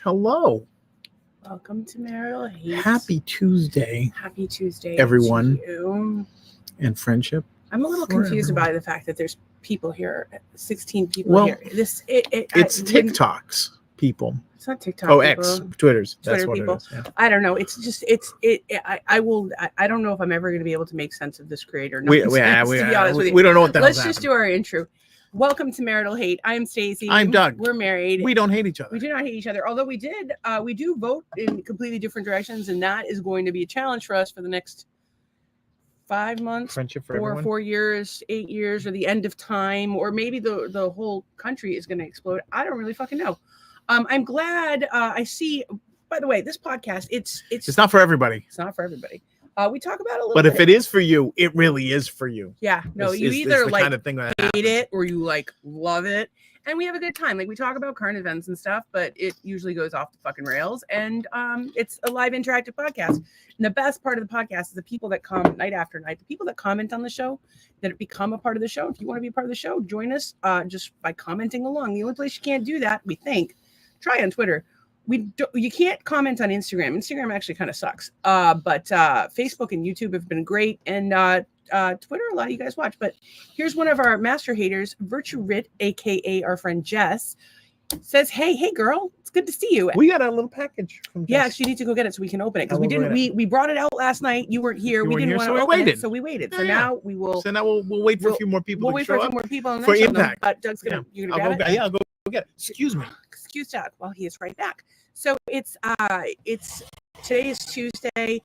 Hello. Welcome to Marital Hate. Happy Tuesday. Happy Tuesday, everyone. to you. And friendship. I'm a little confused by the fact that there's people here, 16 people Well, here. It's TikToks people. It's not TikTok. Oh, people. X, Twitter's. That's Twitter what people. it is. Yeah. I don't know. It's just I don't know if I'm ever going to be able to make sense of this creator. We to be honest with you. We don't know what the Let's hell's just do our intro. Welcome to Marital Hate. I'm Stacey. I'm Doug. We're married. We don't hate each other. We do not hate each other. Although we do vote in completely different directions, and that is going to be a challenge for us for the next 5 months, Friendship for or everyone. 4 years, 8 years, or the end of time, or maybe the whole country is going to explode. I don't really fucking know. I'm glad I see. By the way, this podcast it's not for everybody. It's not for everybody. We talk about it a little But bit. if it is for you, it really is for you. Yeah, no, you It's either the like kind of thing that hate happens. it or you like love it, and we have a good time. Like we talk about current events and stuff, but it usually goes off the fucking rails. And it's a live interactive podcast. And the best part of the podcast is the people that come night after night, the people that comment on the show, that become a part of the show. If you want to be a part of the show, join us just by commenting along. The only place you can't do that, we think, try on Twitter. You can't comment on Instagram. Instagram actually kind of sucks. But Facebook and YouTube have been great, and Twitter, a lot of you guys watch. But here's one of our master haters, Virtue Rit, aka our friend Jess, says, "Hey, girl, it's good to see you." We got a little package from Jess. Yeah, she needs to go get it so we can open it because we didn't. We brought it out last night. You weren't here. We didn't want to open it, so we waited. So now we will. So now we'll wait for a few more people. We'll wait for a few more people and for then impact. Doug's gonna. You're gonna grab it? Yeah, I'll go get it. Excuse me. Excuse Doug while he is right back. So it's today is Tuesday.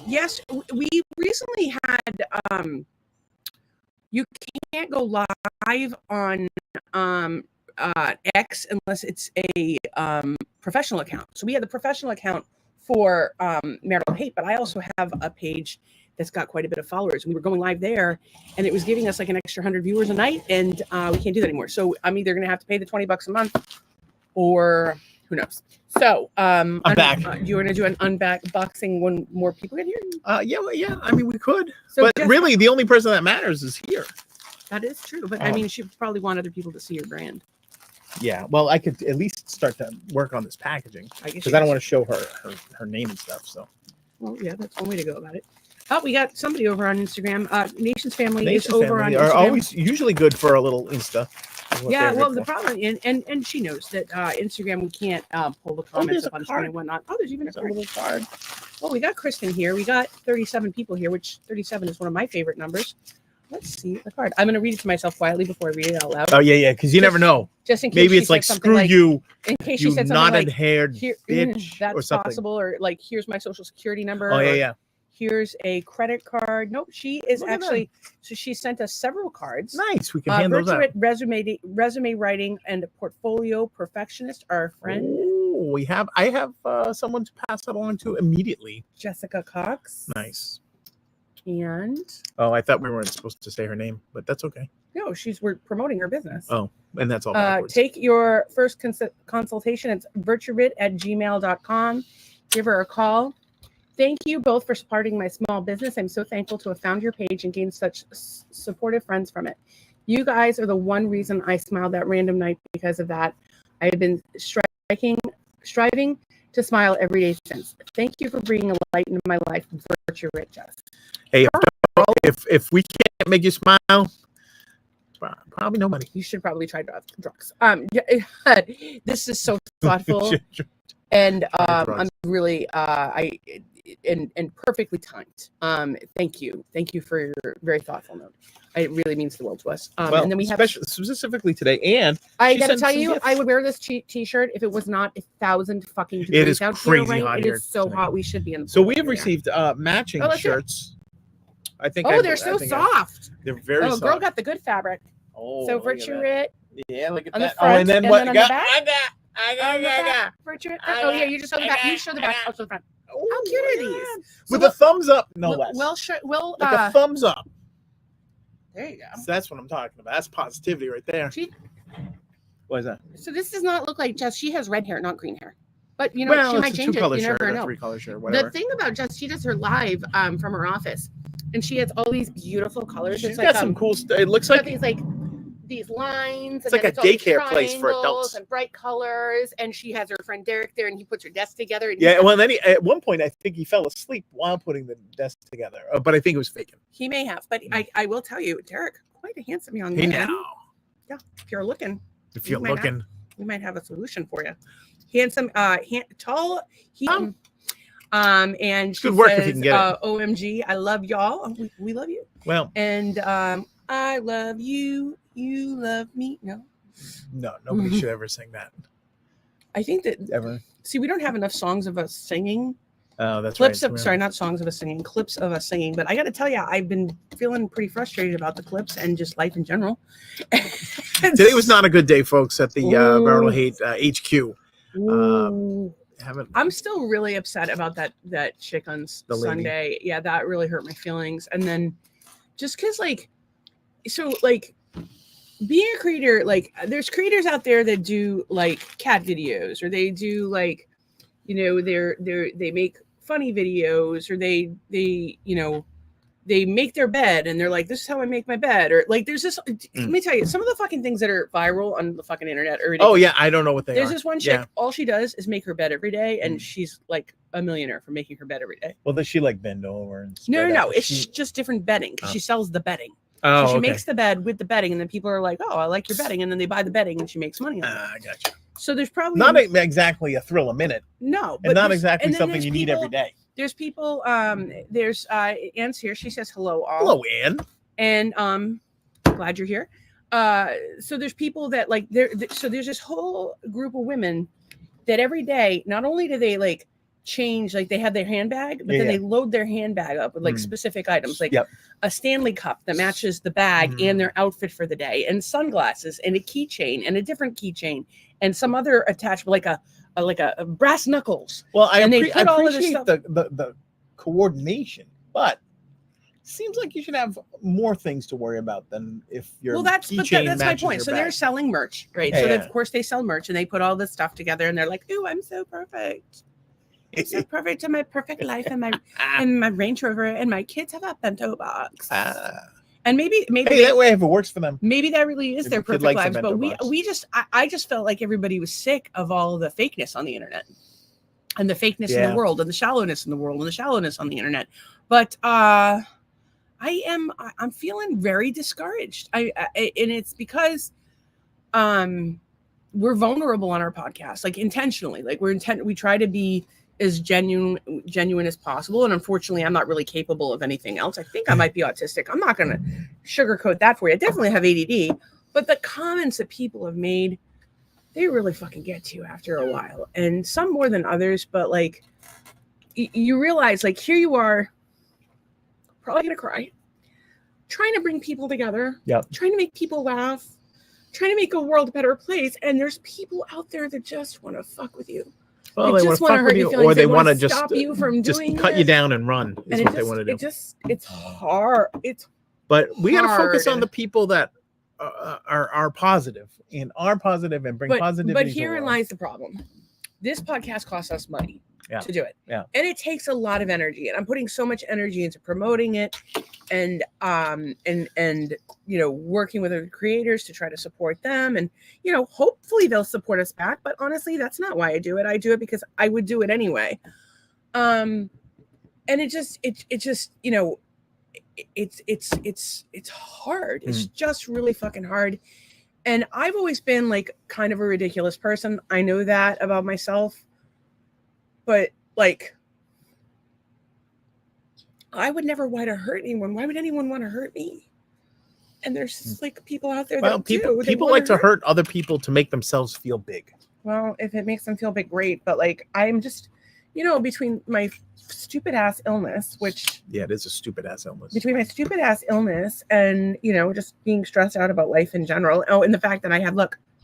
Yes, we recently had you can't go live on X unless it's a professional account. So we had the professional account for Marital Hate, but I also have a page that's got quite a bit of followers. We were going live there, and it was giving us like an extra 100 viewers a night, and we can't do that anymore. So I'm either going to have to pay the $20 a month, or who knows. So I'm back. You want to do an unboxing when more people get here? Yeah. I mean, we could, So but really, the only person that matters is here. That is true, but I mean, she probably want other people to see your brand. Yeah, well, I could at least start to work on this packaging because I don't want to show her name and stuff. So, well, yeah, that's one way to go about it. Oh, we got somebody over on Instagram. Nation's Family is over on Instagram. Are always usually good for a little Insta. Yeah, well, the problem, and she knows that Instagram, we can't pull the comments up on screen and whatnot. Oh, there's even a little card. Oh, we got Kristen here. We got 37 people here, which 37 is one of my favorite numbers. Let's see the card. I'm going to read it to myself quietly before I read it out loud. Oh, yeah, because you never know. Just in case maybe it's like, screw you, in case you she said something knotted-haired here, bitch that's or something. Possible, or like, here's my social security number. Oh, yeah. Here's a credit card. Nope, she is actually, so she sent us several cards. Nice, we can hand those out. Resume writing and a portfolio perfectionist, our friend. Oh, I have someone to pass that along to immediately. Jessica Cox. Nice. And oh, I thought we weren't supposed to say her name, but that's okay. No, we're promoting her business. Oh, and that's all. Take your first consultation. It's virtuerit@gmail.com. Give her a call. Thank you both for supporting my small business. I'm so thankful to have found your page and gained such supportive friends from it. You guys are the one reason I smiled that random night. Because of that, I have been striving to smile every day since. Thank you for bringing a light into my life. Virtue Rit, Jess. Hey, if we can't make you smile, probably nobody. You should probably try drugs. This is so thoughtful, and I'm really and perfectly timed. Thank you for your very thoughtful note. It really means the world to us. Well, and then we have specifically today, and I gotta tell you, I would wear this T-shirt if it was not 1,000 fucking degrees. It is out crazy here, right? hot It here is so tonight. hot. We should be in. So we have received matching shirts. I think. Oh, they're so soft. They're very soft. Oh, girl got the good fabric. Oh, so Virtue Rit. Yeah, look at on that. The front, and then what? On I the back. I got. Virtue Rit. Oh yeah, you just show the back. You show the back. Oh, show the front. How cute are these? With a thumbs up, no less. Well, like a thumbs up. There you go. So that's what I'm talking about. That's positivity right there. What is that? So this does not look like Jess. She has red hair, not green hair. But you know, she might change it. You never know. 3-color shirt, whatever. The thing about Jess, she does her live from her office, and she has all these beautiful colors. She's got some cool stuff. It looks like these like these lines. It's and like then a all these daycare place for triangles adults. and bright colors. And she has her friend Derek there, and he puts her desk together. And Yeah, well, then at one point, I think he fell asleep while putting the desk together. But I think it was faking. he may have. But I will tell you, Derek, quite a handsome young Hey, man. now. Yeah, if you're looking. If you're looking. We might have a solution for you. Handsome, tall. And she good work says, if you can get it. OMG, I love y'all. We love you. Well, and I love you. You love me. No, nobody should ever sing that. I think that Ever. See, we don't have enough songs of us singing. Oh, that's clips right. Of sorry, not songs of us singing, clips of us singing. But I got to tell you, I've been feeling pretty frustrated about the clips and just life in general. Today was not a good day, folks, at the Marital Hate HQ. I'm still really upset about that chick on Sunday. Yeah, that really hurt my feelings. And then just because being a creator, there's creators out there that do cat videos, or they do they make funny videos, or they make their bed and they're like, this is how I make my bed. Or there's this, let me tell you, some of the fucking things that are viral on the fucking internet are ridiculous. Oh yeah, I don't know what they are. There's this one chick, all she does is make her bed every day, and she's like a millionaire for making her bed every day. Well, does she bend over and No. It's just different bedding, because she sells the bedding. Oh, so she makes the bed with the bedding, and then people are like, oh, I like your bedding, and then they buy the bedding and she makes money on it. I gotcha. So there's probably not exactly a thrill a minute. No, but not exactly something you need every day. There's people, there's Anne's here. She says hello all. Hello, Anne. And glad you're here. So there's people that so there's this whole group of women that every day, not only do they change, they have their handbag, but then they load their handbag up with specific items, a Stanley cup that matches the bag and their outfit for the day, and sunglasses, and a keychain, and a different keychain, and some other attachment like a brass knuckles. Well, I appreciate the coordination, but seems like you should have more things to worry about than if you're. That's my point. So they're selling merch, right? Of course they sell merch, and they put all this stuff together, and they're like, "Ooh, I'm so perfect. I'm so perfect in my perfect life, and my Range Rover, and my kids have a bento box." And maybe that way, if it works for them, maybe that really is their perfect lives. But I just felt like everybody was sick of all of the fakeness on the internet, and the fakeness in the world, and the shallowness in the world, and the shallowness on the internet. But I'm feeling very discouraged. And it's because we're vulnerable on our podcast, intentionally. We try to be as genuine as possible, and unfortunately I'm not really capable of anything else. I think I might be autistic. I'm not going to sugarcoat that for you. I definitely have ADD, but the comments that people have made, they really fucking get to you after a while, and some more than others. But you realize, here you are, probably gonna cry, trying to bring people together, trying to make people laugh, trying to make a world a better place, and there's people out there that just want to fuck with you. Well, they just want to hurt you, or they want to just stop you from doing cut you down and run. Is what they want to do. It's hard. But we got to focus on the people that are positive and bring positivity. But herein lies the problem. This podcast costs us money to do it. Yeah. And it takes a lot of energy. And I'm putting so much energy into promoting it and working with other creators to try to support them. And, hopefully they'll support us back. But honestly, that's not why I do it. I do it because I would do it anyway. And it's hard. It's just really fucking hard. And I've always been kind of a ridiculous person. I know that about myself. But I would never want to hurt anyone. Why would anyone want to hurt me? And there's just people out there that people like to hurt other people to make themselves feel big. Well, if it makes them feel big, great. But I'm just, between my stupid ass illness, which it is a stupid ass illness. Between my stupid ass illness and just being stressed out about life in general. Oh, and the fact that I have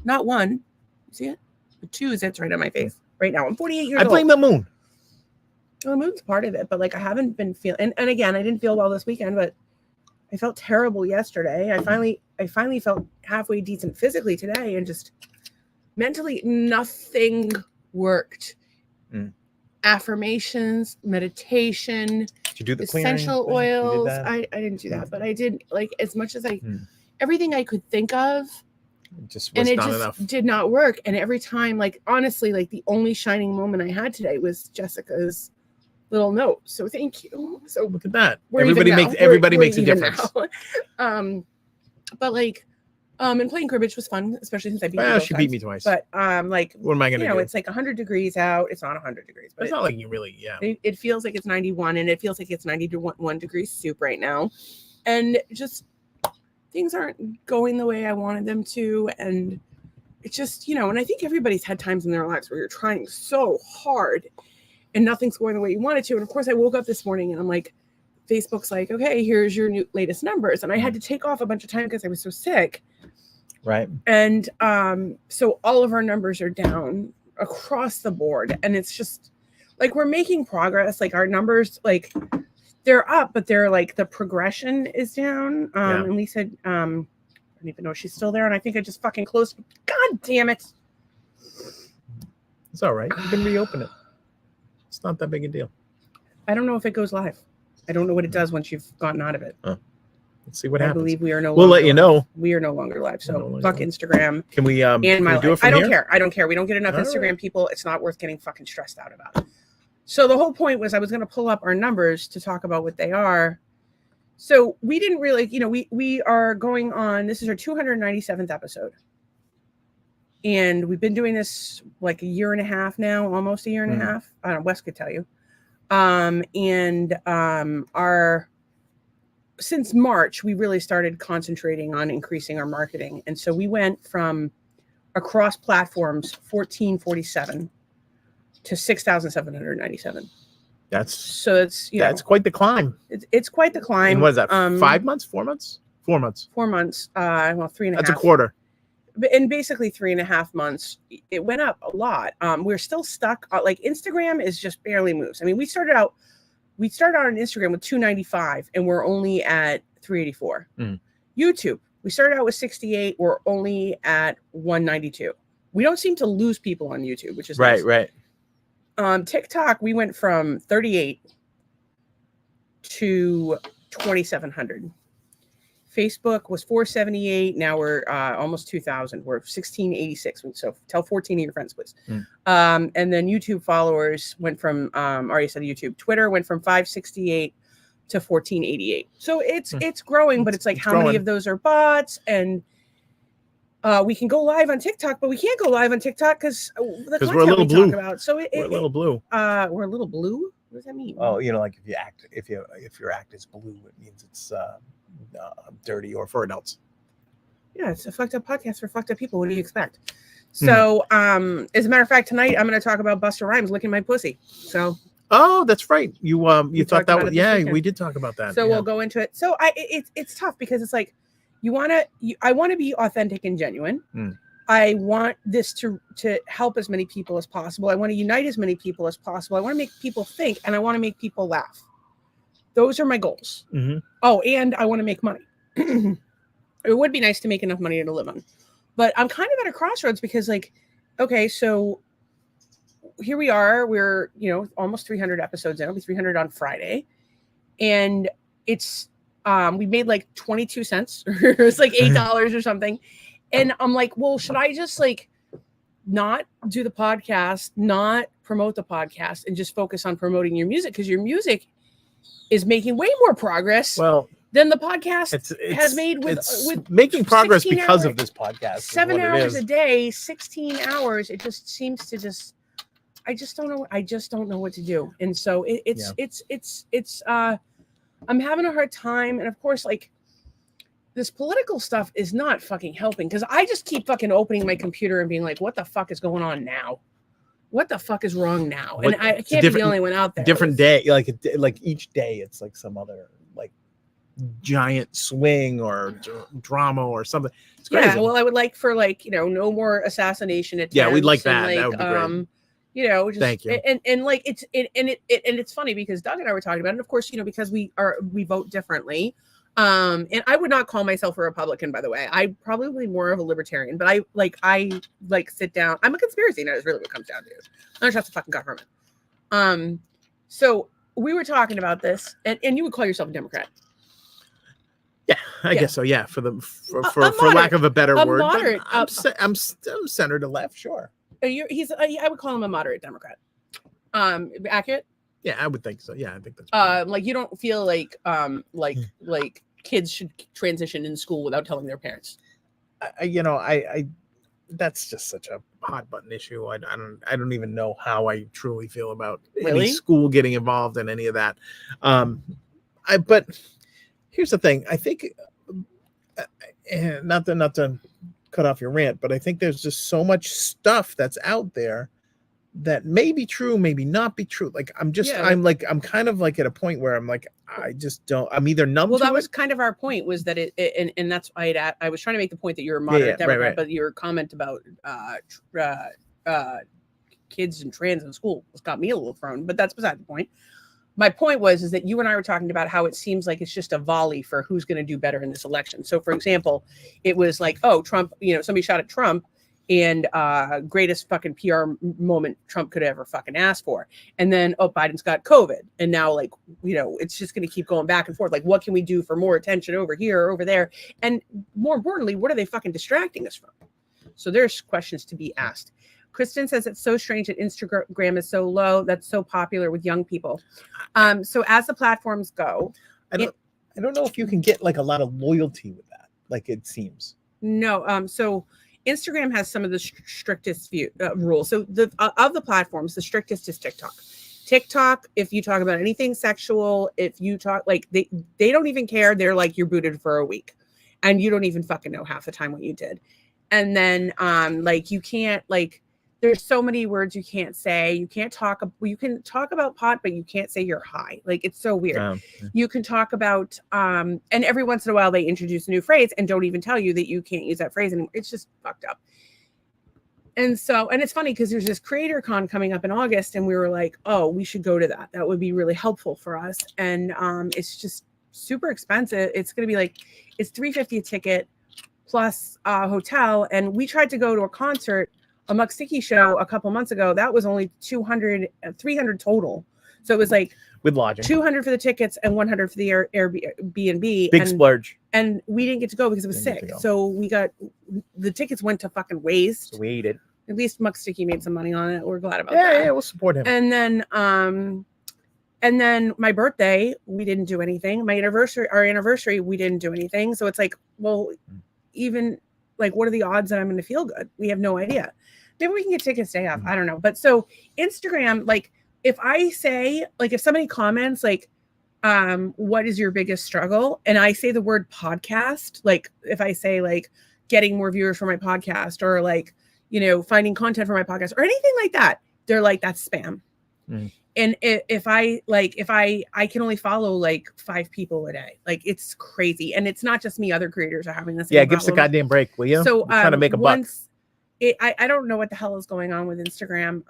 not one, you see it, but two zits right on my face right now. I'm 48 years old. I blame the moon. Well, the moon's part of it, but I haven't been feeling. And again, I didn't feel well this weekend, but I felt terrible yesterday. I finally felt halfway decent physically today, and just mentally nothing worked. Affirmations, meditation, did you do the essential oils. I didn't do that, but I did as much as I everything I could think of. It just And was it not just enough. did not work. And every time, like, honestly, like the only shining moment I had today was Jessica's little note. So thank you. So Look at that. we're Everybody even makes now. everybody We're makes a even difference. now. But like, and playing cribbage was fun, especially since I beat you Well, both she times. beat me twice. But like, What am I gonna do? It's like 100 degrees out. It's not 100 degrees, but It's not like you really, yeah. it feels like it's 91, and it feels like it's 91 degrees soup right now, and just things aren't going the way I wanted them to, and it's just, and I think everybody's had times in their lives where you're trying so hard and nothing's going the way you want it to. And of course, I woke up this morning and I'm like, Facebook's like, okay, here's your latest numbers. And I had to take off a bunch of time because I was so sick. Right. And so all of our numbers are down across the board. And it's just like, we're making progress. Like our numbers, like they're up, but they're like the progression is down. And Lisa, I don't even know if she's still there. And I think I just fucking closed. God damn it. It's all right. You can reopen it. It's not that big a deal. I don't know if it goes live. I don't know what it does once you've gotten out of it. Let's see what happens. I believe we are no longer We'll let you know. We are no longer live. So no fuck live. Instagram. Can we and my do it life. from I don't here? care. I don't care. We don't get enough All Instagram right. people. It's not worth getting fucking stressed out about it. So the whole point was I was going to pull up our numbers to talk about what they are. So we didn't really, we are going on, this is our 297th episode. And we've been doing this like a year and a half now, almost a year and a half. I don't know, Wes could tell you. Since March, we really started concentrating on increasing our marketing. And so we went from across platforms, 1447 to 6,797. That's quite the climb. It's quite the climb. And what is that? 5 months? 4 months? 4 months. 4 months. 3.5. That's a quarter. In basically 3.5 months, it went up a lot. We're still stuck. Like Instagram is just barely moves. I mean, we started out on Instagram with 295 and we're only at 384. YouTube, we started out with 68. We're only at 192. We don't seem to lose people on YouTube, which is nice. Right. TikTok, we went from 38 to 2,700. Facebook was 478. Now we're almost 2,000. We're 1,686. So tell 14 of your friends, please. And then YouTube followers went from, already said YouTube. Twitter went from 568 to 1,488. So it's growing, but it's like how many of those are bots? And we can go live on TikTok, but we can't go live on TikTok because the content we're a little we blue. talk about. So we're a little blue. We're a little blue. What does that mean? Oh, like if your act is blue, it means it's dirty or for adults. Yeah, it's a fucked up podcast for fucked up people. What do you expect? So, as a matter of fact, tonight I'm going to talk about Busta Rhymes licking my pussy. So. Oh, that's right. You thought that was, weekend. We did talk about that. So we'll go into it. So it's tough because it's like I want to be authentic and genuine. I want this to help as many people as possible. I want to unite as many people as possible. I want to make people think and I want to make people laugh. Those are my goals. Oh, and I want to make money. It would be nice to make enough money to live on. But I'm kind of at a crossroads because okay, so here we are. We're, almost 300 episodes in. It'll be 300 on Friday. And it's, we made like 22 cents. It's like $8 or something. And I'm like, well, should I just not do the podcast, not promote the podcast and just focus on promoting your music? Because your music is making way more progress than the podcast has made with making progress because of this podcast. 7 hours a day, 16 hours. It just seems to I just don't know. I just don't know what to do. And so I'm having a hard time. And of course, this political stuff is not fucking helping because I just keep fucking opening my computer and being like, what the fuck is going on now? What the fuck is wrong now? And I can't be the only one out there. Different day, like each day, it's like some other giant swing or drama or something. It's crazy. Yeah, well, I would like for no more assassination attempts. Yeah, we'd like that. That would be great. Just, thank you. And it's funny because Doug and I were talking about it. And of course, because we vote differently. And I would not call myself a Republican, by the way. I'm probably more of a libertarian, but I sit down. I'm a conspiracy nut is really what it comes down to. I don't trust the fucking government. So we were talking about this and you would call yourself a Democrat. Yeah, I Yeah. guess so. Yeah, for moderate- lack of a better a word, moderate, but I'm center to left, sure. I would call him a moderate Democrat. Accurate? Yeah, I would think so. Yeah, I think that's pretty. Like you don't feel like kids should transition in school without telling their parents. I that's just such a hot button issue. I don't even know how I truly feel about Really? any school getting involved in any of that. But here's the thing. I think not to cut off your rant, but I think there's just so much stuff that's out there that may be true, maybe not be true. Like I'm kind of like at a point where I'm like, I just don't. I'm either numb. Well, to that it. was kind of our point, was that and that's why I was trying to make the point that you're a moderate Democrat, right. but your comment about kids and trans in school has got me a little thrown. But that's beside the point. My point is that you and I were talking about how it seems like it's just a volley for who's going to do better in this election. So, for example, it was like, oh, Trump, somebody shot at Trump, and greatest fucking PR moment Trump could ever fucking ask for. And then, oh, Biden's got COVID. And now, it's just going to keep going back and forth. Like, what can we do for more attention over here or over there? And more importantly, what are they fucking distracting us from? So there's questions to be asked. Kristen says it's so strange that Instagram is so low. That's so popular with young people. So as the platforms go, I don't know if you can get like a lot of loyalty with that. Like it seems. No. So Instagram has some of the strictest rules. So of the platforms, the strictest is TikTok. TikTok, if you talk about anything sexual, if you talk they don't even care. They're like, you're booted for a week, and you don't even fucking know half the time what you did. And then you can't there's so many words you can't say. You can talk about pot, but you can't say you're high. Like, it's so weird. You can talk about, and every once in a while they introduce a new phrase and don't even tell you that you can't use that phrase anymore. It's just fucked up. And it's funny because there's this Creator Con coming up in August, and we were like, oh, we should go to that. That would be really helpful for us. And it's just super expensive. It's going to be it's $350 a ticket plus a hotel. And we tried to go to a concert, a Muck Sticky show a couple months ago. That was only $300 total. So it was with lodging, $200 for the tickets and $100 for the Airbnb. Big splurge. And we didn't get to go because it was sick. So the tickets went to fucking waste. So we ate it. At least Muck Sticky made some money on it. We're glad about that. Yeah, we'll support him. And then my birthday, we didn't do anything. Our anniversary, we didn't do anything. So it's even what are the odds that I'm going to feel good? We have no idea. Maybe we can get tickets day off. I don't know. But so Instagram, if I say, if somebody comments, what is your biggest struggle? And I say the word podcast, if I say getting more viewers for my podcast, or finding content for my podcast or anything like that, they're like, that's spam. Mm. And if I can only follow 5 people a day, it's crazy. And it's not just me, other creators are having this. Yeah, give us a goddamn break, will you? So trying to make a buck. I don't know what the hell is going on with Instagram,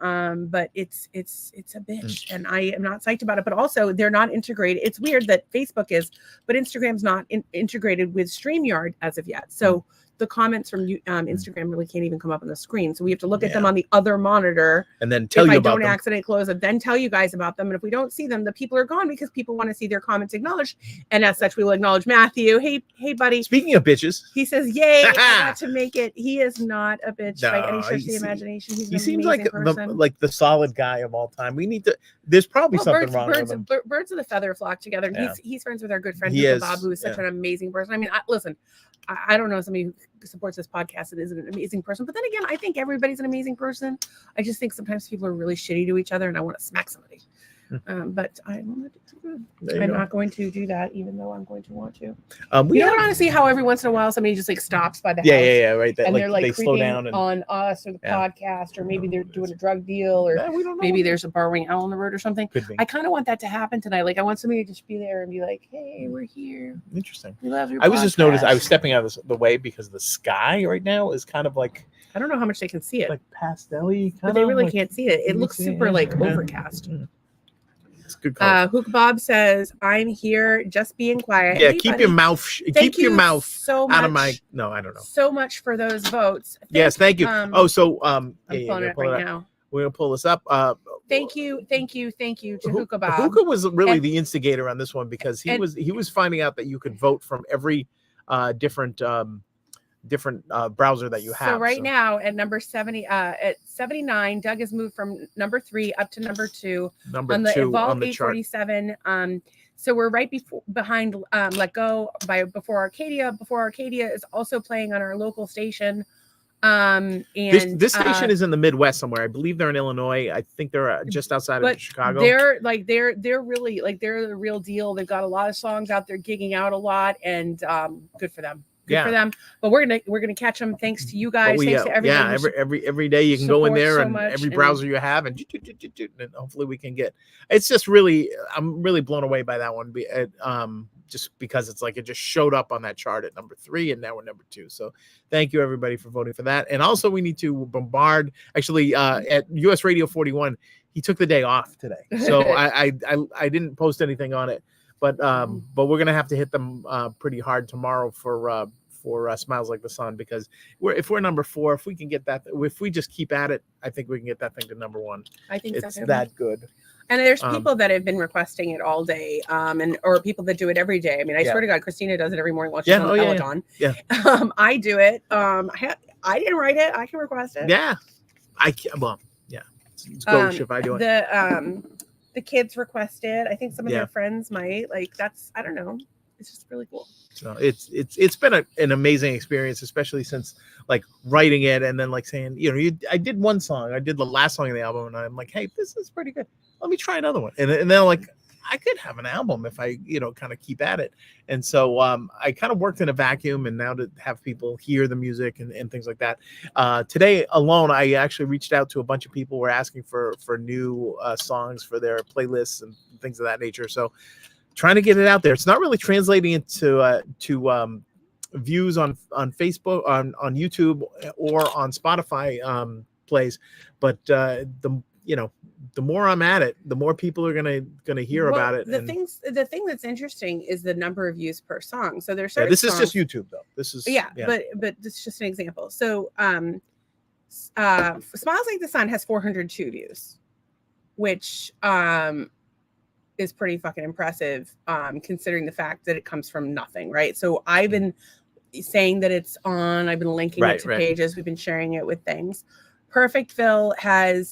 but it's a bitch, and I am not psyched about it. But also, they're not integrated. It's weird that Facebook is, but Instagram's not integrated with StreamYard as of yet. So the comments from Instagram really can't even come up on the screen. So we have to look at them on the other monitor, and then tell you about them. If I don't accidentally close it, then tell you guys about them. And if we don't see them, the people are gone because people want to see their comments acknowledged. And as such, we will acknowledge Matthew. Hey, buddy. Speaking of bitches, he says, "Yay, I got to make it." He is not a bitch by any stretch of the imagination. He seems like the solid guy of all time. We need to. There's probably something wrong with him. Birds of the feather flock together. Yeah. He's friends with our good friend Bob, who is such an amazing person. I mean, listen. I don't know somebody who supports this podcast that is an amazing person, but then again, I think everybody's an amazing person. I just think sometimes people are really shitty to each other, and I want to smack somebody. But I'm not going to do that, even though I'm going to want to. Honestly, how every once in a while somebody just stops by the house. Yeah, right. And they're they slow down on us or the podcast, or maybe they're doing a drug deal, or maybe there's a burrowing owl on the road or something. I kind of want that to happen tonight. I want somebody to just be there and be like, "Hey, we're here. Interesting. We love your podcast." I was just noticed. I was stepping out of the way because the sky right now is kind of I don't know how much they can see it. Pastel-y, but they really can't see it. It looks super overcast. It's good call. Hook Bob says, "I'm here, just being quiet." Yeah, keep your mouth. Keep your mouth so out of my. No, I don't know. So much for those votes. Yes, thank you. I'm pulling it right now. We're gonna pull this up. thank you to Hookah Bob. Hookah was really the instigator on this one, because he was finding out that you could vote from every different browser that you have. So right now at number 70, at 79, Doug has moved from number 3 up to number 2 on the Evolve 847. So we're right behind Let Go before Arcadia. Before Arcadia is also playing on our local station. And this station is in the Midwest somewhere. I believe they're in Illinois. I think they're just outside of Chicago. They're really they're the real deal. They've got a lot of songs out there, gigging out a lot, and good for them. Good for them. But we're gonna catch them thanks to you guys. Thanks to everybody. Every day you can go in there and every browser you have, and hopefully we can get. It's just really, I'm really blown away by that one. Just because it's like it just showed up on that chart at number 3, and now we're number 2. So thank you everybody for voting for that. And also we need to bombard. Actually, at US Radio 41, he took the day off today, so I didn't post anything on it. But we're gonna have to hit them pretty hard tomorrow for Smiles Like the Sun, because if we're number 4, if we can get that, if we just keep at it, I think we can get that thing to number 1. I think it's that good. And there's people that have been requesting it all day, or people that do it every day. I mean, I swear to God, Christina does it every morning while she's on Peloton. Yeah. I do it. I didn't write it. I can request it. Yeah. It's gauche if I do it. The kids requested. I think some of their friends might. I don't know. It's just really cool. So it's been an amazing experience, especially since writing it and then saying, I did one song. I did the last song of the album, and I'm like, hey, this is pretty good. Let me try another one. And then I could have an album if I, kind of keep at it. And so I kind of worked in a vacuum, and now to have people hear the music and things like that. Today alone, I actually reached out to a bunch of people who were asking for new songs for their playlists and things of that nature. So trying to get it out there. It's not really translating into views on Facebook, on YouTube, or on Spotify plays. But the more I'm at it, the more people are gonna hear about it. The thing that's interesting is the number of views per song. So there's certain this is just YouTube though. This is but this is just an example. So Smiles Like the Sun has 402 views, which is pretty fucking impressive, considering the fact that it comes from nothing, right? So I've been saying that it's on. I've been linking it to pages. We've been sharing it with things. Perfectville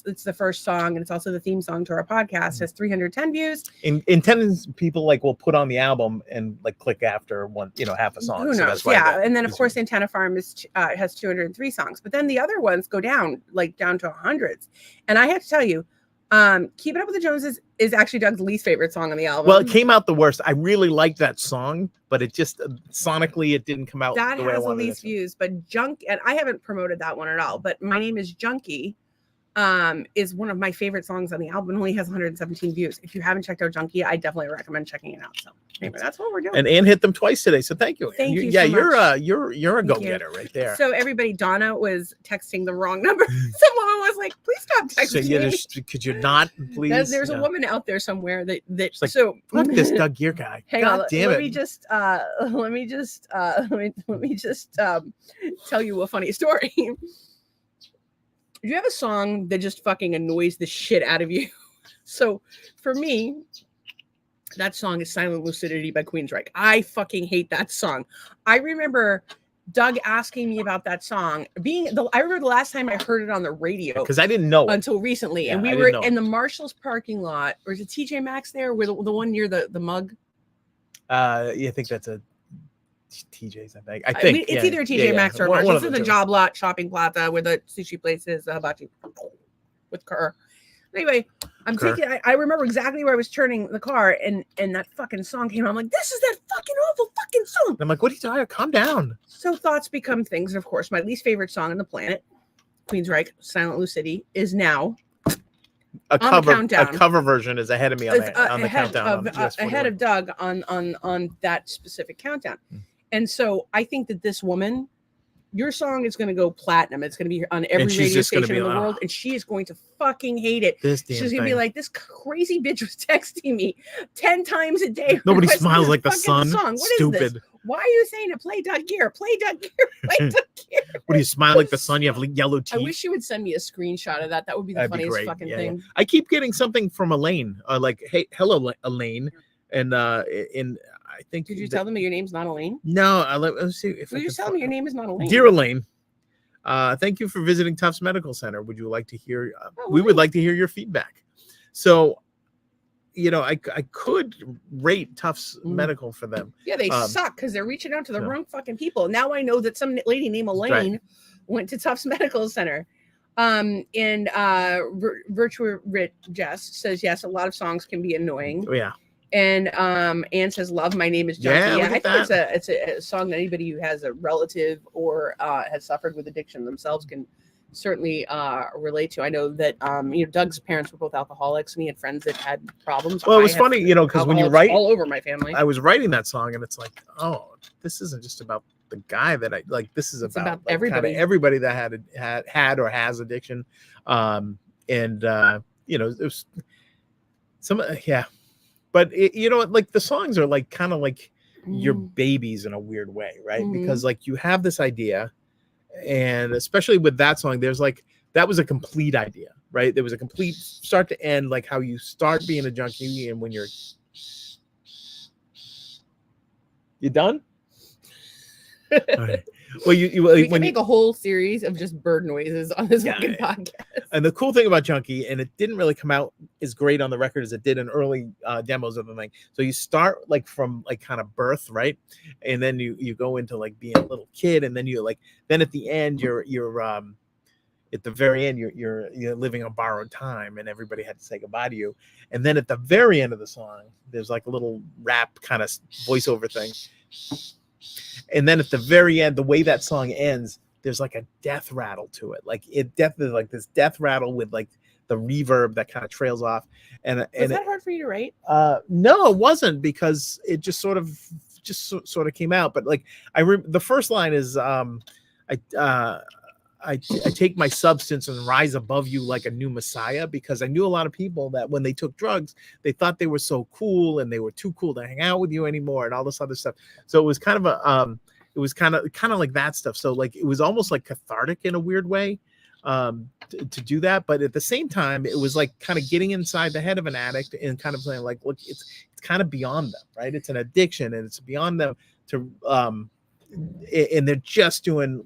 it's the first song, and it's also the theme song to our podcast, has 310 views. In 10 people will put on the album and click after one, half a song. Who knows? And then of course Antenna Farm has 203 songs, but then the other ones go down to hundreds. And I have to tell you, Keeping Up with the Joneses is actually Doug's least favorite song on the album. Well, it came out the worst. I really liked that song, but it just sonically it didn't come out that the way I wanted. That has the least views, but and I haven't promoted that one at all. But My Name Is Junkie is one of my favorite songs on the album. It only has 117 views. If you haven't checked out Junkie, I definitely recommend checking it out. So anyway, that's what we're doing. And Ann hit them twice today, so thank you. Thank you. Yeah, so you're a go-getter right there. So everybody, Donna was texting the wrong number. Someone was like, "Please stop texting me." Could you not, please? There's a woman out there somewhere that fuck this Doug Gear guy. Hang God on, damn let it. me just tell you a funny story. Do you have a song that just fucking annoys the shit out of you? So for me, that song is Silent Lucidity by Queensryche. I fucking hate that song. I remember Doug asking me about that song. I remember the last time I heard it on the radio. Because I didn't know it. Until recently. And we were in the Marshall's parking lot. Or is it TJ Maxx there? Where the one near the mug? I think that's a TJ's, I think it's either a TJ Maxx or Marshall. This is the Job Lot shopping plaza where the sushi place is, hibachi with Kerr. Anyway, I remember exactly where I was turning the car, and that fucking song came on. I'm like, this is that fucking awful fucking song. And I'm like, what are you talking? Calm down. So thoughts become things. And of course, my least favorite song on the planet, Queensryche, Silent Lucidity, is now a cover version is ahead of me on the countdown. Ahead of Doug on that specific countdown. And so I think that this woman your song is going to go platinum. It's going to be on every radio station in the world, and she is going to fucking hate it. She's going to be like, this crazy bitch was texting me 10 times a day. Nobody smiles like the sun. What Stupid. Is this? Why are you saying to play Doug Gear? Play Doug Gear. Play Doug Gear. What do you smile like the sun? You have yellow teeth. I wish you would send me a screenshot of that. That would be the funniest fucking thing. Yeah. I keep getting something from Elaine, like, hey, hello, Elaine, and I think. Did you tell them that your name's not Elaine? No, let's see if you just tell them your name is not Elaine. Dear Elaine, thank you for visiting Tufts Medical Center. Would you like to hear? We would like to hear your feedback. So, I could rate Tufts Medical for them. Yeah, they suck because they're reaching out to the wrong fucking people. Now I know that some lady named Elaine went to Tufts Medical Center. And Virtual Jess says, yes, a lot of songs can be annoying. Oh, yeah. And Anne says, love, my name is Junkie. Yeah, I think it's a song that anybody who has a relative or has suffered with addiction themselves can certainly relate to. I know that Doug's parents were both alcoholics, and he had friends that had problems. Well, it was funny, because when you write all over my family, I was writing that song, and it's like, oh, this isn't just about the guy that I like. This is about like, everybody, everybody that had or has addiction, it was some, yeah. But like the songs are like kind of like your babies in a weird way, right? Because like you have this idea. And especially with that song, there's like, that was a complete idea, right? There was a complete start to end, like how you start being a junkie and when you done? All right. Well, we can make a whole series of just bird noises on this fucking podcast. And the cool thing about Junkie, and it didn't really come out as great on the record as it did in early demos of the thing. So you start like from like kind of birth, right? And then you go into like being a little kid, and then then at the end you're at the very end you're living on borrowed time, and everybody had to say goodbye to you. And then at the very end of the song, there's like a little rap kind of voiceover thing. And then at the very end, the way that song ends, there's like a death rattle to it. Like there's like this death rattle with like the reverb that kind of trails off. And was that hard for you to write? No, it wasn't, because it just sort of came out. But like the first line is I take my substance and rise above you like a new messiah, because I knew a lot of people that when they took drugs, they thought they were so cool and they were too cool to hang out with you anymore and all this other stuff. So it was kind of it was kind of like that stuff. So like it was almost like cathartic in a weird way to do that. But at the same time, it was like kind of getting inside the head of an addict and kind of saying like, look, it's kind of beyond them, right? It's an addiction and it's beyond them to and they're just doing,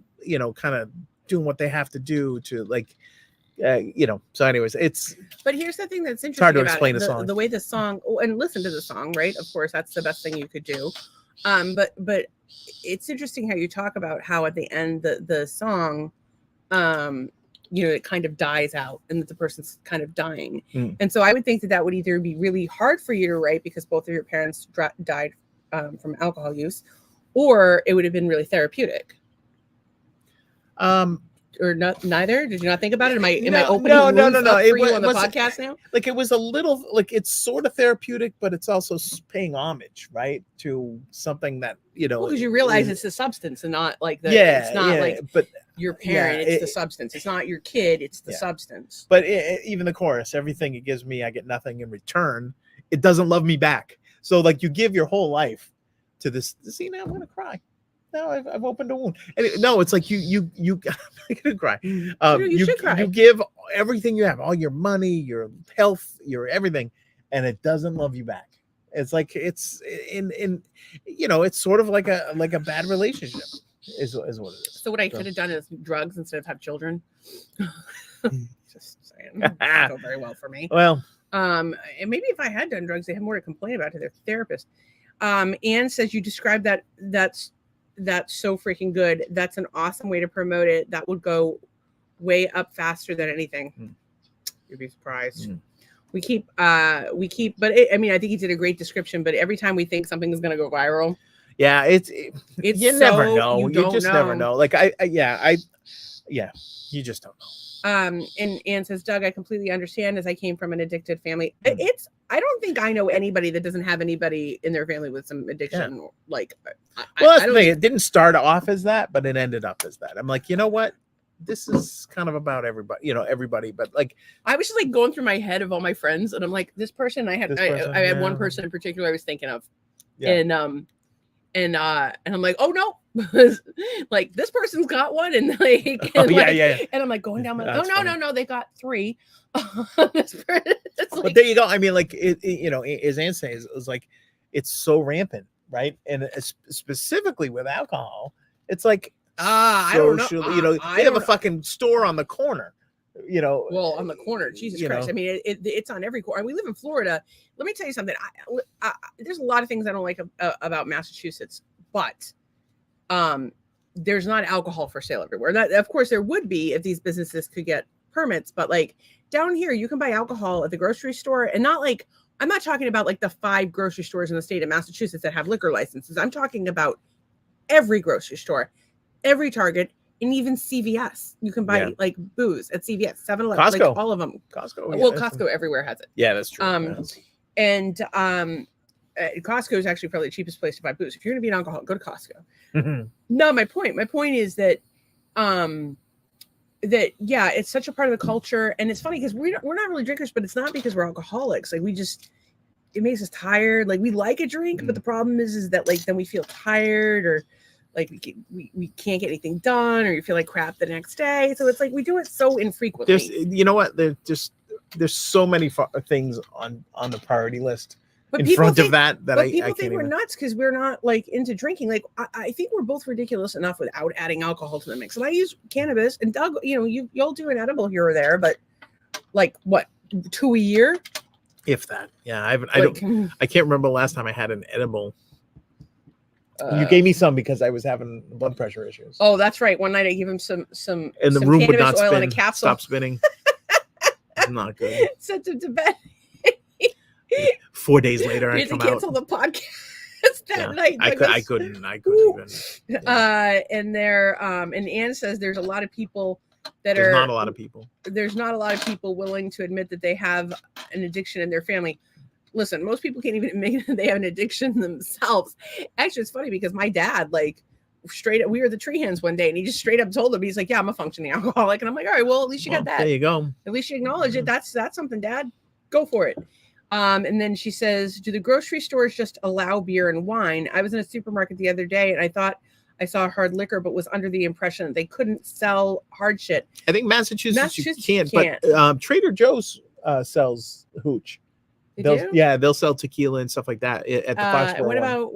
kind of doing what they have to do to like, so anyways, but here's the thing that's interesting. It's hard to explain a song. The way the song, and listen to the song, right? Of course, that's the best thing you could do. But it's interesting how you talk about how at the end, the song, it kind of dies out and that the person's kind of dying. And so I would think that would either be really hard for you to write because both of your parents died from alcohol use, or it would have been really therapeutic. Or not, neither? Did you not think about it? Am I opening no. for you on the podcast now? Like it was a little, like it's sort of therapeutic, but it's also paying homage, right, to something that because you realize it's the substance and not like it's not like but your parent. It's the substance. It's not your kid. It's the substance. But even the chorus, everything it gives me, I get nothing in return. It doesn't love me back. So like you give your whole life to this. See, now I'm gonna cry. No, I've opened a wound. And no, it's like you I'm gonna cry. You should cry. You give everything you have, all your money, your health, your everything, and it doesn't love you back. It's like it's it's sort of like a bad relationship is what it is. So what I could have done is drugs instead of have children. Just saying, it doesn't go very well for me. Well, and maybe if I had done drugs, they have more to complain about to their therapist. Anne says you described that's so freaking good. That's an awesome way to promote it. That would go way up faster than anything. You'd be surprised. We keep, but I think he did a great description, but every time we think something is going to go viral. Yeah. It's you never know. You just never know. Like Yeah, you just don't know. And Anne says, Doug, I completely understand, as I came from an addicted family. I don't think I know anybody that doesn't have anybody in their family with some addiction. Yeah. Like, Well, that's the thing. It didn't start off as that, but it ended up as that. I'm like, you know what? This is kind of about everybody, everybody. But like, I was just like going through my head of all my friends, and I'm like, this person. I had one person in particular I was thinking of, and I'm like, oh no. Like this person's got one, and and I'm like going down my no, they got 3. But there you go. I mean, like as Anne says, it was like it's so rampant, right? And specifically with alcohol, it's like I don't know. They have a fucking store on the corner. Well, on the corner, Jesus Christ. I mean, it's on every corner. We live in Florida. Let me tell you something. There's a lot of things I don't like about Massachusetts, but there's not alcohol for sale everywhere. Of course, there would be if these businesses could get permits, but like down here, you can buy alcohol at the grocery store, and not like I'm not talking about like the 5 grocery stores in the state of Massachusetts that have liquor licenses. I'm talking about every grocery store, every Target. And even CVS, you can buy like booze at CVS, 7-Eleven, Costco, like all of them. Costco, well, Costco everywhere has it. Yeah, that's true. And Costco is actually probably the cheapest place to buy booze. If you're going to be an alcoholic, go to Costco. Mm-hmm. No, my point is that, it's such a part of the culture, and it's funny because we're not really drinkers, but it's not because we're alcoholics. Like it makes us tired. Like we like a drink, but the problem is that like then we feel tired or. Like we can't get anything done, or you feel like crap the next day. So it's like we do it so infrequently. There's so many things on the priority list in front of that I people can't think we're nuts because we're not like into drinking. Like I think we're both ridiculous enough without adding alcohol to the mix. And I use cannabis, and Doug, you'll do an edible here or there, but like what 2 a year, if that. Yeah, I can't remember the last time I had an edible. You gave me some because I was having blood pressure issues. Oh, that's right. One night I gave him some and the room would not oil spin. In a capsule. Stop spinning. It's not good. Sent him to bed. 4 days later, I come cancel out. the podcast that night. I couldn't even. Yeah. And Anne says there's a lot of people there's not a lot of people. There's not a lot of people willing to admit that they have an addiction in their family. Listen, most people can't even admit that they have an addiction themselves. Actually, it's funny because my dad, like, straight up, we were at the tree hands one day, and he just straight up told him, he's like, yeah, I'm a functioning alcoholic. And I'm like, all right, well, at least you got that. There you go. At least you acknowledge it. That's something, Dad. Go for it. And then she says, do the grocery stores just allow beer and wine? I was in a supermarket the other day, and I thought I saw hard liquor, but was under the impression that they couldn't sell hard shit. I think Massachusetts you can't. But Trader Joe's sells hooch. They'll sell tequila and stuff like that at the Foxborough.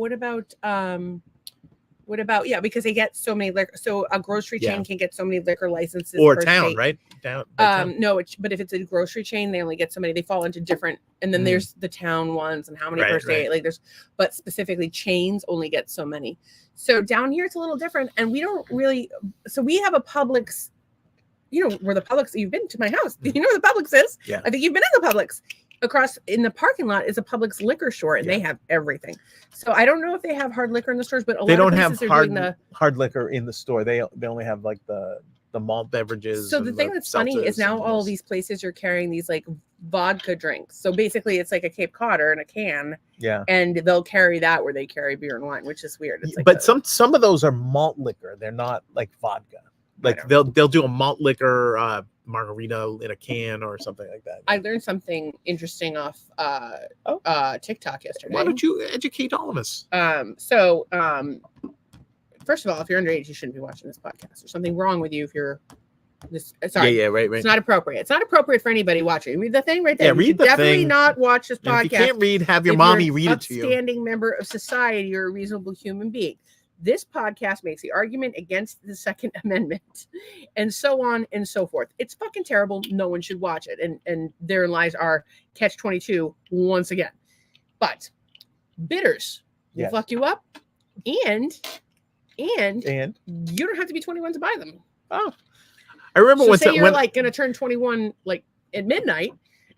What about because they get so many liquor. So a grocery chain can get so many liquor licenses or town, state. Right? Town. No, but if it's a grocery chain, they only get so many. They fall into different, and then there's the town ones and how many per state. Like but specifically chains only get so many. So down here it's a little different, and we don't really. So we have a Publix. Where the Publix. You've been to my house. You know where the Publix is. Yeah. I think you've been in the Publix. Across in the parking lot is a Publix liquor store, and they have everything. So I don't know if they have hard liquor in the stores, but they don't have hard liquor in the store. They only have like the malt beverages. So the thing that's funny is now all these places are carrying these like vodka drinks. So basically, it's like a Cape Codder in a can. Yeah, and they'll carry that where they carry beer and wine, which is weird. It's like but some of those are malt liquor. They're not like vodka. Like they'll do a malt liquor margarita in a can or something like that. I learned something interesting off TikTok yesterday. Why don't you educate all of us? First of all, if you're underage, you shouldn't be watching this podcast. There's something wrong with you if you're this. Sorry, right. It's not appropriate. It's not appropriate for anybody watching. Read the thing right there. Yeah, read the definitely thing. Not watch this podcast. If you can't read, have your mommy read it to you. Upstanding member of society, you're a reasonable human being. This podcast makes the argument against the Second Amendment and so on and so forth. It's fucking terrible. No one should watch it. And therein lies our catch-22 once again. But bitters will fuck you up, and you don't have to be 21 to buy them. Oh, I remember when you're like going to turn 21 like at midnight.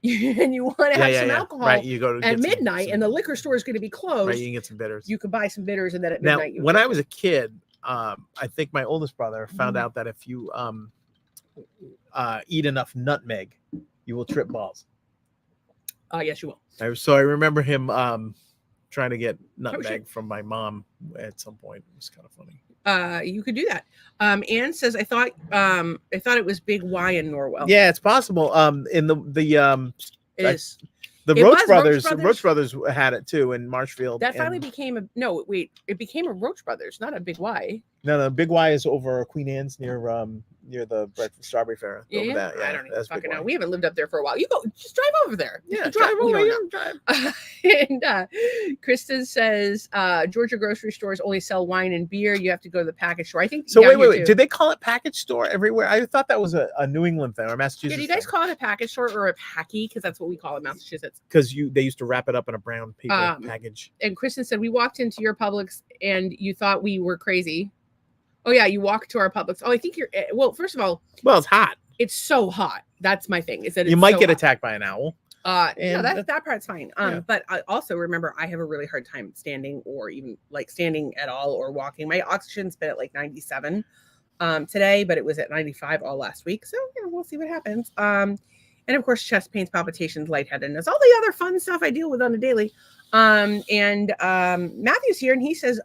And you want to have some alcohol you go to at midnight, and the liquor store is going to be closed. Right, you can get some bitters. You can buy some bitters, and then at midnight. When I was a kid, I think my oldest brother found out that if you eat enough nutmeg, you will trip balls. Yes, you will. So I remember him trying to get nutmeg from my mom at some point. It was kind of funny. You could do that. Anne says, I thought it was Big Y in Norwell. Yeah, it's possible. In it is. The Roach Brothers had it too in Marshfield. That finally became it became a Roach Brothers, not a Big Y. No, Big Y is over Queen Anne's near the Breakfast Strawberry Fair. Yeah, over that. I don't even fucking know. We haven't lived up there for a while. You go, just drive over there. Yeah, drive over. And Kristen says Georgia grocery stores only sell wine and beer. You have to go to the package store. I think. So wait. Did they call it package store everywhere? I thought that was a New England thing or Massachusetts. Yeah, do you guys call it a package store or a packy? Because that's what we call it in Massachusetts. Because they used to wrap it up in a brown paper package. And Kristen said we walked into your Publix and you thought we were crazy. Oh yeah, you walk to our Publix. Oh, I think you're. Well, first of all, it's hot. It's so hot. That's my thing. Is that you might get attacked by an owl. No, that part's fine. But I also remember I have a really hard time standing or even like standing at all or walking. My oxygen's been at like 97 today, but it was at 95 all last week. So we'll see what happens. And of course, chest pains, palpitations, lightheadedness, all the other fun stuff I deal with on a daily. And Matthew's here, and he says,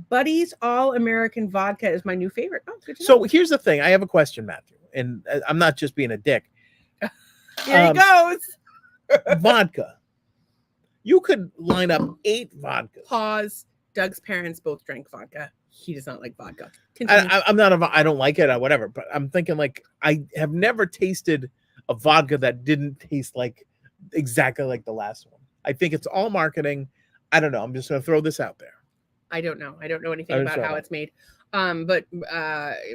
Buddy's All American Vodka is my new favorite. Oh, good to know. So here's the thing. I have a question, Matthew, and I'm not just being a dick. Here he goes. Vodka. You could line up 8 vodkas. Pause. Doug's parents both drank vodka. He does not like vodka. I don't like it or whatever, but I'm thinking like I have never tasted a vodka that didn't taste like exactly like the last one. I think it's all marketing. I don't know. I'm just going to throw this out there. I don't know anything about how it's made. But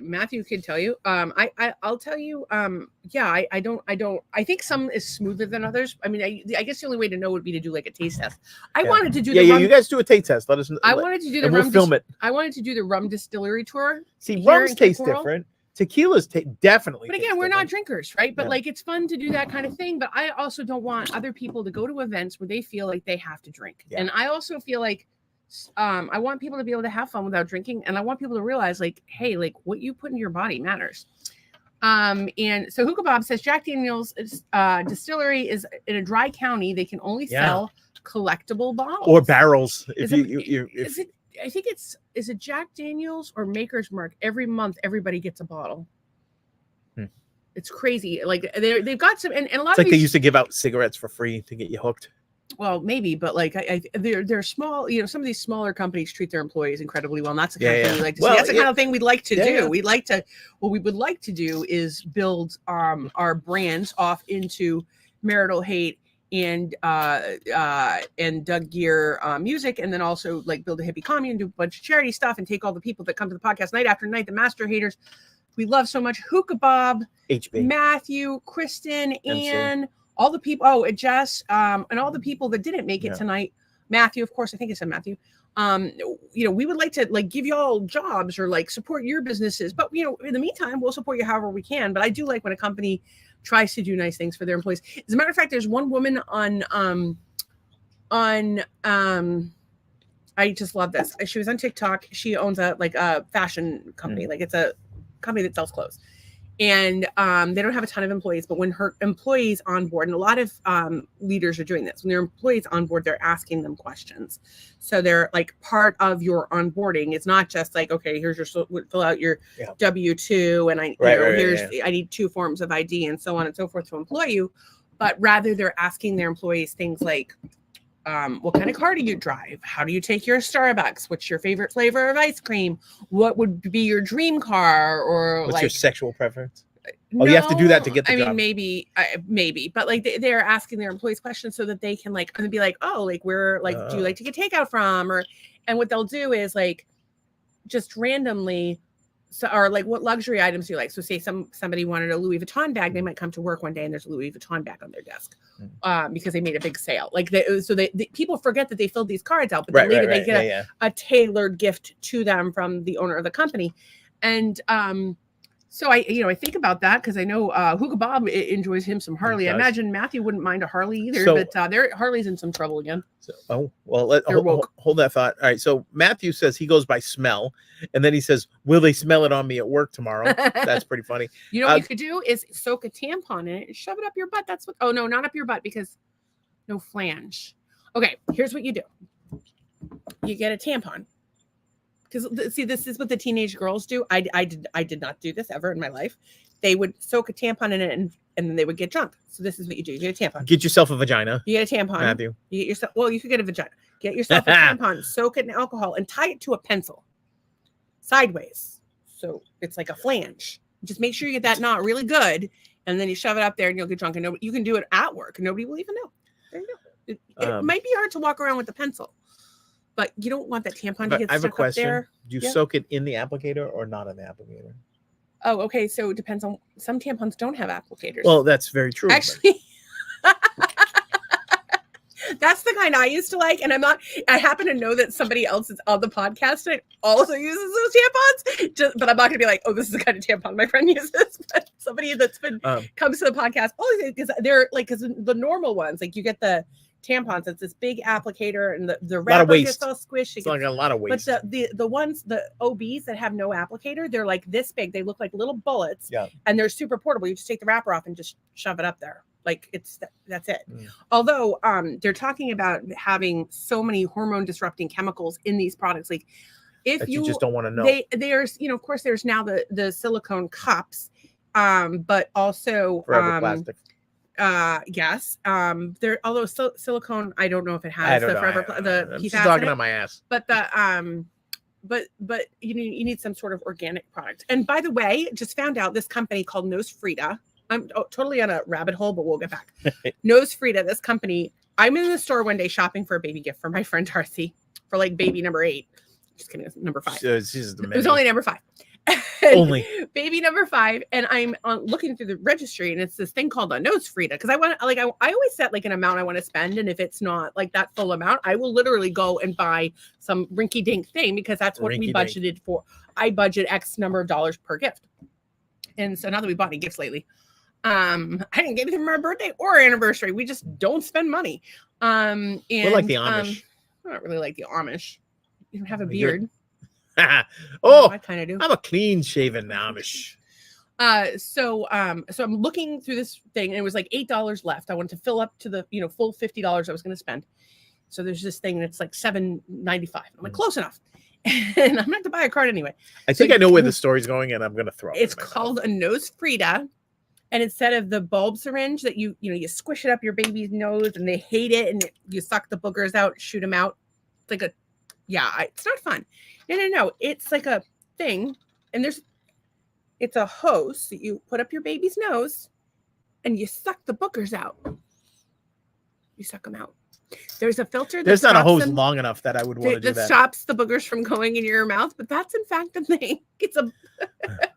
Matthew can tell you. I'll tell you. I think some is smoother than others. I mean, I guess the only way to know would be to do like a taste test. I wanted to do rum. You guys do a taste test. Let us know. I wanted to do the rum. We'll film it. I wanted to do the rum distillery tour. See, rums taste different. Tequila's definitely. But again, we're not drinkers, right? But like, it's fun to do that kind of thing. But I also don't want other people to go to events where they feel like they have to drink. Yeah. And I also feel like I want people to be able to have fun without drinking, and I want people to realize, like, hey, like what you put in your body matters. And so Hookah Bob says Jack Daniel's distillery is in a dry county. They can only sell collectible bottles or barrels. I think is it Jack Daniel's or Maker's Mark? Every month, everybody gets a bottle. It's crazy. Like they've got some, and a lot. It's like they used to give out cigarettes for free to get you hooked. Well, maybe, but like they're small. Some of these smaller companies treat their employees incredibly well. And that's the kind of thing we like to see. That's the kind of thing we'd like to do. We'd like to. What we would like to do is build our brands off into Marital Hate and Doug Gear music, and then also like build a hippie commune, do a bunch of charity stuff, and take all the people that come to the podcast night after night, the master haters we love so much, Hookah Bob, HB, Matthew, Kristen, Ann. All the people, Jess, and all the people that didn't make it tonight. Matthew, of course, I think it said Matthew. We would like to like give you all jobs or like support your businesses, but in the meantime, we'll support you however we can. But I do like when a company tries to do nice things for their employees. As a matter of fact, there's one woman I just love this. She was on TikTok. She owns a fashion company, like it's a company that sells clothes. And they don't have a ton of employees, but when her employees on board, and a lot of leaders are doing this, when their employees on board, they're asking them questions. So they're like part of your onboarding. It's not just like, okay, here's your fill out your W-2, and I need 2 forms of ID and so on and so forth to employ you. But rather, they're asking their employees things like, what kind of car do you drive? How do you take your Starbucks? What's your favorite flavor of ice cream? What would be your dream car? Or what's your sexual preference? No, you have to do that to get the job. Maybe, but like they're asking their employees questions so that they can be like, oh, like where do you like to get takeout from? And what they'll do is like just randomly. So, or like, what luxury items do you like? So say somebody wanted a Louis Vuitton bag, they might come to work one day and there's a Louis Vuitton bag on their desk because they made a big sale. Like people forget that they filled these cards out, but then later they get a tailored gift to them from the owner of the company. And So I think about that because I know Hookah Bob enjoys him some Harley. I imagine Matthew wouldn't mind a Harley either, but Harley's in some trouble again. So, hold that thought. All right. So Matthew says he goes by smell, and then he says, "Will they smell it on me at work tomorrow?" That's pretty funny. You know what you could do is soak a tampon in it and shove it up your butt. That's what. Oh no, not up your butt because no flange. Okay, here's what you do. You get a tampon. Because see, this is what the teenage girls do. I did not do this ever in my life. They would soak a tampon in it and then they would get drunk. So this is what you do. You get a tampon. Get yourself a vagina. You get a tampon. Matthew. You get yourself. Well, you could get a vagina. Get yourself a tampon. Soak it in alcohol and tie it to a pencil, sideways. So it's like a flange. Just make sure you get that knot really good, and then you shove it up there, and you'll get drunk. And you can do it at work, and nobody will even know. There you go. It might be hard to walk around with the pencil. But you don't want that tampon to get stuck up there. Do you soak it in the applicator or not in the applicator? Oh, okay. So it depends on some tampons don't have applicators. Well, that's very true. Actually, that's the kind I used to like. And I happen to know that somebody else is on the podcast that also uses those tampons. But I'm not going to be like, oh, this is the kind of tampon my friend uses. But somebody that's been comes to the podcast, because they're like, because the normal ones, like you get the tampons, it's this big applicator and the wrapper gets all squishy. It's like a lot of waste. But the ones, the OBs that have no applicator, they're like this big. They look like little bullets. Yeah. And they're super portable. You just take the wrapper off and just shove it up there. Like that's it. Although they're talking about having so many hormone disrupting chemicals in these products. Like if you just don't want to know. There's of course there's now the silicone cups, but also forever plastic. Yes. There, although silicone, I don't know if it has the forever the PFAS talking on my ass. But but you need some sort of organic product. And by the way, just found out this company called Nose Frida. I'm totally on a rabbit hole, but we'll get back. Nose Frida, this company. I'm in the store one day shopping for a baby gift for my friend Darcy for like baby number 8. Just kidding, it's number 5. It was only number 5. Only baby number 5, and I'm looking through the registry, and it's this thing called a Nose Frida because I want I always set like an amount I want to spend, and if it's not like that full amount, I will literally go and buy some rinky dink thing because that's what we budgeted for. I budget X number of dollars per gift, and so now that we bought any gifts lately, I didn't get anything for my birthday or anniversary. We just don't spend money. And we're like the Amish. I don't really like the Amish. You don't have a beard. Oh, I kind of do. I'm a clean shaven Amish. So I'm looking through this thing, and it was like $8 left. I wanted to fill up to the full $50 I was going to spend. So there's this thing that's like $7.95. I'm like, close enough. And I'm going to buy a card anyway. I think I know where the story's going, and I'm going to throw it. It's called a Nose Frida. And instead of the bulb syringe that you squish it up your baby's nose and they hate it, and you suck the boogers out, shoot them out. It's like it's not fun. No. It's like a thing, and it's a hose that you put up your baby's nose, and you suck the boogers out. You suck them out. There's a filter. There's not a hose long enough that I would want to do that. That stops the boogers from going in your mouth, but that's in fact a thing. It's a.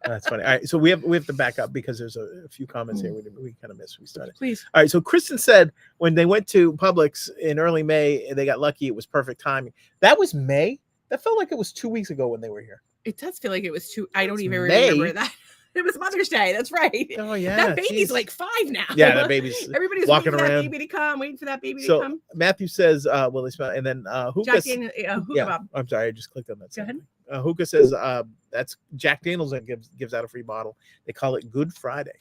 That's funny. All right, so we have to back up because there's a few comments here we kind of missed. We started. Please. All right, so Kristen said when they went to Publix in early May, they got lucky. It was perfect timing. That was May. That felt like it was 2 weeks ago when they were here. It does feel like it was I don't even remember that. It was Mother's Day. That's right. Oh yeah, that baby's like 5 now. Yeah, that baby's everybody's walking waiting for around. that baby to come, waiting for that baby so to come. Matthew says, "Will they smell?" And then Hookah. Bob. I'm sorry, I just clicked on that. Go ahead. Hookah says, "That's Jack Daniels that gives out a free bottle. They call it Good Friday."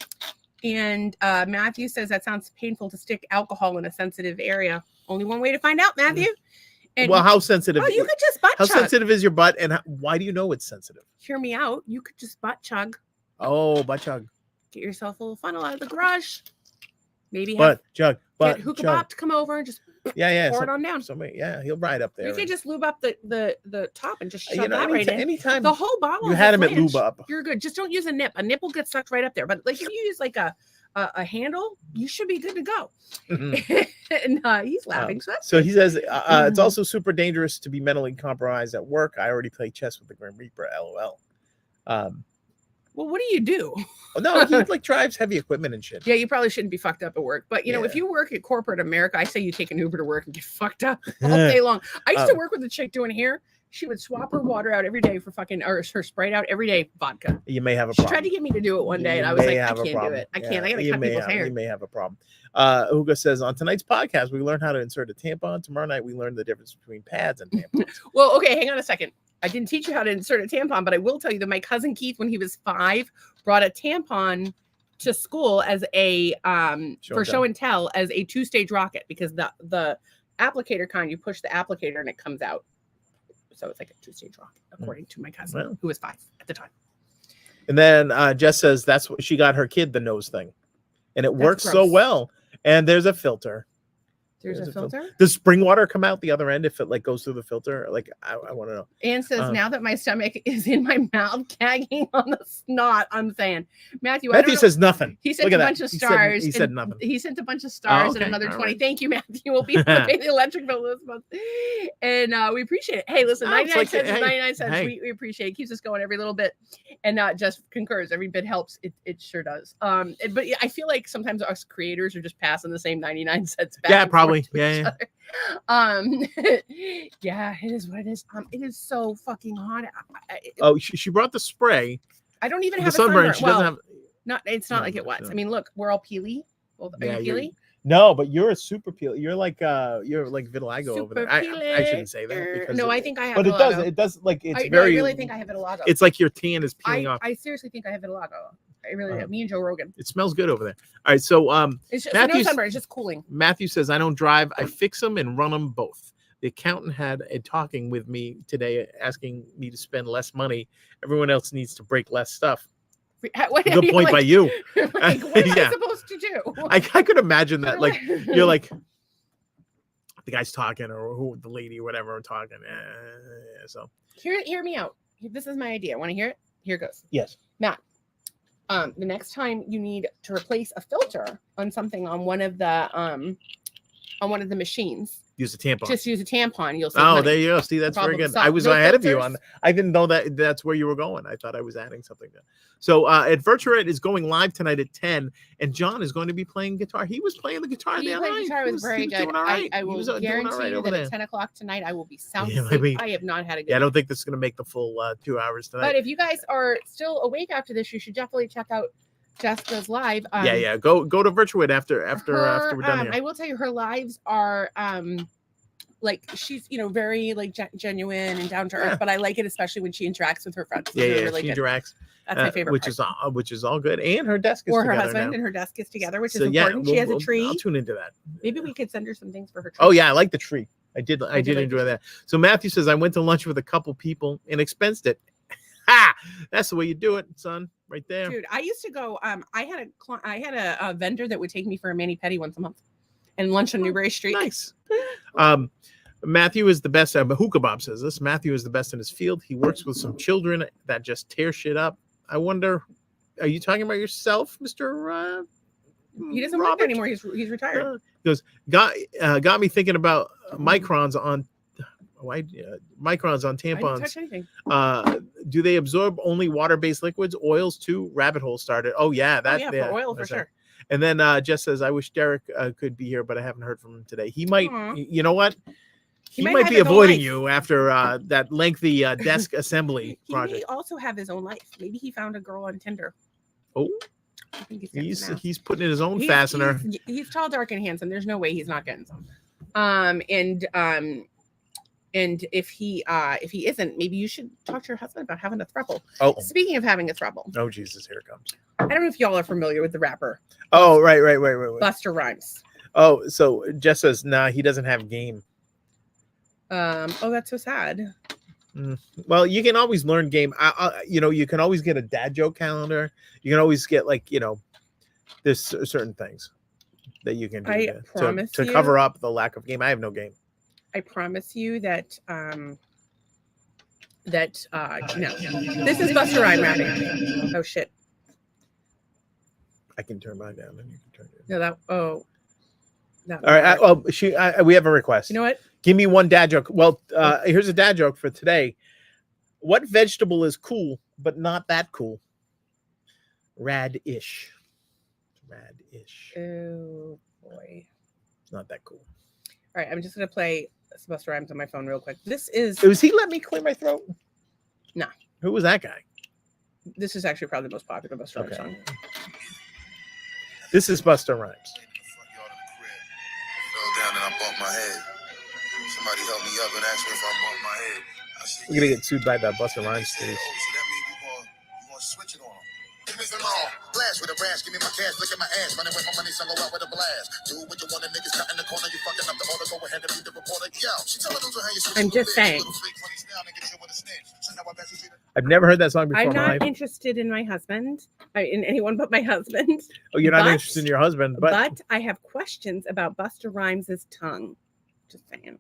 And Matthew says that sounds painful to stick alcohol in a sensitive area. Only one way to find out, Matthew. And, well, how sensitive? Oh, you could just butt chug. How sensitive is your butt, and why do you know it's sensitive? Hear me out. You could just butt chug. Oh, butt chug. Get yourself a little funnel out of the garage. Maybe butt chug. Get Hookah Bob to come over and just pour it on down. He'll ride up there. You can just lube up the top and just shove that right in. Anytime the whole bottle. You had him at lube up. You're good. Just don't use a nip. A nip will get sucked right up there. But like if you use like a handle, you should be good to go. And he's laughing. So he says it's also super dangerous to be mentally compromised at work. I already play chess with the Grim Reaper. LOL. Well, what do you do? Oh, no, he like drives heavy equipment and shit. Yeah, you probably shouldn't be fucked up at work. But you know, if you work at corporate America, I say you take an Uber to work and get fucked up all day long. I used to work with a chick doing hair. She would swap her water out every day for fucking, or her Sprite out every day vodka. You may have a She problem. tried to get me to do it one day, and I was like, I can't do it. I can't. I gotta cut people's hair. You may have a problem. Hugo says, on tonight's podcast, we learned how to insert a tampon. Tomorrow night, we learned the difference between pads and tampons. Well, okay, hang on a second. I didn't teach you how to insert a tampon, but I will tell you that my cousin Keith, when he was 5, brought a tampon to school as a show and tell as a 2-stage rocket, because the applicator kind, you push the applicator and it comes out. So it's like a 2-stage rocket, according to my cousin, who was 5 at the time. And then Jess says that's what she got her kid, the nose thing. And it works so well. And there's a filter. There's a filter? Does spring water come out the other end if it like goes through the filter? Like, I want to know. Anne says, now that my stomach is in my mouth, gagging on the snot, I'm saying. Matthew says nothing. He sent a bunch of stars. He said nothing. He sent a bunch of stars and another 20. Right. Thank you, Matthew. We'll be able to pay the electric bill this month. And we appreciate it. Hey, listen, 99 cents is 99 cents. Hey. We appreciate it. Keeps us going every little bit. And just concurs. Every bit helps. It sure does. But I feel like sometimes us creators are just passing the same 99 cents back. Yeah, probably. Yeah. Yeah, it is what it is. It is so fucking hot. She brought the spray. I don't even have a sunburn. She doesn't have. It's not like it was. I mean, look, we're all peely. Well, are you peely? No, but you're a super peel. You're like vitiligo over there. I shouldn't say that. Because I think I have. But vitiligo. it does like it's I really think I have vitiligo. It's like your tan is peeling off. I seriously think I have vitiligo. I really do. Me and Joe Rogan. It smells good over there. All right, so it's just no sunburn. It's just cooling. Matthew says, I don't drive. I fix them and run them both. The accountant had a talking with me today, asking me to spend less money. Everyone else needs to break less stuff. Good point by you. Like, what am I supposed to do? I could imagine that. Like, you're like, the guy's talking, or the lady or whatever are talking. So hear me out. This is my idea. Want to hear it? Here goes. Yes. Matt, the next time you need to replace a filter on something on one of the machines, use a tampon. Just use a tampon. You'll see. There you go. See, that's very good. I was ahead of you on. I didn't know that's where you were going. I thought I was adding something there. So, Adventurate is going live tonight at 10, and John is going to be playing guitar. He was playing the guitar the other night. Guitar was very good. I will guarantee you that at 10 o'clock tonight, I will be sound asleep. I have not had a good. Yeah, I don't think this is going to make the full 2 hours tonight. But if you guys are still awake after this, you should definitely check out Jessica's live. Go to Virtuate after we're done here. I will tell you, her lives are like, she's very like genuine and down to earth, but I like it especially when she interacts with her friends. She interacts. That's my favorite part. Which is all good. And her desk is together. Or her husband now. And her desk is together, which is important. She has a tree. I'll tune into that. Maybe we could send her some things for her tree. Oh yeah, I like the tree. I did enjoy that. So Matthew says, I went to lunch with a couple people and expensed it. Ha! That's the way you do it, son. Right there. Dude, I used to go. I had a vendor that would take me for a mani-pedi once a month and lunch on Newbury Street. Nice. Matthew is the best. Hookah Bob says this. Matthew is the best in his field. He works with some children that just tear shit up. I wonder, are you talking about yourself, Mr. He doesn't work there anymore. He's retired. He goes, got me thinking about microns on tampons. I didn't touch anything. Do they absorb only water-based liquids? Oils too? Rabbit hole started. Oh yeah, for oil for sure. And then Jess says, I wish Derek could be here, but I haven't heard from him today. He might. You know what? He might be avoiding you after that lengthy desk assembly project. He may also have his own life. Maybe he found a girl on Tinder. Oh, I think he's putting in his own fastener. He's tall, dark, and handsome. There's no way he's not getting some. And if he isn't, maybe you should talk to your husband about having a throuple. Oh, speaking of having a throuple. Oh Jesus, here it comes. I don't know if y'all are familiar with the rapper. Oh, right. Buster Rhymes. Oh, so Jess says, nah, he doesn't have game. Oh, that's so sad. Well, you can always learn game. You can always get a dad joke calendar. You can always get there's certain things that you can do to cover up the lack of game. I have no game. I promise you that no. This is Buster Rhyme rapping. Oh shit. I can turn mine down and you can turn it. No, all right. We have a request. You know what? Give me one dad joke. Well, here's a dad joke for today. What vegetable is cool but not that cool? Radish. Oh boy. It's not that cool. All right, I'm just gonna play Busta Rhymes on my phone real quick. This is. Was he let me clear my throat? No. Who was that guy? This is actually probably the most popular Busta Rhymes song. This is Busta Rhymes. Fell down and I bumped my head. Somebody helped me up and asked me if I bumped my head. I said, We're gonna get sued by that Busta Rhymes said, stage. so that means you gonna switch it on them. Give me some more. Blast with a brass, give me my cash, look at my ass, running with my money, so go out with a blast. Do what you want, the niggas cut in the corner, you fucking up the order, go ahead and be the reporter. Yo, she tell me how you I'm just saying. I've never heard that song before. I'm not interested in my husband, in anyone but my husband. Oh, you're not interested in your husband, but I have questions about Busta Rhymes' tongue. Just saying.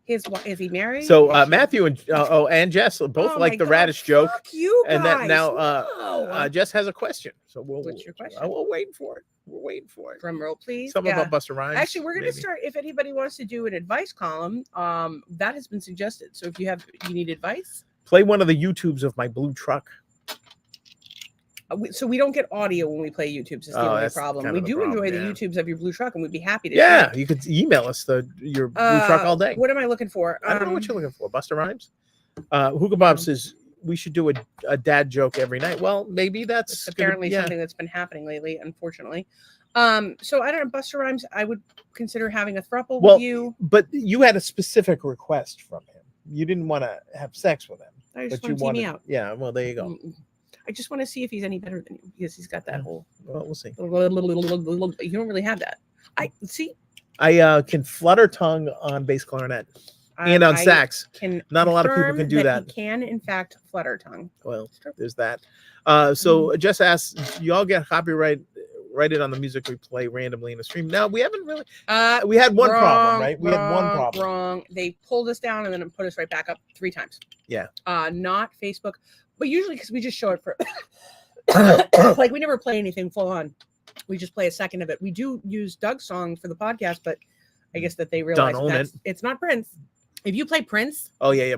Is he married? So Matthew and Jess both like the radish joke. Fuck you guys. And that now Jess has a question. So what's your question? We're waiting for it. We're waiting for it. Drum roll, please. Something about Busta Rhymes. Actually, we're going to start. If anybody wants to do an advice column, that has been suggested. So if you need advice, play one of the YouTubes of my blue truck. So we don't get audio when we play YouTubes. It's the only problem. We do enjoy the YouTubes of your blue truck, and we'd be happy to. Yeah, you could email us your blue truck all day. What am I looking for? I don't know what you're looking for. Busta Rhymes. Hookah Bob says we should do a dad joke every night. Well, maybe that's apparently something that's been happening lately, unfortunately. So I don't know, Busta Rhymes. I would consider having a throuple with you. But you had a specific request from him. You didn't want to have sex with him. I just want to see me out. Yeah, well, there you go. I just want to see if he's any better than you because he's got that whole. Well, we'll see. You don't really have that. I see. I can flutter tongue on bass clarinet and on sax. Not a lot of people can do that. He can, in fact, flutter tongue. Well, there's that. So Jess asks, you all get copyright rated on the music we play randomly in the stream. Now, we haven't really. We had one problem, right? We had one problem. Wrong. They pulled us down and then put us right back up 3 times. Yeah. Not Facebook. But usually because we just show it for like we never play anything full on. We just play a second of it. We do use Doug's song for the podcast, but I guess that they realize it's not Prince. If you play Prince,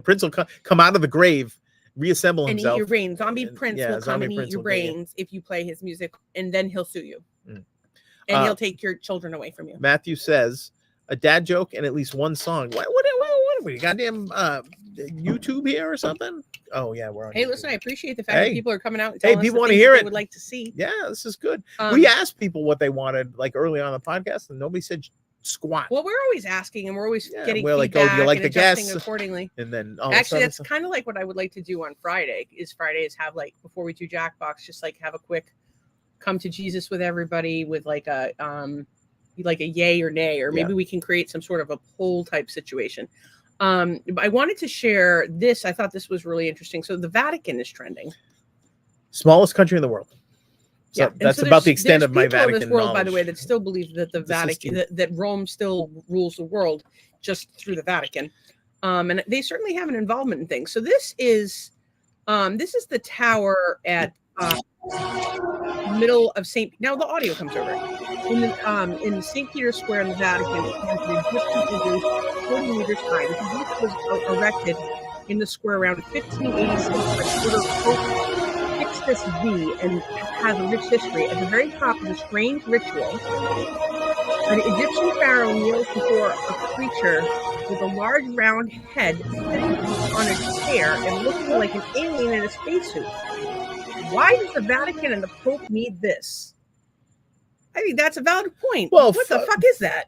Prince will come out of the grave, reassemble himself, and eat your brains. Zombie Prince will come and eat your brains if you play his music, and then he'll sue you, and he'll take your children away from you. Matthew says a dad joke and at least one song. What are we? Goddamn YouTube here or something? Oh yeah, we're on. Hey, YouTube. Listen, I appreciate the fact that people are coming out and telling us people want to hear it. They would like to see. Yeah, this is good. We asked people what they wanted, like early on the podcast, and nobody said squat. Well, we're always asking, and we're always getting feedback. Like, oh, do you like the guests accordingly? And then actually, that's kind of like what I would like to do on Friday. Fridays have like before we do Jackbox, just like have a quick come to Jesus with everybody with like a yay or nay, or maybe we can create some sort of a poll type situation. I wanted to share this. I thought this was really interesting. So the Vatican is trending. Smallest country in the world. So that's about the extent of my Vatican in this world, knowledge. By the way, that still believe that the Vatican, that Rome still rules the world just through the Vatican. And they certainly have an involvement in things. So this is the tower at middle of St. Now the audio comes over. In St. Peter's Square in the Vatican, the Egyptian figure 40 meters high. The Egypt was erected in the square around 1586 by Pope Sixtus V and has a rich history. At the very top is a strange ritual. An Egyptian pharaoh kneels before a creature with a large round head sitting on a chair and looking like an alien in a spacesuit. Why does the Vatican and the Pope need this? I think that's a valid point. Well, what the fuck is that?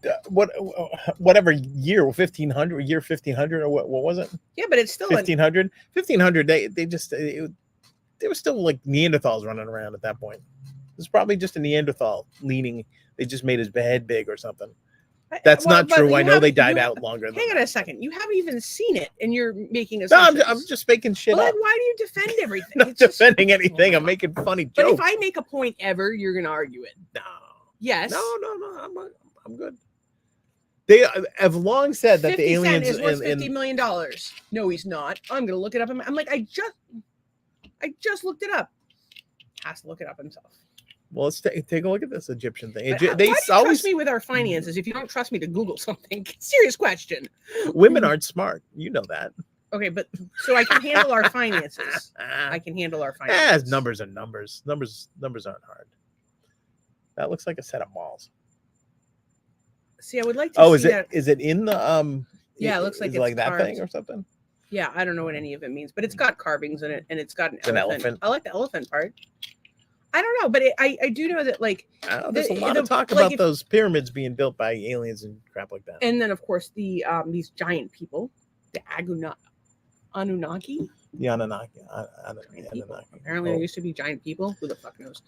Whatever year, 1500, or what was it? Yeah, but it's still 1500. 1500. They were still like Neanderthals running around at that point. It was probably just a Neanderthal leaning. They just made his head big or something. That's not true. I know they died out longer. Hang on a second. You haven't even seen it, and you're making a. No, I'm just making shit up. Then why do you defend everything? I'm not defending anything. I'm making funny jokes. But if I make a point ever, you're going to argue it. No. Yes. No. I'm good. They have long said that the aliens is worth $50 million. No, he's not. I'm going to look it up. I'm like, I just looked it up. Has to look it up himself. Well, let's take a look at this Egyptian thing. Why do you trust me with our finances if you don't trust me to Google something? Serious question. Women aren't smart. You know that. Okay, but so I can handle our finances. I can handle our finances. Numbers are numbers. Numbers aren't hard. That looks like a set of malls. See, I would like to see that. Is it in the Yeah, it looks like it's it's like that carved. thing or something. Yeah, I don't know what any of it means, but it's got carvings in it, and it's got an elephant. I like the elephant part. I don't know, but I do know that like there's a lot of talk about those pyramids being built by aliens and crap like that. And then of course the these giant people, the Anunnaki. The Anunnaki. Apparently there used to be giant people. Who the fuck knows?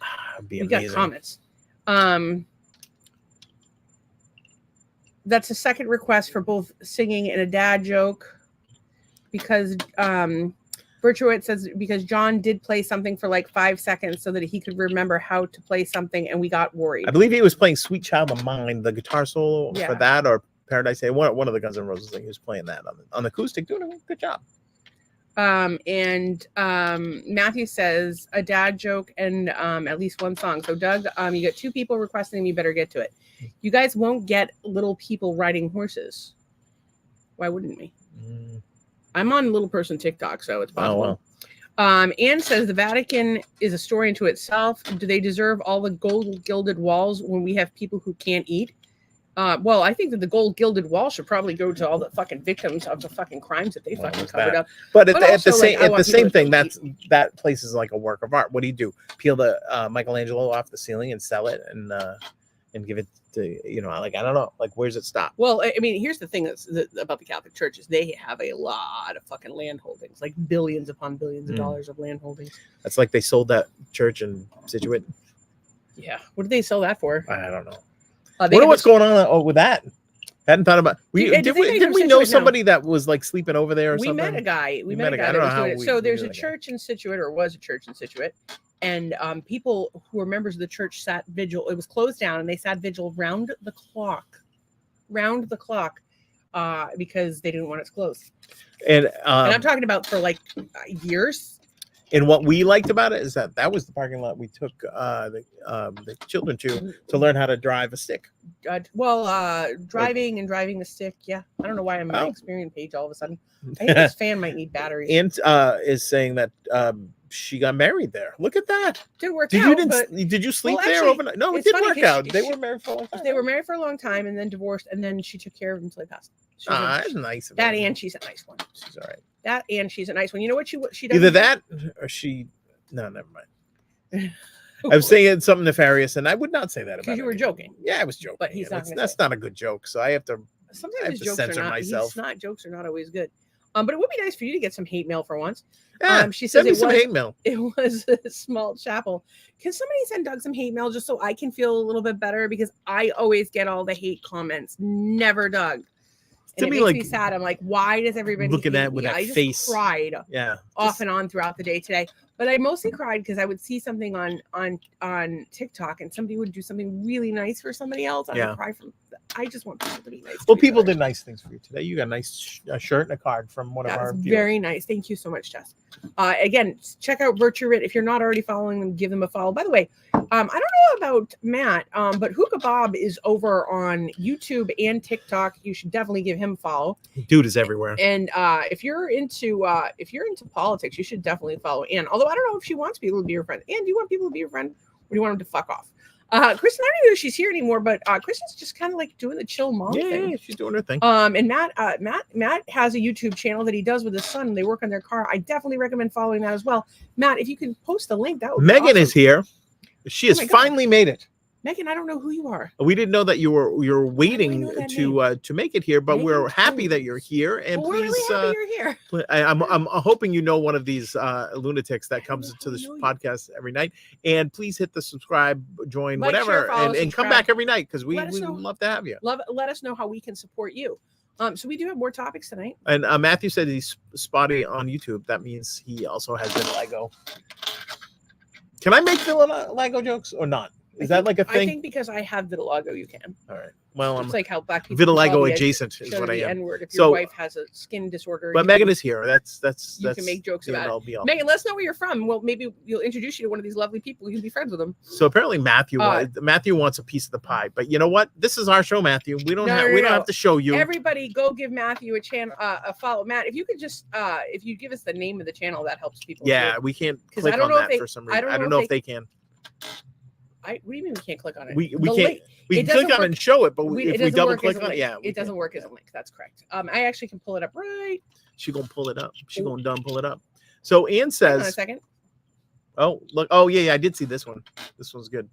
We got comments. That's a second request for both singing and a dad joke, because Virtuit says because John did play something for like 5 seconds so that he could remember how to play something, and we got worried. I believe he was playing "Sweet Child of Mine," the guitar solo for that, or "Paradise Day." One of the Guns N' Roses thing. He was playing that on the acoustic, doing a good job. Matthew says a dad joke and at least one song. So Doug, you got 2 people requesting. You better get to it. You guys won't get little people riding horses. Why wouldn't we? I'm on Little Person TikTok, so it's possible. Oh, well. Anne says the Vatican is a story unto itself. Do they deserve all the gold gilded walls when we have people who can't eat? Well, I think that the gold gilded wall should probably go to all the fucking victims of the fucking crimes that they fucking covered up. But at the same thing, that place is like a work of art. What do? Peel the Michelangelo off the ceiling and sell it and give it to, like, I don't know, like, where's it stop? Well, I mean, here's the thing about the Catholic Church is they have a lot of fucking land holdings, like billions upon billions of dollars of land holdings. That's like they sold that church in Situate. Yeah. What did they sell that for? I don't know. Wonder what's going on with that. Hadn't thought about. Did we know somebody that was like sleeping over there or something? We met a guy. We met a guy that was doing it. So there's a church in Situate, or was a church in Situate, and people who were members of the church sat vigil. It was closed down, and they sat vigil round the clock, because they didn't want it to close. And I'm talking about for like years. And what we liked about it is that was the parking lot we took the children to learn how to drive a stick. Driving and driving the stick. Yeah. I don't know why I'm on my Experian page all of a sudden. I think this fan might need batteries. And is saying that she got married there. Look at that. Didn't work out. Did you sleep there overnight? No, it didn't work out. They were married for a long time. They were married for a long time and then divorced, and then she took care of him until he passed. That's nice. That and she's a nice one. She's all right. That and she's a nice one. You know what she does? Either that or she. No, never mind. I was saying something nefarious, and I would not say that about. Because you were joking. Yeah, I was joking. But he's not. That's not a good joke, so I have to. Sometimes jokes censor myself. Jokes are not always good. But it would be nice for you to get some hate mail for once. Yeah, she says some hate mail. It was a small chapel. Can somebody send Doug some hate mail just so I can feel a little bit better? Because I always get all the hate comments. Never Doug. And it makes me sad. I'm like, why does everybody looking at with that face? Just cried off and on throughout the day today. But I mostly cried because I would see something on TikTok and somebody would do something really nice for somebody else. I would cry from. I just want people to be nice. Well, people did nice things for you today. You got a nice shirt and a card from one of our viewers. Very nice. Thank you so much, Jess. Again, check out Virtuit. If you're not already following them, give them a follow. By the way, I don't know about Matt, but Hookah Bob is over on YouTube and TikTok. You should definitely give him a follow. Dude is everywhere. And if you're into politics, you should definitely follow Ann. Although I don't know if she wants people to be your friend. Ann, do you want people to be your friend, or do you want them to fuck off? Kristen, I don't know if she's here anymore, but Kristen's just kind of like doing the chill mom thing. Yeah, she's doing her thing. And Matt has a YouTube channel that he does with his son. They work on their car. I definitely recommend following that as well. Matt, if you can post the link, that would be Megan awesome. Is here. She has finally made it. Megan, I don't know who you are. We didn't know that you were waiting to make it here, but we're happy that you're here. And we're please, really happy you're here. I'm hoping you know one of these lunatics that comes to this podcast every night. And please hit the subscribe, join, whatever, and come back every night because we would love to have you. Let us know how we can support you. So we do have more topics tonight. And Matthew said he's spotty on YouTube. That means he also has vitiligo. Can I make vitiligo jokes or not? Is that like a thing? I think because I have vitiligo, you can. All right. Well, it's like how black people vitiligo adjacent is what I am. N-word. If your wife has a skin disorder, but Megan is here. That's you can make jokes about it. Megan, let us know where you're from. Well, maybe we'll introduce you to one of these lovely people. You can be friends with them. So apparently Matthew wants a piece of the pie. But you know what? This is our show, Matthew. We don't have to show you. Everybody, go give Matthew a follow. Matt, if you could just if you give us the name of the channel, that helps people. Yeah, we can't click on that for some reason. I don't know if they can. What do you mean we can't click on it? We The can't. link- We it can click doesn't on it and show it, but if we doesn't double work click as a on it, link. yeah, It doesn't work as a link. That's correct. I actually can pull it up right. She gonna pull it up. She gonna dumb pull it up. So Ann Hang on a says, second. "Oh look, oh yeah, I did see this one. This one's good.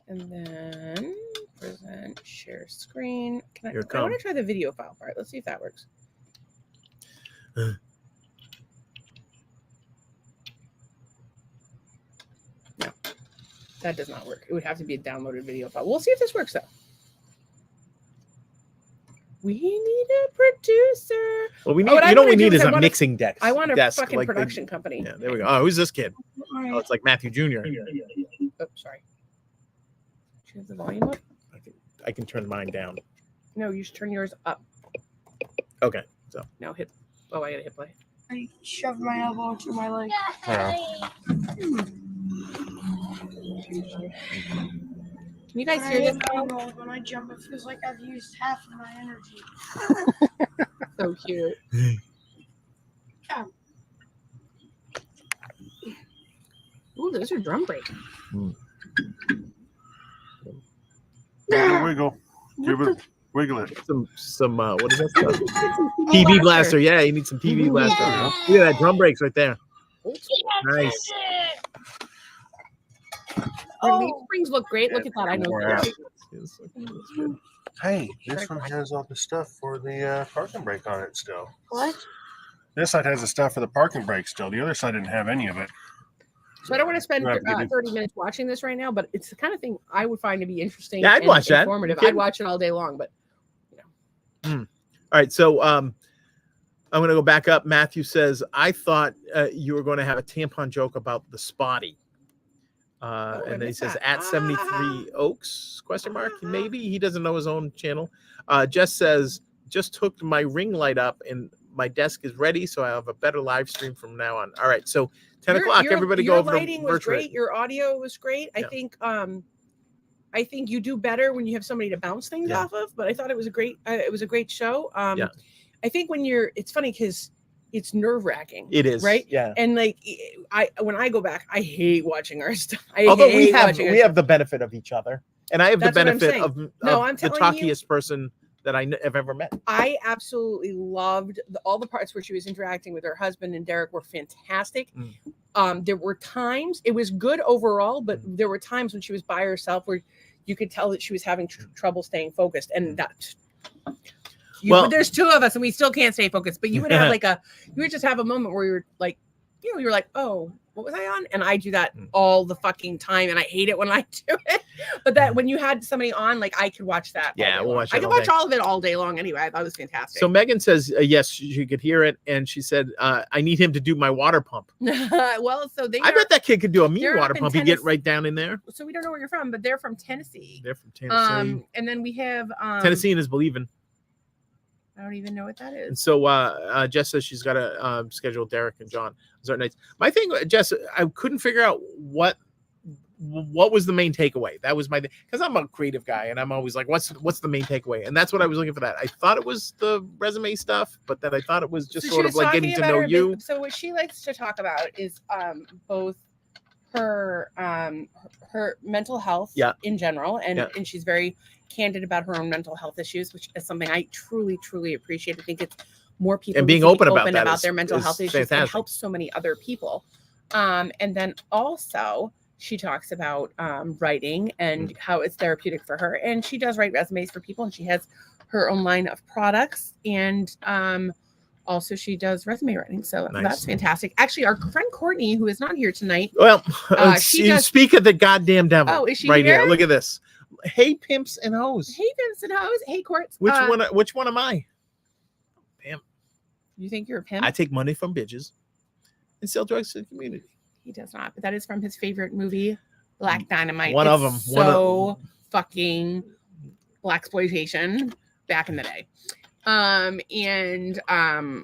And then present share screen. I Here it want comes. to try the video file part. Let's see if that works. No, that does not work. It would have to be a downloaded video file. We'll see if this works though. We need a producer. Well, we need. what I You know, what wanna we do need is is I a wanna- mixing desk. I want a desk, fucking like production company. Yeah, there we go. Oh, who's this kid? Oh, it's like Matthew Jr. Oh, sorry. Turn the volume up. I can turn mine down. No, you should turn yours up. Okay, so No, hit. Oh, I gotta hit play. I shoved my elbow into my leg. Can you guys hear this? When I jump, it feels like I've used half of my energy. So cute. Ooh, those are drum break. Wiggle. Give it, wiggle it. some what is that stuff? TV blaster. Yeah, you need some TV blaster. Look at that drum breaks right there. Nice. Your leaf springs look great. Look at that. I know. Yeah. Yes. Hey, this one has all the stuff for the parking brake on it still. What? This side has the stuff for the parking brake still. The other side didn't have any of it. So I don't want to spend You have to give me- 30 minutes watching this right now, but it's the kind of thing I would find to be interesting. Yeah, I'd and watch that. informative. You I'd kidding? watch it all day long, but All right, so I'm going to go back up. Matthew says, I thought you were going to have a tampon joke about the spotty. I And then he missed says, that. at 73 Oaks, question mark. Maybe he doesn't know his own channel. Jess says, just hooked my ring light up and my desk is ready, so I have a better live stream from now on. All right, so 10 o'clock, everybody go over Your to lighting was virtual. great. Your audio was great. Yeah. I think you do better when you have somebody to bounce things Yeah. off of. But I thought it was a great show. Yeah. I think it's funny because it's nerve wracking. It is, right. Yeah. And like when I go back, I hate watching our stuff. Although we have the benefit of each other, and I have That's the what I'm benefit saying. of No, I'm the telling you- talkiest person that have ever met. I absolutely loved all the parts where she was interacting with her husband and Derek were fantastic. There were times it was good overall, but there were times when she was by herself where you could tell that she was having trouble staying focused, and that. But there's two of us, and we still can't stay focused. But you would have you would just have a moment where you're like, you're like, oh, what was I on? And I do that all the fucking time, and I hate it when I do it. But that when you had somebody on, like I could watch that. Yeah, we'll watch I it could all watch day. all of it all day long. Anyway, I thought it was fantastic. So Megan says yes, she could hear it, and she said, "I need him to do my water pump." Well, so I bet that kid could do a mean they're water up in pump. He get Tennessee. right down in there. So we don't know where you're from, but they're from Tennessee. They're from Tennessee. And then we have Tennessee is believing. I don't even know what that is. And so Jess says she's got to schedule Derek and John certain nights. My thing, Jess, I couldn't figure out what was the main takeaway. That was my thing, because I'm a creative guy and I'm always like, what's the main takeaway? And that's what I was looking for. That I thought it was the resume stuff, but then I thought it was just So sort she of was like getting talking to about know her you. So what she likes to talk about is both her mental health in general, and she's very candid about her own mental health issues, which is something I truly appreciate. I think it's more people And being need to be open about that their mental is health issues. fantastic. It helps so many other people. And then also she talks about writing and how it's therapeutic for her, and she does write resumes for people, and she has her own line of products, and also she does resume writing. So Nice. that's fantastic. Actually, our friend Courtney, who is not here tonight, Well, she does- speak of the goddamn devil. Oh, is she right here? here? Look at this. Hey, pimps and hoes. hey Vincent Hose, hey Courts. Which one am I? Pimp. You think you're a pimp? I take money from bitches and sell drugs to the community. He does not, but that is from his favorite movie, Black Dynamite. One of them. So fucking blaxploitation back in the day.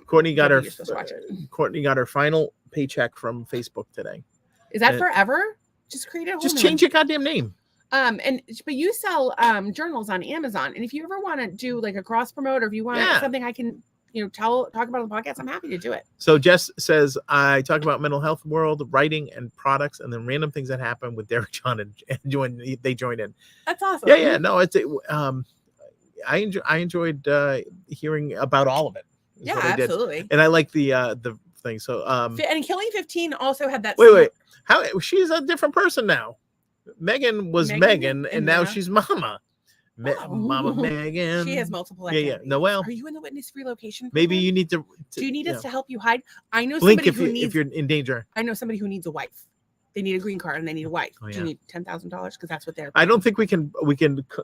Courtney got Maybe her. you're supposed to watch it. Courtney got her final paycheck from Facebook today. Is that and- forever? Just create a whole Just new change your goddamn name. but you sell journals on Amazon, and if you ever want to do like a cross promote, or if you want Yeah. something, I can talk about it on the podcast, I'm happy to do it. So Jess says, I talk about mental health world, writing and products, and then random things that happen with Derek John and they joined in. That's awesome. Yeah. No, I enjoyed hearing about all of it. Yeah, absolutely. And I like the thing. So and Killing 15 also had that. Wait. How she's a different person now. Megan was Megan and now she's Mama. Mama Megan. She has multiple identities. Yeah. Noelle. Are you in the witness relocation program? Maybe you need to do you need us to help you hide? I know blink somebody if you're in danger. I know somebody who needs a wife. They need a green card and they need a wife. Oh, yeah. Do you need $10,000? Because that's what they're. I don't think we can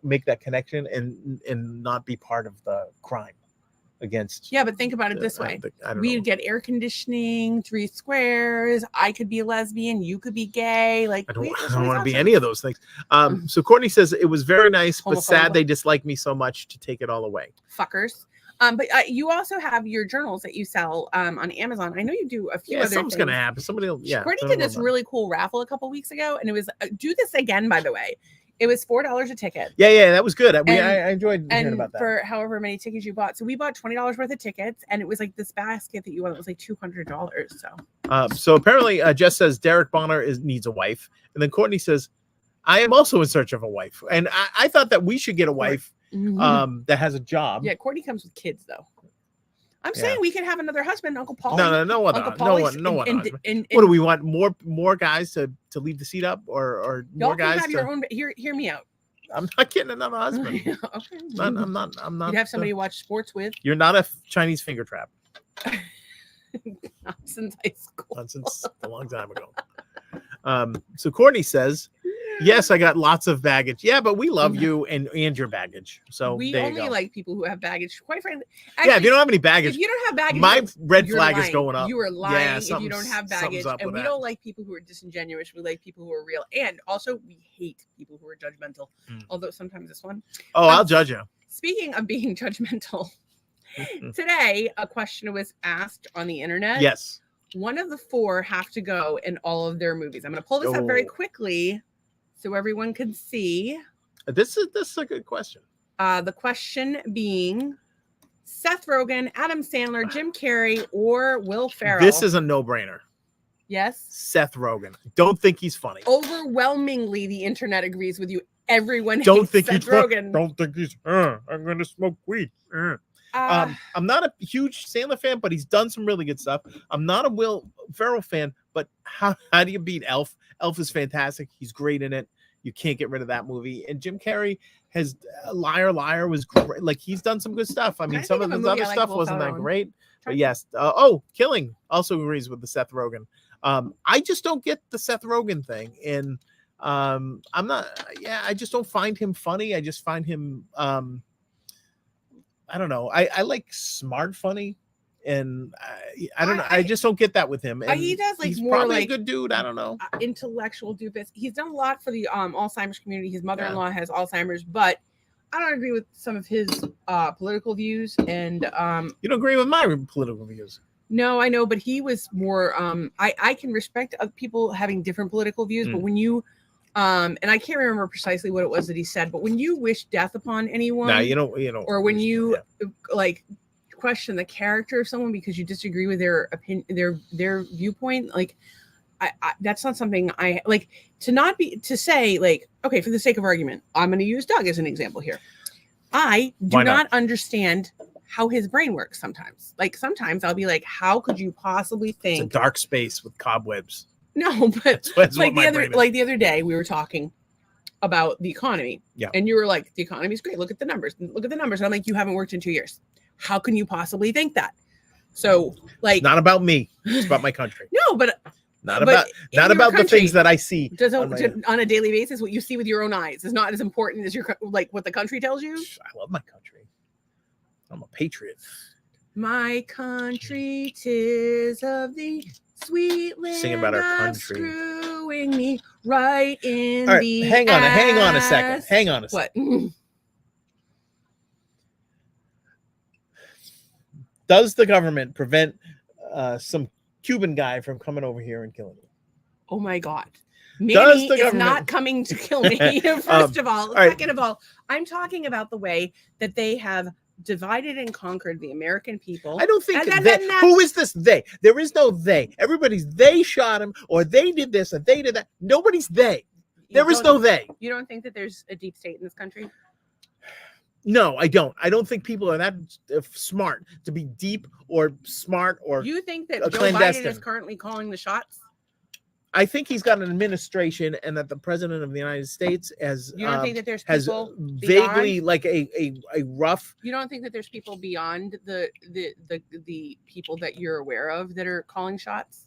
make that connection and not be part of the crime against. Yeah, but think about it this way: we'd get air conditioning, 3 squares. I could be a lesbian. You could be gay. Like I don't want to be any of those things. So Courtney says it was very nice, but sad they dislike me so much to take it all away. Fuckers. But you also have your journals that you sell on Amazon. I know you do a few other something's things. Gonna happen. Somebody will, Courtney did this really cool raffle a couple weeks ago, and it was do this again, by the way. It was $4 a ticket. Yeah, that was good. I enjoyed hearing about that. For however many tickets you bought. So we bought $20 worth of tickets, and it was like this basket that you won. It was like $200. So apparently Jess says Derek Bonner needs a wife. And then Courtney says, I am also in search of a wife. And I thought that we should get a wife that has a job. Yeah, Courtney comes with kids, though. I'm saying we can have another husband, Uncle Paul. No one. What do we want? More guys to leave the seat up, or more guys? Have your own. Hear me out. I'm not getting another husband. Okay. I'm not. You'd have somebody to watch sports with. You're not a Chinese finger trap. Not since high school. Not since a long time ago. So Courtney says, yes, I got lots of baggage. Yeah, but we love you and your baggage. So we only like people who have baggage. Quite frankly, actually, if you don't have any baggage, if you don't have baggage, my red flag is going up. You are lying if you don't have baggage, and we don't like people who are disingenuous. We like people who are real, and also we hate people who are judgmental. Although sometimes this one. Oh, I'll judge you. Speaking of being judgmental, today a question was asked on the internet. Yes. One of the 4 have to go in all of their movies. I'm going to pull this up very quickly so everyone can see. This is a good question. The question being Seth Rogen, Adam Sandler, Jim Carrey, or Will Ferrell. This is a no-brainer. Yes. Seth Rogen. Don't think he's funny. Overwhelmingly, the internet agrees with you. Everyone don't think Seth Rogen. Don't think he's. I'm going to smoke weed. I'm not a huge Sandler fan, but he's done some really good stuff. I'm not a Will Ferrell fan, but how do you beat Elf? Elf is fantastic. He's great in it. You can't get rid of that movie. And Jim Carrey has Liar Liar was great. Like he's done some good stuff. I mean, some of his other stuff wasn't that great. But yes. Killing also agrees with the Seth Rogen. I just don't get the Seth Rogen thing. And I'm not. Yeah, I just don't find him funny. I just find him. I don't know. I like smart funny, and I don't know. I just don't get that with him. And he does like he's more probably like a good dude. I don't know. Intellectual doofus. He's done a lot for the Alzheimer's community. His mother-in-law has Alzheimer's, but I don't agree with some of his political views. And you don't agree with my political views. No, I know, but he was more. I can respect people having different political views, but when you and I can't remember precisely what it was that he said, but when you wish death upon anyone, or when you like question the character of someone because you disagree with their opinion, their viewpoint, like I that's not something I like to say like, okay, for the sake of argument, I'm going to use Doug as an example here. I do not understand how his brain works sometimes. Like sometimes I'll be like, how could you possibly think it's a dark space with cobwebs? No, but that's like the other day we were talking about the economy. Yeah. And you were like, the economy's great. Look at the numbers. Look at the numbers. And I'm like, you haven't worked in 2 years. How can you possibly think that? So like it's not about me. It's about my country. No, but not about the things that I see on a daily basis. What you see with your own eyes is not as important as what the country tells you. I love my country. I'm a patriot. My country, 'tis of the sweet land. Sing about our country. Screwing me right in all right, the hang on a second. Hang on a second. What? Does the government prevent some Cuban guy from coming over here and killing you? Oh my God. Manny is not coming to kill me, first of all. Second of all, I'm talking about the way that they have divided and conquered the American people. I don't think And they. then that's- Who is this they? There is no they. Everybody's they shot him, or they did this, and they did that. Nobody's they. There is no they. You don't think that there's a deep state in this country? No, I don't. I don't think people are that smart to be deep or smart or. You think that a Joe Biden clandestine. is currently calling the shots? I think he's got an administration, and that the president of the United States has You don't think that there's has people vaguely beyond? like a rough. You don't think that there's people beyond the people that you're aware of that are calling shots?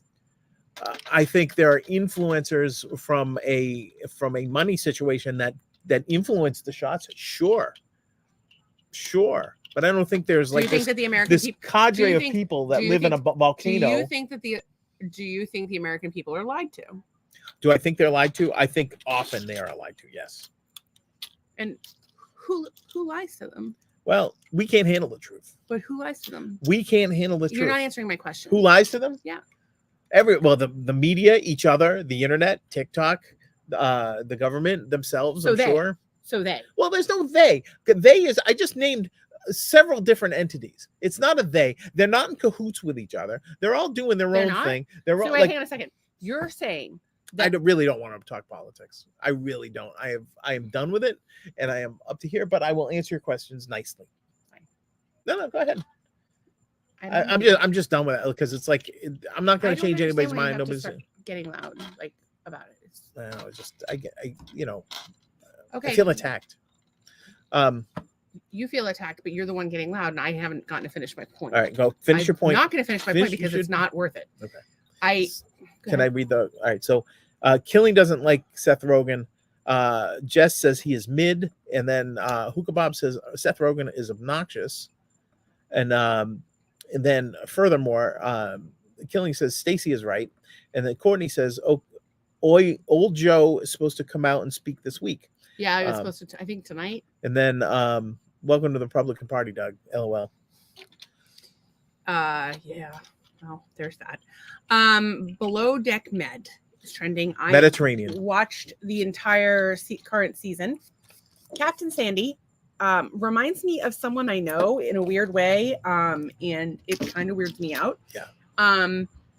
I think there are influencers from a money situation that influence the shots. Sure, but I don't think there's Do you like think that the American this people? cadre you of think- people that do you live in a think- volcano. Do you think the American people are lied to? Do I think they're lied to? I think often they are lied to. Yes. And who lies to them? Well, we can't handle the truth. But who lies to them? We can't handle the You're truth. not answering my question. Who lies to them? Yeah. The media, each other, the internet, TikTok, the government themselves. So I'm they. sure. So they. Well, there's no they. They is. I just named several different entities. It's not a they. They're not in cahoots with each other. They're all doing their They're own not? thing. They're So all wait, like. hang on a second. You're saying I that really don't want to talk politics. I really don't. I am done with it, and I am up to here. But I will answer your questions nicely. Fine. No, go ahead. I don't I'm just done with it because it's like I'm not going I to don't change anybody's understand why you mind. have to Nobody's. start getting loud like about it. It's just I Okay. I feel attacked. You feel attacked, but you're the one getting loud, and I haven't gotten to finish my point. All right, go finish your point. I'm not going to finish my Finish- point because you it's should- not worth it. Okay. Go Can I ahead. read the? All right. So, Killing doesn't like Seth Rogen. Jess says he is mid, and then Hookah Bob says Seth Rogen is obnoxious, and then furthermore, Killing says Stacy is right, and then Courtney says, "Oh, old Joe is supposed to come out and speak this week," Yeah, I was supposed to. I think tonight. and then welcome to the Republican Party, Doug. LOL. Yeah. Well, there's that. Below Deck Med is trending. I Mediterranean. watched the entire current season. Captain Sandy reminds me of someone I know in a weird way, and it kind of weirds me out. Yeah.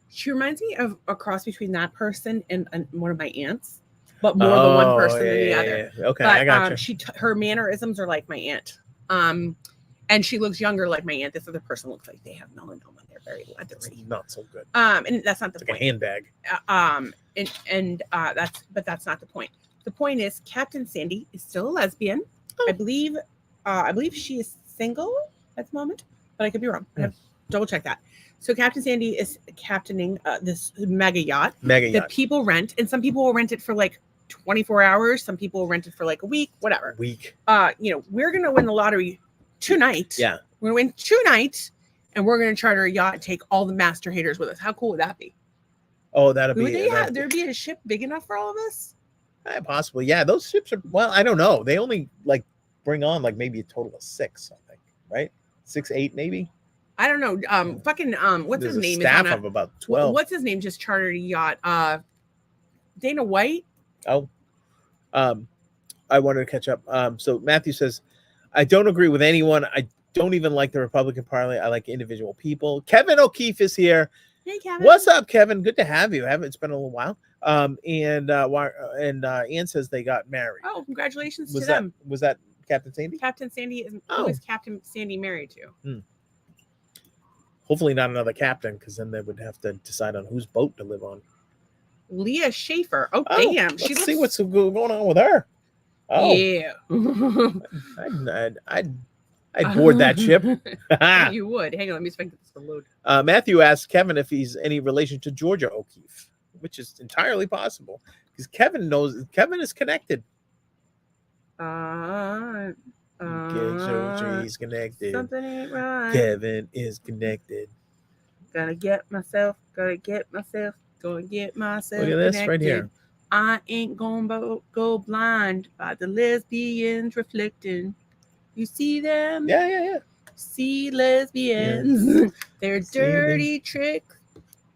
She reminds me of a cross between that person and one of my aunts, but more the one person than the other. Yeah. Okay, But I got you. her mannerisms are like my aunt. And she looks younger like my aunt. This other person looks like they have melanoma. They're very It's leathery. not so good. And that's not the It's like a point. handbag. That's not the point. The point is Captain Sandy is still a lesbian. Oh. I believe she is single at the moment, but I could be wrong. I have to double check that. So Captain Sandy is captaining this mega yacht Mega that yacht. people rent, and some people will rent it for like 24 hours. Some people will rent it for like a week, whatever. Week. We're gonna win the lottery tonight. Yeah. We're gonna win tonight, and we're gonna charter a yacht and take all the master haters with us. How cool would that be? Oh, that'd Would be. they have? There'd be a ship big enough for all of us. Possibly. Yeah, those ships are. Well, I don't know. They only like bring on like maybe a total of 6. I think. Right. 6, 8, maybe. I don't know. What's There's his a name? staff is on of about 12. What's his name? Just chartered a yacht. Dana White. Oh. I wanted to catch up. So Matthew says, I don't agree with anyone. I don't even like the Republican Party. I like individual people. Kevin O'Keefe is here. Hey, Kevin. What's up, Kevin? Good to have you. It's been a little while. And Ann says they got married. Oh, congratulations to Was that them. was that Captain Sandy? Captain Sandy is. Oh. Who is Captain Sandy married to? Hopefully not another captain, because then they would have to decide on whose boat to live on. Leah Schaefer. Oh, Oh, damn. let's She looks. see what's going on with her. Oh, Yeah. I'd board that ship. You would. Hang on. Let me see if I can get this to load. Matthew asks Kevin if he's any relation to Georgia O'Keefe, which is entirely possible because Kevin is connected. He's connected. Something ain't right. Kevin is connected. Gonna get myself. Gonna get myself Look at this right connected. here. I ain't gonna go blind by the lesbians reflecting. You see them? Yeah. See lesbians. They're See them. dirty tricks.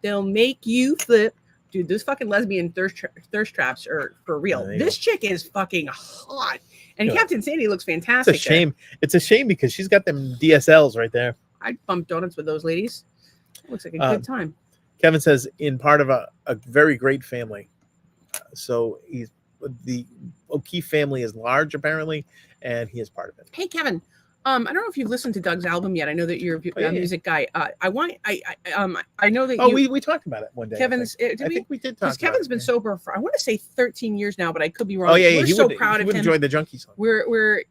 They'll make you flip. Dude, those fucking lesbian thirst traps are for real. Yeah, they This chick is fucking hot. And Yeah. Captain Sandy looks It's fantastic. a shame. It's a shame because she's got them DSLs right there. I'd bump donuts with those ladies. Looks like a Um, good time. Kevin says in part of a very great family. So the O'Keefe family is large apparently, and he is part of it. Hey, Kevin. I don't know if you've listened to Doug's album yet. I know that you're yeah. a music guy. I know that Oh, you. we talked about it one day. Kevin's. I think we did talk. Because Kevin's been sober for I want to say 13 years now, but I could be wrong. Oh yeah, We're so proud of him. Enjoy the junkie song. We're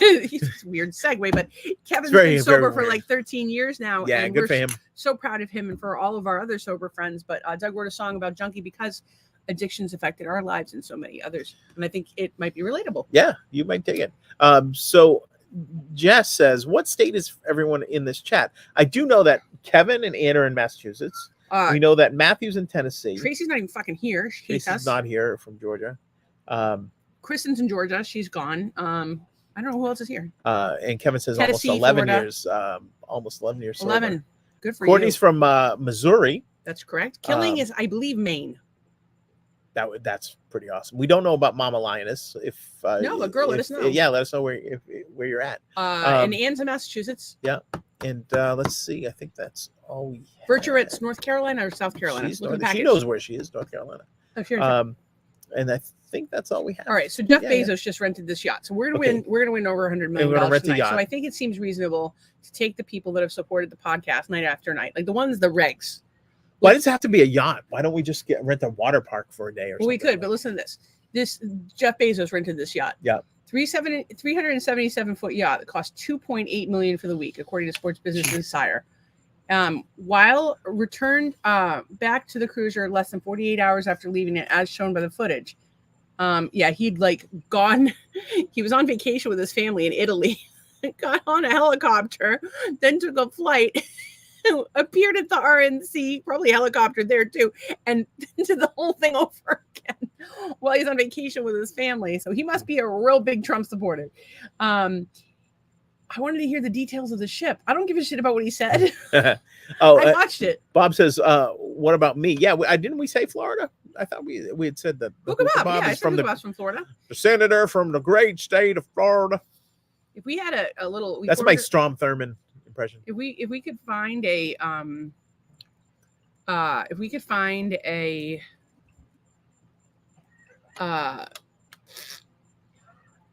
it's a weird segue, but Kevin's been sober for like 13 years now. Yeah, and good we're for him. So proud of him and for all of our other sober friends. But Doug wrote a song about junkie because addictions affected our lives and so many others, and I think it might be relatable. Yeah, you might dig it. So Jess says, what state is everyone in this chat? I do know that Kevin and Anna are in Massachusetts. We know that Matthew's in Tennessee. Tracy's not even fucking here. She hates Tracy's us. not here from Georgia. Kristen's in Georgia. She's gone. I don't know who else is here. And Kevin says Tennessee, almost 11 Florida. years. Almost 11 years. 11. Sober. Good for Courtney's you. from Missouri. That's correct. Killing is, I believe, Maine. That's pretty awesome. We don't know about Mama Lioness. If no, but girl, let us know. Yeah, let us know where you're at. And Anne's in Massachusetts. Yeah, and let's see. I think that's all we. Virtuet's North Carolina or South Carolina. She knows where she is, North Carolina. Oh, sure. And I think that's all we have. All right, so Jeff Bezos just rented this yacht, so we're gonna win over $100 million tonight. So I think it seems reasonable to take the people that have supported the podcast night after night, like the ones. Why does it have to be a yacht? Why don't we just rent a water park for a day or something? Well, we could, but listen to this. This Jeff Bezos rented this yacht. Yeah. 377-foot yacht that cost $2.8 million for the week, according to Sports Business Insider. While returned back to the cruiser less than 48 hours after leaving it, as shown by the footage. He'd gone. He was on vacation with his family in Italy, got on a helicopter, then took a flight. Appeared at the RNC, probably helicopter there too, and did the whole thing over again while he's on vacation with his family. So he must be a real big Trump supporter. I wanted to hear the details of the ship. I don't give a shit about what he said. I watched it. Bob says, "What about me?" Yeah, didn't we say Florida? I thought we had said that. Bob is from Florida. The senator from the great state of Florida. If we had a little, that's my Strom Thurmond impression. If we could find a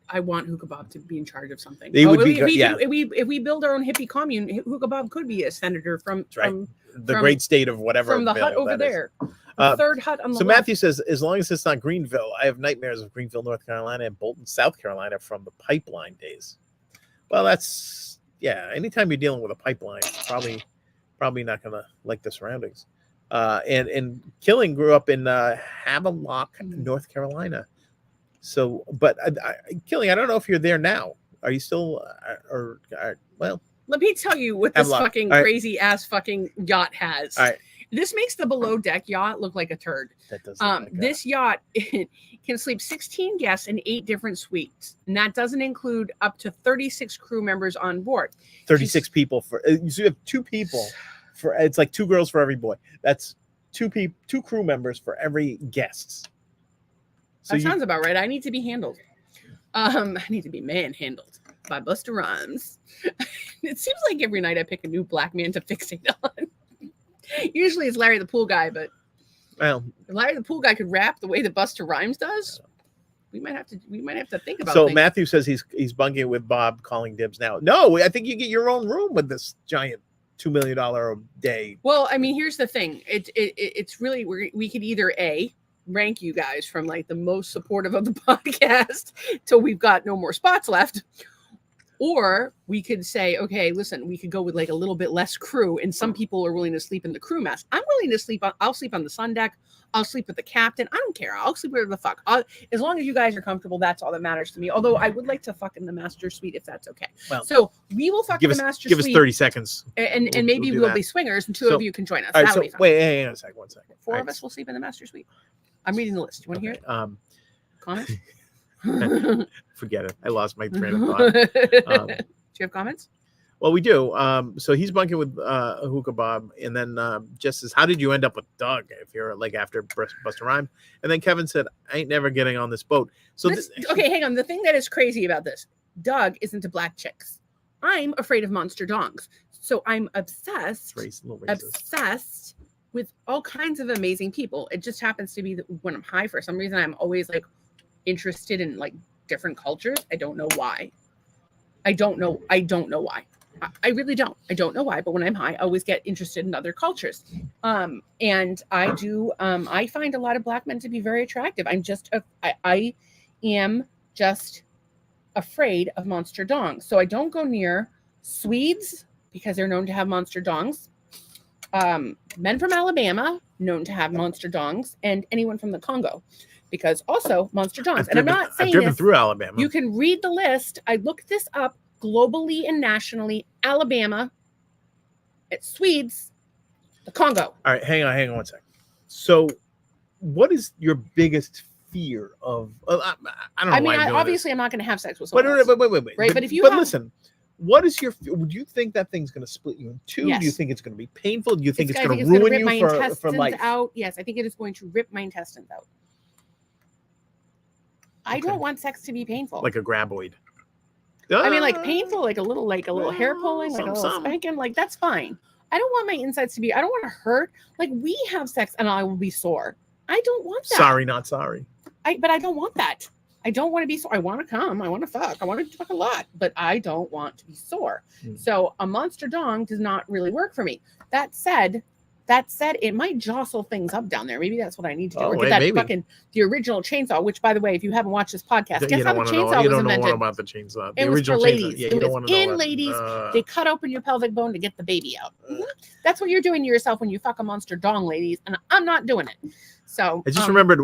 I want Hookah Bob to be in charge of something. If we build our own hippie commune, Hookah Bob could be a senator from the great state of whatever. From the hut over there. The third hut on the left. Matthew says, as long as it's not Greenville, I have nightmares of Greenville, North Carolina and Bolton, South Carolina from the pipeline days. Well, that's anytime you're dealing with a pipeline, probably not gonna like the surroundings. And Killing grew up in Havelock, North Carolina. So, but Killing, I don't know if you're there now. Are you still, well? Let me tell you what this fucking crazy ass fucking yacht has. All right. This makes the below deck yacht look like a turd. That does look like this yacht can sleep 16 guests in 8 different suites, and that doesn't include up to 36 crew members on board. 36 people so you have 2 people for it's like 2 girls for every boy. That's 2 crew members for every guest. So that sounds about right. I need to be handled. I need to be manhandled by Busta Rhymes. It seems like every night I pick a new black man to fixate on. Usually it's Larry the Pool Guy, but if Larry the Pool Guy could rap the way that Busta Rhymes does, we might have to think about. So Matthew says he's bunking with Bob, calling dibs now. No, I think you get your own room with this giant $2 million a day. Well, I mean, here's the thing. It's really we could either rank you guys from like the most supportive of the podcast till we've got no more spots left. Or we could say, okay, listen, we could go with like a little bit less crew, and some people are willing to sleep in the crew mess. I'm willing to sleep I'll sleep on the sun deck. I'll sleep with the captain. I don't care. I'll sleep wherever the fuck. As long as you guys are comfortable, that's all that matters to me. Although I would like to fuck in the master suite if that's okay. Well, so we will fuck in the master suite. Give us 30 seconds. And maybe we'll be swingers, and 2 of you can join us. All right, so wait, hang on a second. 1 second. 4 of us will sleep in the master suite. I'm reading the list. You want to hear it? Comments? Forget it. I lost my train of thought. Do you have comments? Well, we do. So he's bunking with Hookah Bob, and then Jess says, "How did you end up with Doug? If you're like after Busta Rhyme?" And then Kevin said, "I ain't never getting on this boat." So okay, hang on. The thing that is crazy about this, Doug is into black chicks. I'm afraid of monster dongs, so I'm obsessed with all kinds of amazing people. It just happens to be that when I'm high, for some reason, I'm always like interested in like different cultures. I don't know why. I don't know why. I really don't. I don't know why, but when I'm high, I always get interested in other cultures. And I do, I find a lot of black men to be very attractive. I am just afraid of monster dongs. So I don't go near Swedes because they're known to have monster dongs. Men from Alabama, known to have monster dongs, and anyone from the Congo, because also monster dongs. I'm not saying I've driven through Alabama. You can read the list. I looked this up. Globally and nationally, Alabama, it's Swedes, the Congo. All right, hang on 1 second. So, what is your biggest fear of? I don't know. Obviously, I'm not going to have sex with someone else. Wait. Right, but if you listen, what is your? Would you think that thing's going to split you in two? Yes. Do you think it's going to be painful? Do you think it's going to ruin rip you my for life? out? Yes, I think it is going to rip my intestines out. I don't want sex to be painful. Like a graboid. I mean, like painful, like a little hair pulling, like a little spanking, like that's fine. I don't want my insides to be, I don't want to hurt. Like we have sex and I will be sore. I don't want that. Sorry, not sorry. But I don't want that. I don't want to be sore. I want to come. I want to fuck. I want to fuck a lot, but I don't want to be sore. So a monster dong does not really work for me. That said, it might jostle things up down there. Maybe that's what I need to do. Or get that the original chainsaw, which, by the way, if you haven't watched this podcast, guess how the chainsaw was invented? You don't know about the chainsaw. It was for ladies. Yeah, it was in ladies. They cut open your pelvic bone to get the baby out. That's what you're doing to yourself when you fuck a monster dong, ladies. And I'm not doing it. So I just remembered,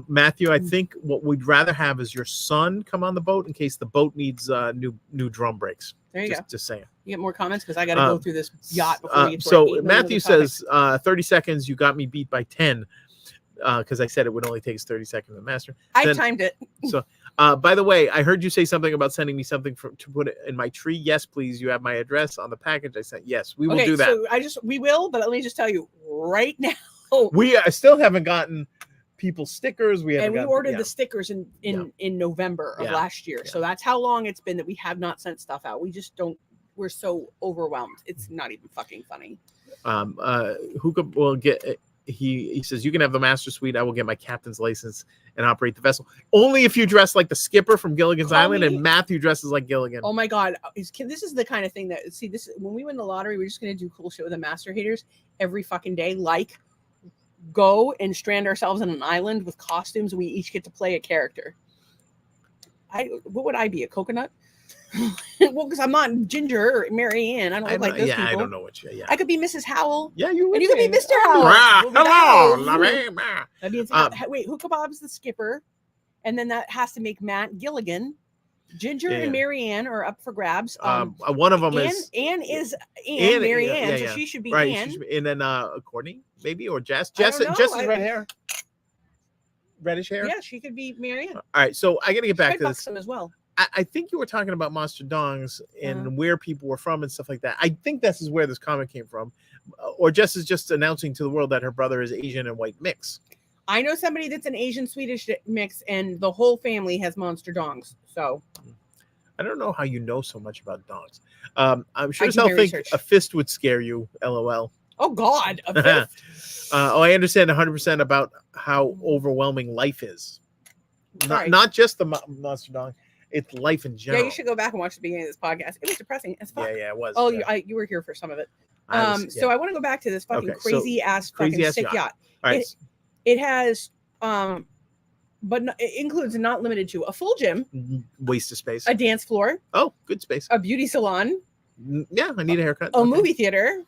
Matthew, I think what we'd rather have is your son come on the boat in case the boat needs new drum brakes. There you go. Just saying. You get more comments because I got to go through this yacht before we get to So Matthew says 30 seconds. You got me beat by 10 because I said it would only take us 30 seconds to master. I timed it. So, by the way, I heard you say something about sending me something to put it in my tree. Yes, please. You have my address on the package I sent. Yes, we will do that. So we will, but let me just tell you right now. We still haven't gotten people stickers. We ordered the stickers in November of last year. So that's how long it's been that we have not sent stuff out. We just don't. We're so overwhelmed. It's not even fucking funny. Hookah will get. He says you can have the master suite. I will get my captain's license and operate the vessel. Only if you dress like the skipper from Gilligan's Island and Matthew dresses like Gilligan. Oh my God, this is the kind of thing that this when we win the lottery, we're just gonna do cool shit with the master haters every fucking day. Like go and strand ourselves on an island with costumes, and we each get to play a character. What would I be? A coconut? Well, because I'm not Ginger or Mary Ann. I don't look like those people. I don't know what you. Yeah, I could be Mrs. Howell. Yeah, you would. And you could be Mr. Howell. Hello, wait, Hookah Bob's the skipper, and then that has to make Matt Gilligan. Ginger and Mary Ann are up for grabs. One of them is Mary Ann, so she should be Ann. And then Courtney, maybe, or Jess. Jess is red hair. Reddish hair. Yeah, she could be Mary Ann. All right, so I got to get back to this. Them as well. I think you were talking about monster dongs and where people were from and stuff like that. I think this is where this comment came from. Or Jess is just announcing to the world that her brother is Asian and white mix. I know somebody that's an Asian Swedish mix, and the whole family has monster dongs. So I don't know how you know so much about dongs. I'm sure as hell think a fist would scare you. LOL. Oh God, a fist. I understand 100% about how overwhelming life is. Not just the monster dong. It's life in general. Yeah, you should go back and watch the beginning of this podcast. It was depressing as fuck. Yeah, it was. Oh, you were here for some of it. So I want to go back to this fucking crazy ass sick yacht. All right. It has, but it includes and not limited to a full gym, waste of space, a dance floor. Oh, good space. A beauty salon. Yeah, I need a haircut. A movie theater.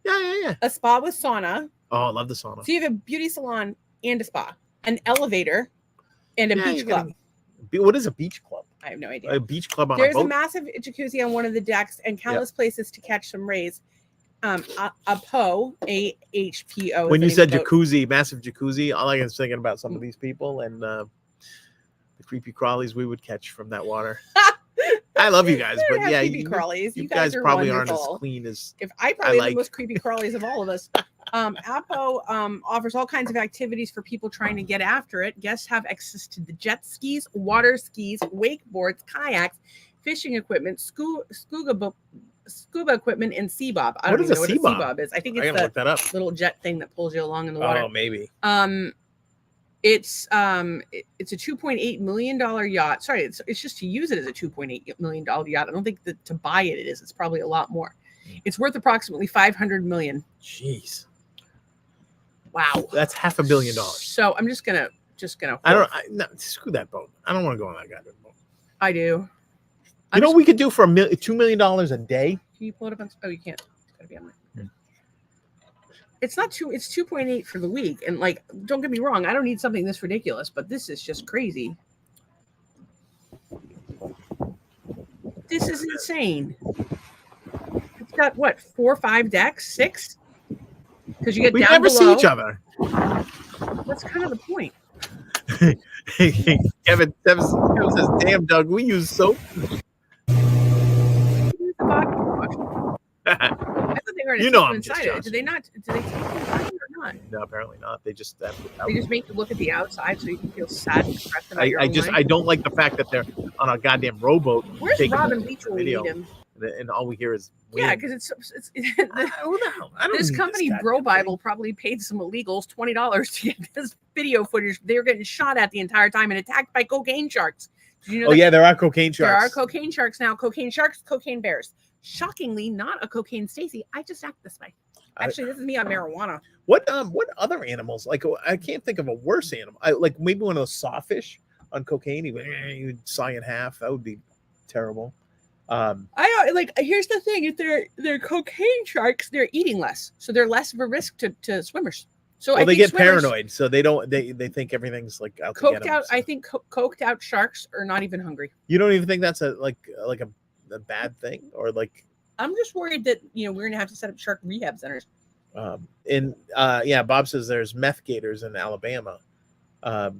Yeah. A spa with sauna. Oh, I love the sauna. So you have a beauty salon and a spa, an elevator, and a beach club. What is a beach club? I have no idea. A beach club on There's a boat? A massive jacuzzi on one of the decks and countless places to catch some rays. AHPO. When you said jacuzzi, massive jacuzzi, all I was thinking about some of these people and the creepy crawlies we would catch from that water. I love you guys, They're but have yeah, creepy crawlies. you You guys are probably wonderful. aren't as clean as If I probably like. the most creepy crawlies of all of us. Apo offers all kinds of activities for people trying to get after it. Guests have access to the jet skis, water skis, wakeboards, kayaks, fishing equipment, scuba equipment, and sea bob. I don't even know what a sea bob is. I think it's look that up. Little jet thing that pulls you along in the water. Oh, maybe. It's a $2.8 million yacht. Sorry, it's just to use it as a $2.8 million yacht. I don't think that to buy it is. It's probably a lot more. It's worth approximately $500 million. Jeez. Wow. That's $500 million. So I'm just gonna. No, screw that boat. I don't want to go on that goddamn boat. I do. You know what we could do for $2 million a day? Can you pull it up on? Oh, you can't. It's gotta be on there. It's not two. It's 2.8 for the week. And like, don't get me wrong. I don't need something this ridiculous, but this is just crazy. This is insane. It's got what, 4 or 5 decks, 6? Because you get we down never below. see each other. That's kind of the point. Kevin says, "Damn, Doug, we use soap." I thought they were you know, I'm inside just it. Do they not? Do they take it inside or not? No, apparently not. They just make you look at the outside so you can feel sad and depressed about your own life. I don't like the fact that they're on a goddamn rowboat. Where's Robin Beach when we need him? And all we hear is wind. Yeah, because it's this company Bro Bible probably paid some illegals $20 to get this video footage. They were getting shot at the entire time and attacked by cocaine sharks. Did you know there are cocaine sharks. There are cocaine sharks now. Cocaine sharks, cocaine bears. Shockingly, not a cocaine Stacy. I just act this way. Actually, this is me on marijuana. What other animals? Like, I can't think of a worse animal. Like maybe one of those sawfish on cocaine. You'd saw in half. That would be terrible. I like. Here's the thing: if they're cocaine sharks, they're eating less, so they're less of a risk to swimmers. So they get paranoid, so they don't. They think everything's like out coked out. So. I think coked out sharks are not even hungry. You don't even think that's a bad thing, or like? I'm just worried that we're gonna have to set up shark rehab centers. Bob says there's meth gators in Alabama, but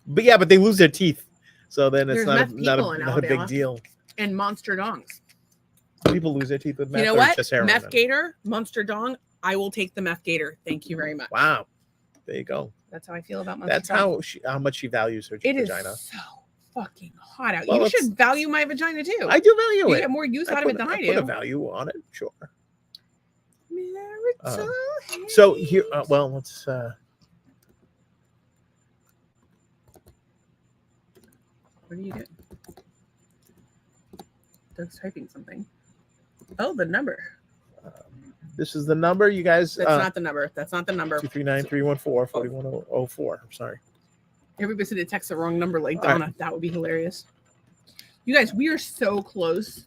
they lose their teeth. So then it's not a big deal. And monster dongs. People lose their teeth with meth. You know what? Meth gator, monster dong. I will take the meth gator. Thank you very much. Wow. There you go. That's how I feel about monster That's how much she values her vagina. It is so fucking hot out. Well, you should value my vagina too. I do value it. You get more use out of it than I do. Put a value on it, sure. Marital so here, let's. What are you doing? Doug's typing something. Oh, the number. This is the number, you guys. That's not the number. That's not the number. 239-314-4104. I'm sorry. Everybody's going to text the wrong number like Donna. Right. That would be hilarious. You guys, we are so close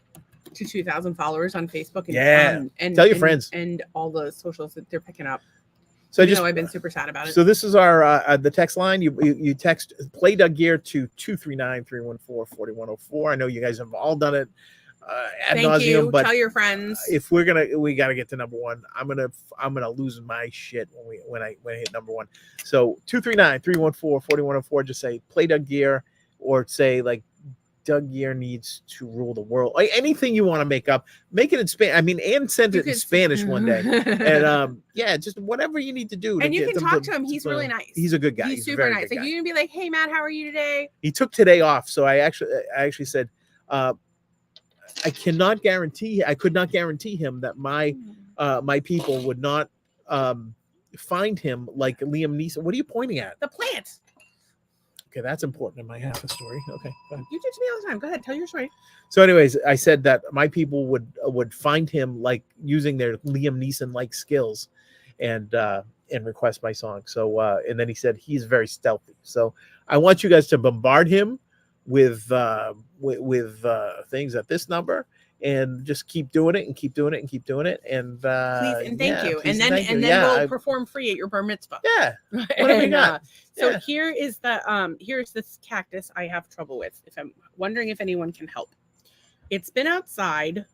to 2,000 followers on Facebook. And tell your friends. And all the socials that they're picking up. So I've been super sad about it. So this is our the text line. You text Play Doug Gear to 239-314-4104. I know you guys have all done it ad nauseum, but tell your friends. If we gotta get to number one. I'm gonna lose my shit when I hit number one. So 239-314-4104. Just say Play Doug Gear, or say like Doug Gear needs to rule the world. Like anything you want to make up, make it in Spanish. I mean, Ann sent it in Spanish one day, and just whatever you need to do. And you can talk to him. He's really nice. He's a good guy. He's super nice. Like you can be like, "Hey, Matt, how are you today?" He took today off, so I actually said, I could not guarantee him that my people would not find him like Liam Neeson. What are you pointing at? The plant. Okay, that's important in my half a story. Okay, you do to me all the time. Go ahead, tell your story. So, anyways, I said that my people would find him like using their Liam Neeson like skills, and request my song. So, and then he said he's very stealthy. So, I want you guys to bombard him with things at this number, and just keep doing it and keep doing it and keep doing it. And please and thank you. And then we'll perform free at your bar mitzvah. Yeah. What have we got? So here is here's this cactus I have trouble with. If I'm wondering if anyone can help. It's been outside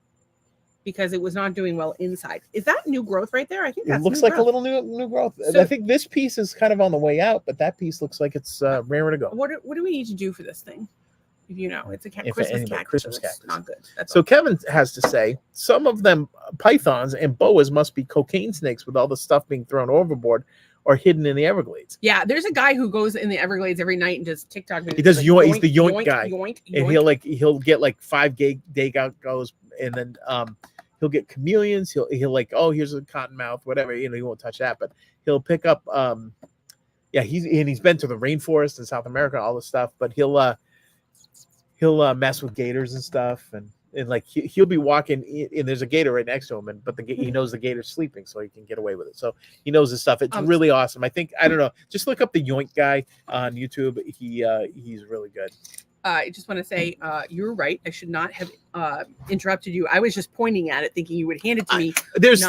because it was not doing well inside. Is that new growth right there? I think that's it looks like growth. A little new growth. So, I think this piece is kind of on the way out, but that piece looks like it's raring to go. What do we need to do for this thing? You know, it's a If Christmas anybody- cactus. Christmas so it's cactus. not good. That's So all. Kevin has to say, some of them pythons and boas must be cocaine snakes with all the stuff being thrown overboard or hidden in the Everglades. Yeah, there's a guy who goes in the Everglades every night and does TikTok videos. He does like, yoink. He's the yoink guy. Yoink, And yoink. he'll get like 5 day goes, and then he'll get chameleons. He'll like, oh, here's a cottonmouth, whatever. You know, he won't touch that, but he'll pick up he's been to the rainforest in South America, all this stuff, but he'll mess with gators and stuff, and like he'll be walking and there's a gator right next to him, but he knows the gator's sleeping, so he can get away with it. So he knows his stuff. It's really awesome. I don't know, just look up the yoink guy on YouTube. He's really good. I just want to say you're right. I should not have interrupted you. I was just pointing at it, thinking you would hand it to me. There's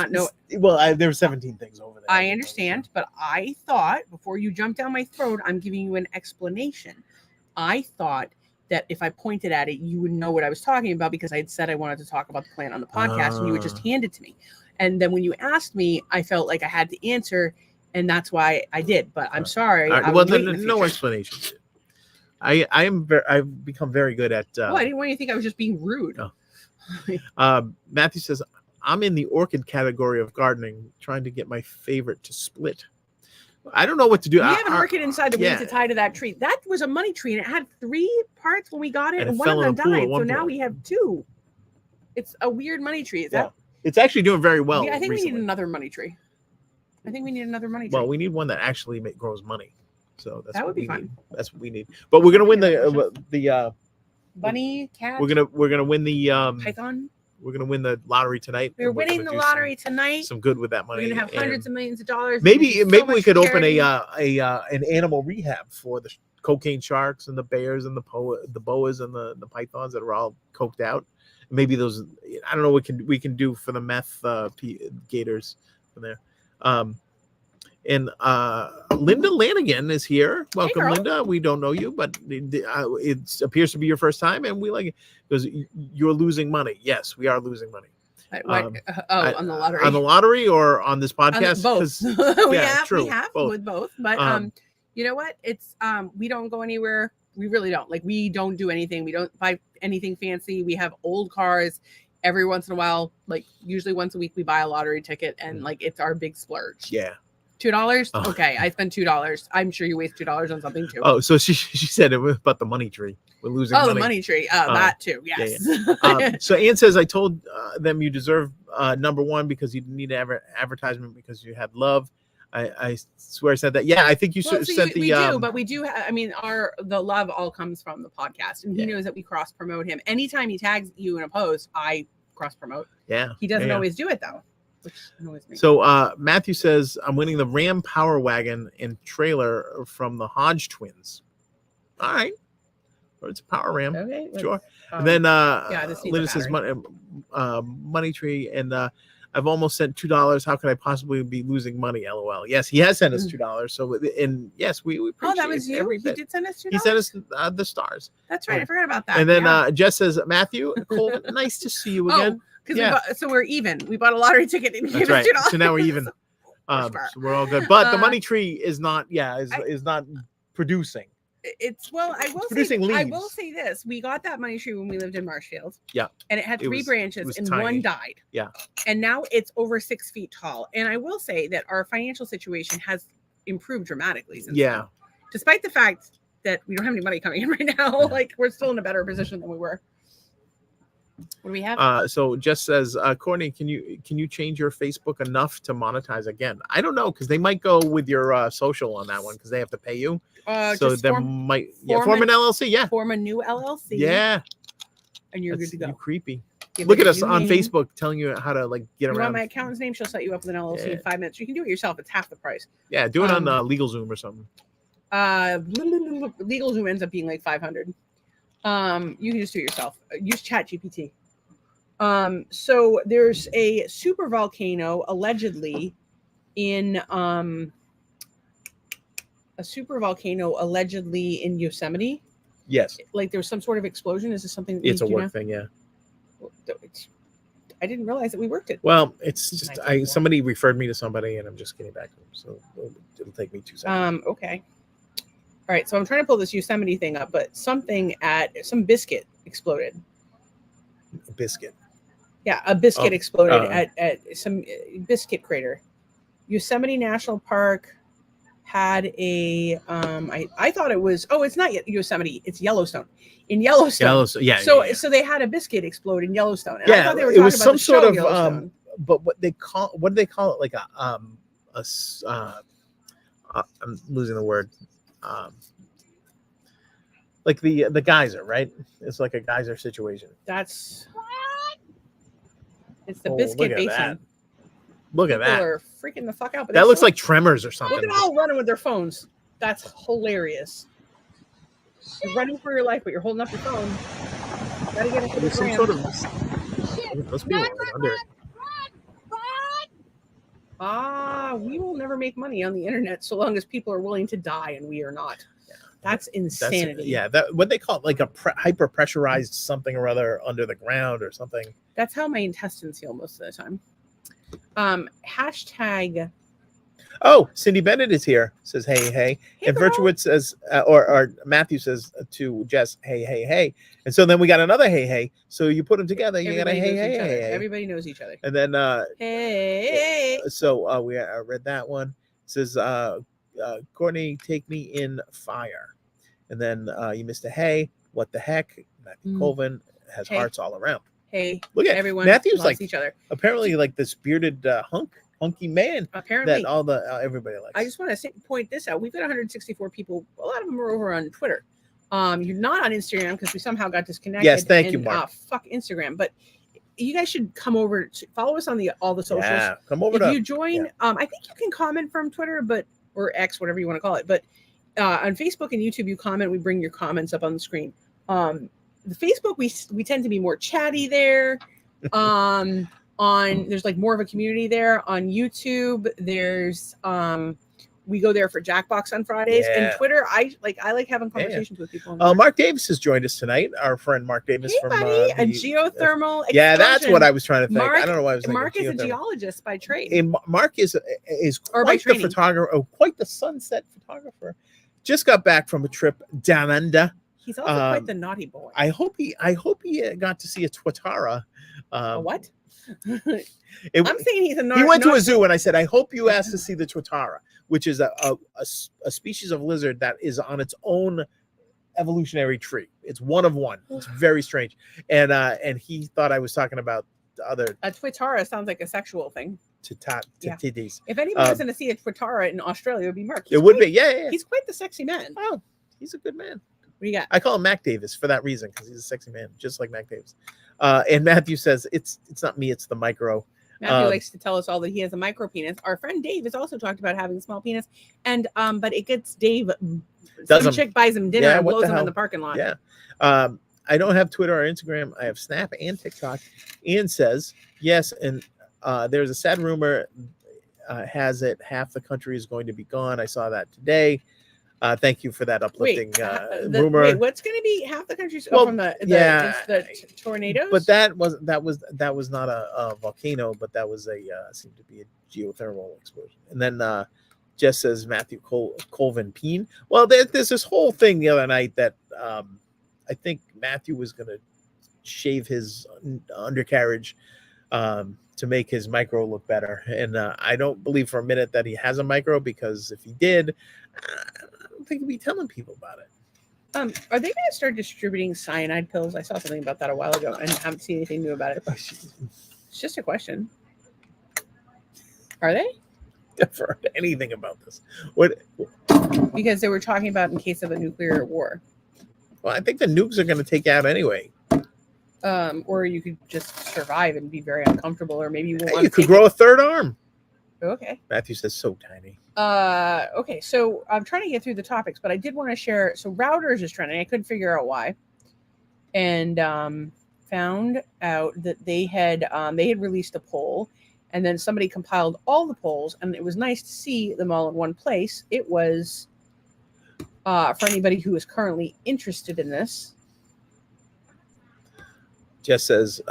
there were 17 things over there. I understand, but I thought before you jump down my throat, I'm giving you an explanation. I thought that if I pointed at it, you would know what I was talking about because I had said I wanted to talk about the plant on the podcast, and you would just hand it to me. And then when you asked me, I felt like I had to answer, and that's why I did. But I'm sorry. Right. Well, then no explanation. I've become very good at. I didn't want you to think I was just being rude. No. Matthew says, I'm in the orchid category of gardening, trying to get my favorite to split. I don't know what to do. We have an orchid inside that we need to tie to that tree. That was a money tree, and it had 3 parts when we got it, and one of them died. So now we have 2. It's a weird money tree. It's actually doing very well. Yeah, I think recently. we need another money tree. Well, we need one that actually grows money. So that's that would what be we fun. need. That's what we need. But we're gonna win the bunny cat. We're gonna win the python. We're gonna win the lottery tonight. We're winning the lottery tonight. Some good with that money. We're gonna have hundreds of millions of dollars. Maybe we could open an animal rehab for the cocaine sharks and the bears and the boas and the pythons that are all coked out. Maybe those, I don't know what we can do for the meth gators from there. And Linda Lanigan is here. Welcome, hey, Linda. We don't know you, but it appears to be your first time, and we like it because you're losing money. Yes, we are losing money. On the lottery. On the lottery or on this podcast? Both. we have both. with both. But you know what? It's we don't go anywhere. We really don't. Like, we don't do anything. We don't buy anything fancy. We have old cars. Every once in a while, like usually once a week, we buy a lottery ticket, and like it's our big splurge. Yeah. $2? Okay, I spent $2. I'm sure you waste $2 on something too. Oh, so she said it was about the money tree. We're losing money. Oh, the money tree. That too. Yes. Yeah. So Ann says, I told them you deserve number 1 because you need advertisement because you had love. I swear I said that. Yeah, I think you sent the. We do, but we do. I mean, the love all comes from the podcast, and he knows that we cross promote him. Anytime he tags you in a post, I cross promote. Yeah. He doesn't always do it though. So Matthew says, I'm winning the Ram Power Wagon and trailer from the Hodge twins. All right. Or it's a Power Ram. Okay. Sure. And then Linda says money tree, and I've almost sent $2. How could I possibly be losing money? LOL. Yes, he has sent us $2. So, and yes, we appreciate that was you. He did send us $2. He sent us the stars. That's right. I forgot about that. And then Jess says, Matthew, Cole, nice to see you again. So we're even. We bought a lottery ticket and gave us $2. So now we're even. So we're all good. But the money tree is not. Is not producing. I will say this. We got that money tree when we lived in Marshfield. Yeah. And it had 3 branches and tiny. 1 died. Yeah. And now it's over 6 feet tall. And I will say that our financial situation has improved dramatically since then. Despite the fact that we don't have any money coming in right now, like we're still in a better position than we were. What do we have? So Jess says, Courtney, can you change your Facebook enough to monetize again? I don't know, because they might go with your social on that one because they have to pay you. So there might form an LLC. Yeah. Form a new LLC. Yeah. And you're good to go. You creepy. Look at us on Facebook telling you how to get around. My accountant's name, she'll set you up with an LLC in 5 minutes. You can do it yourself. It's half the price. Yeah, do it on LegalZoom or something. LegalZoom ends up being like $500. You can just do it yourself. Use ChatGPT. So there's a super volcano allegedly in Yosemite. Yes. Like there was some sort of explosion. Is this something? It's a work thing, yeah. I didn't realize that we worked it. Well, it's just somebody referred me to somebody, and I'm just getting back to them, so it'll take me 2 seconds. Okay. All right, so I'm trying to pull this Yosemite thing up, but some biscuit exploded. Biscuit. Yeah, a biscuit exploded at some biscuit crater. Yosemite National Park had a I thought it was it's not Yosemite, it's Yellowstone. In Yellowstone. So they had a biscuit explode in Yellowstone. And I thought they were it was talking some about the sort show of Yellowstone. but what do they call it? Like I'm losing the word. Like the geyser, right? It's like a geyser situation. It's the biscuit basin. Look at People that. are freaking the fuck out. But That looks like Tremors or something. Look at all running with their phones. That's hilarious. You're running for your life, but you're holding up your phone. Gotta get it to the some sort of those people are under it. We will never make money on the internet so long as people are willing to die and we are not. That's insanity. That what they call it, like a hyper pressurized something or other under the ground or something. That's how my intestines heal most of the time. Hashtag. Oh, Cindy Bennett is here. Says hey, and Virtuit says or Matthew says to Jess hey, and so then we got another hey. So you put them together, you got a hey. Everybody knows each other. And then hey. So we read that one. It says Courtney, take me in fire, and then you missed a hey. What the heck? Matthew Colvin has hearts all around. Hey, look at everyone. Matthew's loves like each other. Apparently, like this bearded hunky man. Apparently, that all the everybody likes. I just want to point this out. We've got 164 people. A lot of them are over on Twitter. You're not on Instagram because we somehow got disconnected. Yes, thank you, Mark. Fuck Instagram, but you guys should come over to follow us on all the socials. Yeah, come over. If you join, I think you can comment from Twitter, or X, whatever you want to call it. But on Facebook and YouTube, you comment. We bring your comments up on the screen. The Facebook, we tend to be more chatty there. There's like more of a community there. On YouTube, there's we go there for Jackbox on Fridays. And Twitter, I like having conversations with people. Mark Davis has joined us tonight. Our friend Mark Davis from a geothermal. That's what I was trying to think. Mark, I don't know why I was thinking. Mark is a geologist by trade. And Mark is quite the photographer, quite the sunset photographer. Just got back from a trip down under. He's also quite the naughty boy. I hope he got to see a Twatara. A what? I'm saying he's a naughty. He went to a zoo, and I said, I hope you asked to see the Twatara, which is a species of lizard that is on its own evolutionary tree. It's one of one. It's very strange. And he thought I was talking about the other. A Twatara sounds like a sexual thing. Titties. If anybody was going to see a Twatara in Australia, it would be Mark. It would be. Yeah. He's quite the sexy man. Oh, he's a good man. What do you got? I call him Mac Davis for that reason, because he's a sexy man, just like Mac Davis. And Matthew says it's not me, it's the micro. Matthew likes to tell us all that he has a micro penis. Our friend Dave has also talked about having a small penis, and but it gets Dave. Some chick buys him dinner and blows him in the parking lot. Yeah. I don't have Twitter or Instagram. I have Snap and TikTok. Ian says yes, and there's a sad rumor. Has it half the country is going to be gone? I saw that today. Thank you for that uplifting rumor. Wait, what's going to be half the country from the tornadoes? But that was not a volcano, but that was seemed to be a geothermal explosion. And then Jess says Matthew Colvin Peen. Well, there's this whole thing the other night that I think Matthew was going to shave his undercarriage to make his micro look better. And I don't believe for a minute that he has a micro, because if he did, I don't think he'd be telling people about it. Are they going to start distributing cyanide pills? I saw something about that a while ago and haven't seen anything new about it. It's just a question. Are they? Never heard anything about this. What? Because they were talking about in case of a nuclear war. Well, I think the nukes are going to take out anyway. Or you could just survive and be very uncomfortable, or maybe you could grow a third arm. Okay. Matthew says so tiny. Okay, so I'm trying to get through the topics, but I did want to share. So routers is trending. I couldn't figure out why, and found out that they had released a poll, and then somebody compiled all the polls, and it was nice to see them all in one place. It was for anybody who is currently interested in this. Jess says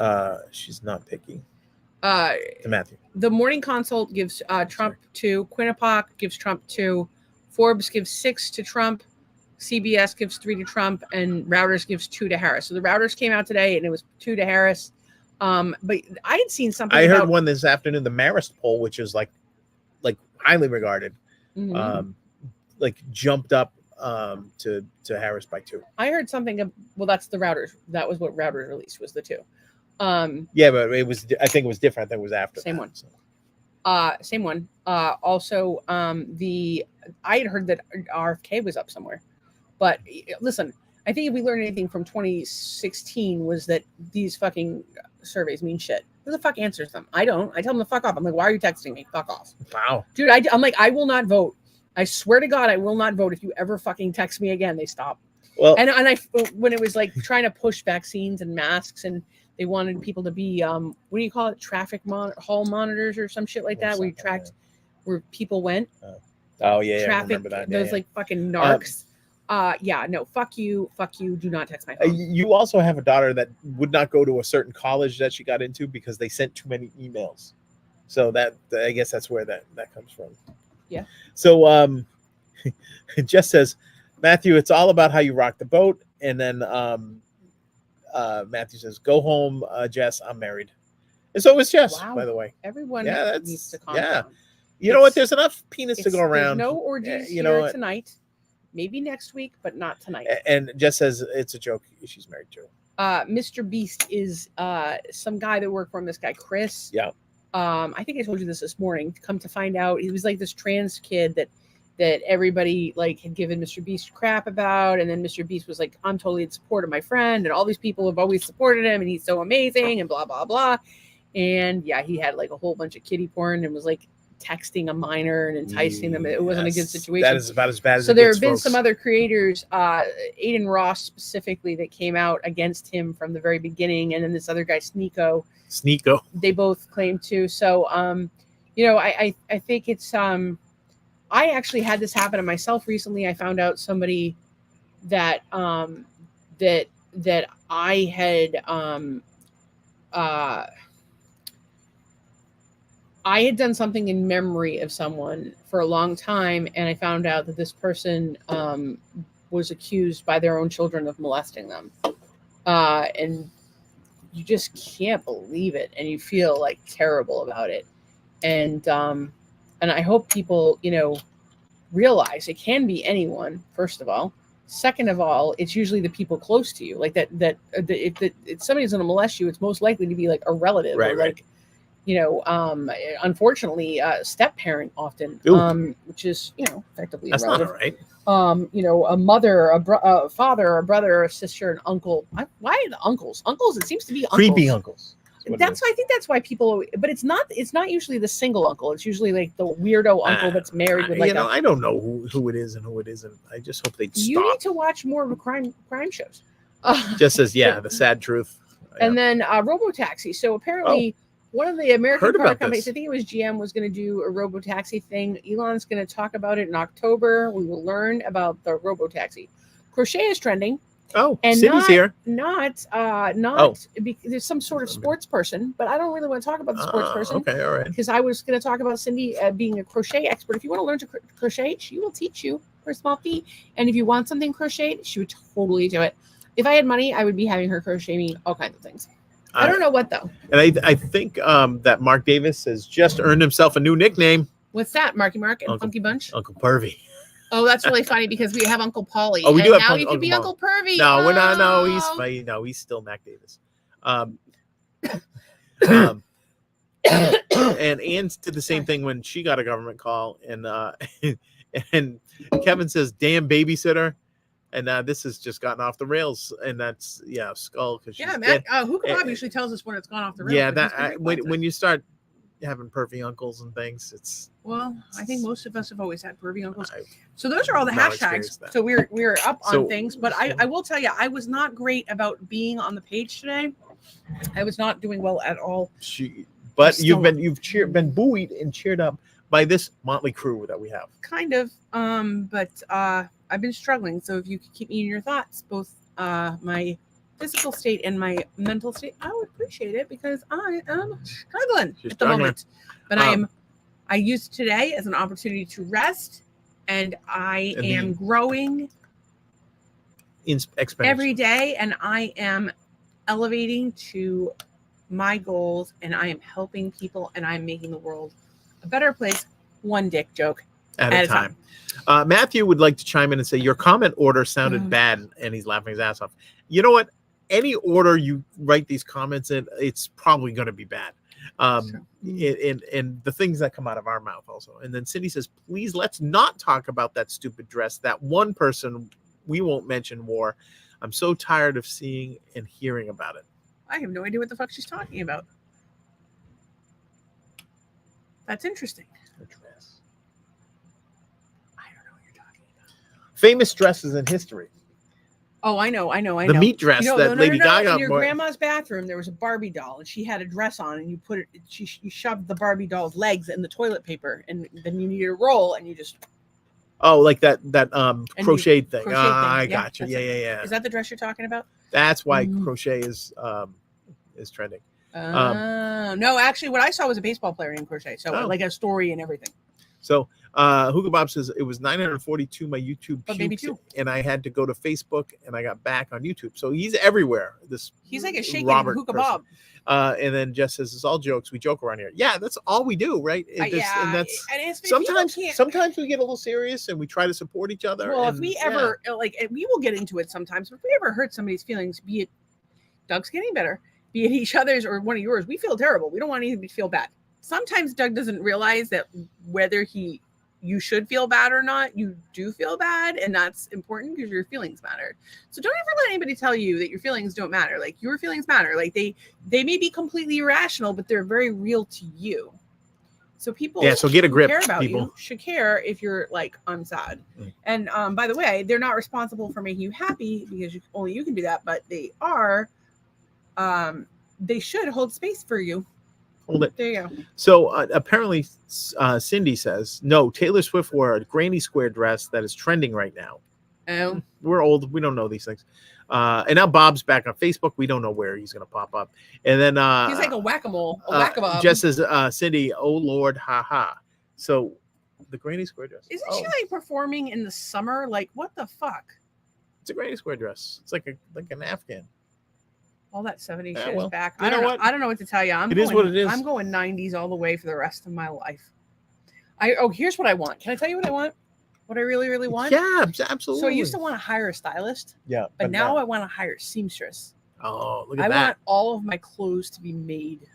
she's not picky. To Matthew. The Morning Consult gives Trump 2. Quinnipiac gives Trump 2. Forbes gives 6 to Trump. CBS gives 3 to Trump, and Reuters gives 2 to Harris. So the Reuters came out today, and it was 2 to Harris. But I had seen something. I heard one this afternoon, the Marist poll, which is like highly regarded, like jumped up to Harris by 2. I heard something. Well, that's the Reuters. That was what Reuters released, was the 2. Yeah, but it was. I think it was different. I think it was after. Same that, one. So. Same one. Also, I had heard that RFK was up somewhere, but listen, I think if we learned anything from 2016 was that these fucking surveys mean shit. Who the fuck answers them? I don't. I tell them to fuck off. I'm like, why are you texting me? Fuck off. Wow. Dude, I'm like, I will not vote. I swear to God, I will not vote. If you ever fucking text me again, they stop. Well, and I, when it was like trying to push vaccines and masks, and they wanted people to be, what do you call it? Traffic hall monitors or some shit like that, where you tracked where people went. Oh yeah, traffic. I remember that. Those like fucking narcs. Yeah, no, fuck you. Do not text my phone. You also have a daughter that would not go to a certain college that she got into because they sent too many emails. So that, I guess that's where that comes from. Yeah. So Jess says, Matthew, it's all about how you rock the boat. And then Matthew says, go home, Jess, I'm married. And so is Jess, by the way. Everyone needs to calm down. You know what? There's enough penis to go around. There's no orgies here tonight. Maybe next week, but not tonight. And Jess says it's a joke. She's married too. Mr. Beast is some guy that worked for him. This guy, Chris. Yeah. I think I told you this morning. Come to find out, he was like this trans kid that everybody like had given Mr. Beast crap about, and then Mr. Beast was like, I'm totally in support of my friend, and all these people have always supported him, and he's so amazing, and blah blah blah. And yeah, he had like a whole bunch of kiddie porn and was like texting a minor and enticing them. It wasn't a good situation. That is about as bad as so it there gets, have been folks. some other creators, Aiden Ross specifically, that came out against him from the very beginning, and then this other guy Sneeko, they both claim to. So I think it's I actually had this happen to myself recently. I found out somebody that that I had I had done something in memory of someone for a long time, and I found out that this person was accused by their own children of molesting them. And you just can't believe it, and you feel like terrible about it. And I hope people, realize it can be anyone, first of all. Second of all, it's usually the people close to you. Like if somebody's going to molest you, it's most likely to be like a relative, right, or like, unfortunately, step parent often, which is, effectively that's irrelevant. Not right. A mother, a father, a brother, a sister, an uncle. Why the uncles? Uncles, it seems to be uncles. Creepy uncles. I think that's why people, but it's not usually the single uncle. It's usually like the weirdo uncle that's married with like I don't know who it is and who it isn't. I just hope they stop. You need to watch more of a crime shows. Just says, the sad truth. And then Robotaxi. So apparently one of the American car companies, I think it was GM, was going to do a Robotaxi thing. Elon's going to talk about it in October. We will learn about the Robotaxi. Crochet is trending. Oh, and Cindy's here. Because there's some sort of sports person, but I don't really want to talk about the sports person. Okay, all right. Because I was going to talk about Cindy being a crochet expert. If you want to learn to crochet, she will teach you for a small fee. And if you want something crocheted, she would totally do it. If I had money, I would be having her crochet me all kinds of things. I don't know what though. And I think that Mark Davis has just earned himself a new nickname. What's that, Marky Mark and Funky Bunch? Uncle Pervy. Oh, that's really funny because we have Uncle Paulie. Oh, we do have now you can be Uncle Pervy. No, we're not. No, he's still Mac Davis. And Ann did the same thing when she got a government call, and Kevin says, "Damn babysitter," and this has just gotten off the rails, and that's Skull because Matt. Hookah Bob usually tells us when it's gone off the rails. Yeah, that when you start having pervy uncles and things, I think most of us have always had pervy uncles. So those are all the hashtags. So we're up on things, but I will tell you, I was not great about being on the page today. I was not doing well at all. But you've been buoyed and cheered up by this motley crew that we have. Kind of, but I've been struggling. So if you could keep me in your thoughts, both my physical state and my mental state, I would appreciate it because I am struggling at the moment. But I used today as an opportunity to rest, and I am growing exponentially every day, and I am elevating to my goals, and I am helping people, and I'm making the world a better place, one dick joke at a time. Matthew would like to chime in and say your comment order sounded bad, and he's laughing his ass off. You know what? Any order you write these comments in, it's probably going to be bad. And the things that come out of our mouth also. And then Cindy says, please let's not talk about that stupid dress that one person we won't mention wore. I'm so tired of seeing and hearing about it. I have no idea what the fuck she's talking about. That's interesting. The dress. I don't know what you're talking about. Famous dresses in history. Oh, I know. The meat dress that Lady Gaga. In your grandma's bathroom, there was a Barbie doll, and she had a dress on, and you put it. You shoved the Barbie doll's legs in the toilet paper, and then you needed a roll, and you just. Oh, like that crocheted thing. I got you. Yeah. Is that the dress you're talking about? That's why crochet is trending. No, actually, what I saw was a baseball player named Crochet. So like a story and everything. So Hugo Bob says it was 942 my YouTube maybe two. And I had to go to Facebook and I got back on YouTube. So he's everywhere. He's like a shaking Hugo Bob. And then Jess says it's all jokes. We joke around here. Yeah, that's all we do, right? And that's sometimes we get a little serious and we try to support each other. Well, if we ever we will get into it sometimes. If we ever hurt somebody's feelings, be it Doug's getting better, be it each other's or one of yours, we feel terrible. We don't want anybody to feel bad. Sometimes Doug doesn't realize that whether you should feel bad or not, you do feel bad, and that's important because your feelings matter. So don't ever let anybody tell you that your feelings don't matter. Like your feelings matter. Like they may be completely irrational, but they're very real to you. So people so get a grip, care about people. You should care if you're like, I'm sad. And by the way, they're not responsible for making you happy because only you can do that, but they are they should hold space for you. Hold it. There you go. So apparently, Cindy says, no, Taylor Swift wore a granny square dress that is trending right now. Oh. We're old. We don't know these things. And now Bob's back on Facebook. We don't know where he's going to pop up. And then he's like a whack-a-mole, a whack-a-bob. Jess says, Cindy, oh, Lord, ha. So the granny square dress. Isn't she like performing in the summer? Like, what the fuck? It's a granny square dress. It's like an Afghan. All that 70s shit is back. I don't know what to tell you. Is what it is. I'm going 90s all the way for the rest of my life. Here's what I want. Can I tell you what I want? What I really, really want? Yeah, absolutely. So I used to want to hire a stylist. Yeah. But now I want to hire a seamstress. Oh, look at that. I want all of my clothes to be made.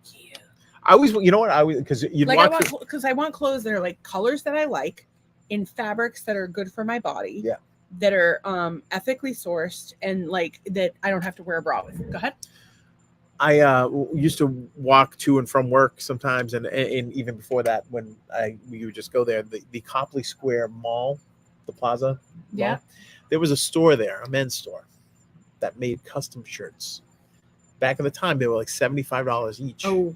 Yeah. I always, you know what? Because I want clothes that are like colors that I like, in fabrics that are good for my body. Yeah. That are ethically sourced and like that I don't have to wear a bra with. Go ahead. I used to walk to and from work sometimes, and even before that, when we would just go there, the Copley Square Mall, the Plaza Mall, there was a store there, a men's store, that made custom shirts. Back in the time, they were like $75 each. Oh,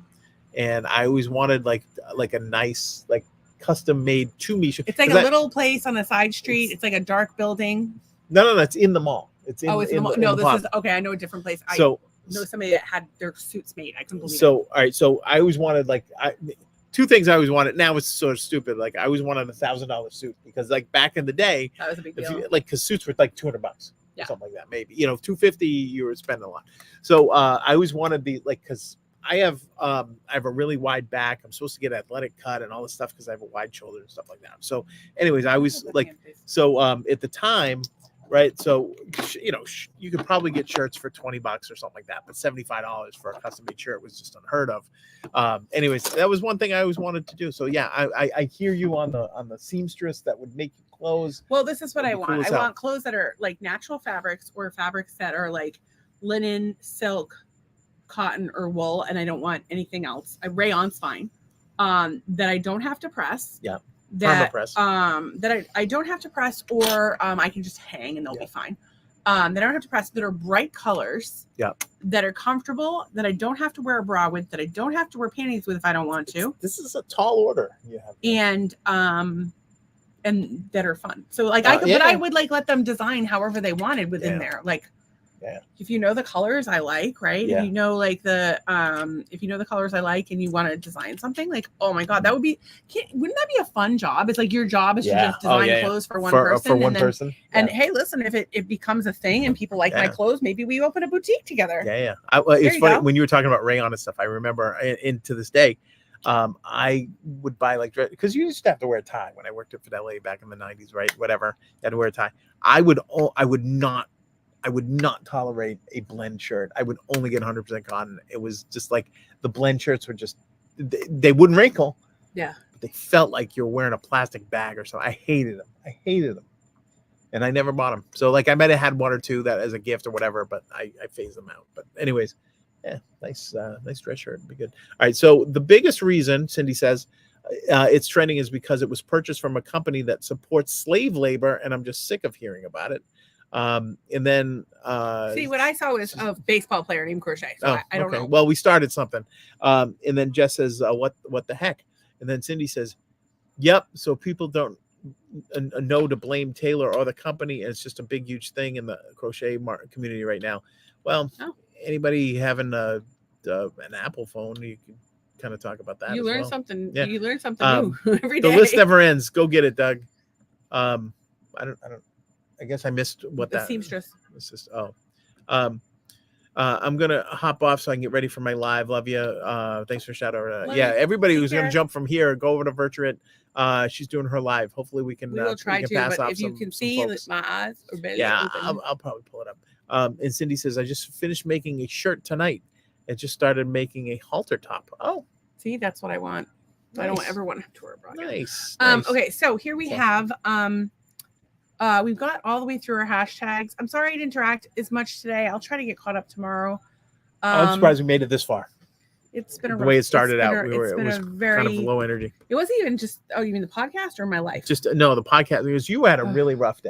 and I always wanted like a nice custom made to me shirt. It's like a little place on a side street. It's like a dark building. No, it's in the mall. It's in the mall. No, this is okay. I know a different place. I know somebody that had their suits made. I couldn't believe it. So, all right. So I always wanted two things I always wanted. Now it's sort of stupid. Like I always wanted $1,000 suit because back in the day, that was a big deal. Because suits were like $200, something like that. Maybe $250 you were spending a lot. So I always wanted because I have a really wide back. I'm supposed to get athletic cut and all this stuff because I have a wide shoulder and stuff like that. So, anyways, I was at the time, right? So, you could probably get shirts for $20 or something like that, but $75 for a custom made shirt was just unheard of. Anyways, that was one thing I always wanted to do. So yeah, I hear you on the seamstress that would make you clothes. Well, this is what I want. I want clothes that are like natural fabrics or fabrics that are like linen, silk, cotton or wool, and I don't want anything else. Rayon's fine. That I don't have to press. Yeah. That press. That I don't have to press, or I can just hang and they'll be fine. That I don't have to press. That are bright colors. Yeah. That are comfortable. That I don't have to wear a bra with. That I don't have to wear panties with if I don't want to. This is a tall order. You have. And that are fun. So I would let them design however they wanted within there. Yeah. If you know the colors I like, right? Yeah. If you know like the colors I like and you want to design something, like, oh my God, that would be, wouldn't that be a fun job? It's like your job is to just design clothes for one person. For one and then, person. And hey, listen, if it becomes a thing and people like my clothes, maybe we open a boutique together. Yeah. It's funny when you were talking about rayon and stuff. I remember, and to this day, I would buy like, because you used to have to wear a tie when I worked at Fidelity back in the 90s, right? Whatever, you had to wear a tie. I would not tolerate a blend shirt. I would only get 100% cotton. It was just like the blend shirts were just, they wouldn't wrinkle. Yeah. But they felt like you're wearing a plastic bag or something. I hated them. And I never bought them. So like I might have had one or two that as a gift or whatever, but I phased them out. But anyways, yeah, nice dress shirt. It'd be good. All right. So the biggest reason, Cindy says, it's trending is because it was purchased from a company that supports slave labor. And I'm just sick of hearing about it. And then see what I saw was a baseball player named Crochet. So I don't know. Well, we started something. And then Jess says, what the heck? And then Cindy says, yep. So people don't know to blame Taylor or the company. And it's just a big, huge thing in the crochet community right now. Well, anybody having an Apple phone, you can kind of talk about that. You learn something. Yeah. You learn something new every day. The list never ends. Go get it, Doug. I guess I missed what the seamstress. It's just I'm gonna hop off so I can get ready for my live. Love you. Thanks for shout out. Everybody who's gonna jump from here, go over to Virtuit. She's doing her live. Hopefully we can. We will try to, pass but off if you can see my eyes are barely open. I'll probably pull it up. And Cindy says, I just finished making a shirt tonight. I just started making a halter top. Oh, see, that's what I want. Nice. I don't ever want to wear a bra. Nice. Okay, so here we have we've got all the way through our hashtags. I'm sorry I didn't interact as much today. I'll try to get caught up tomorrow. I'm surprised we made it this far. It's been the way it started out. It was kind of low energy. It wasn't even just. Oh, you mean the podcast or my life? Just no, the podcast, because you had a really rough day,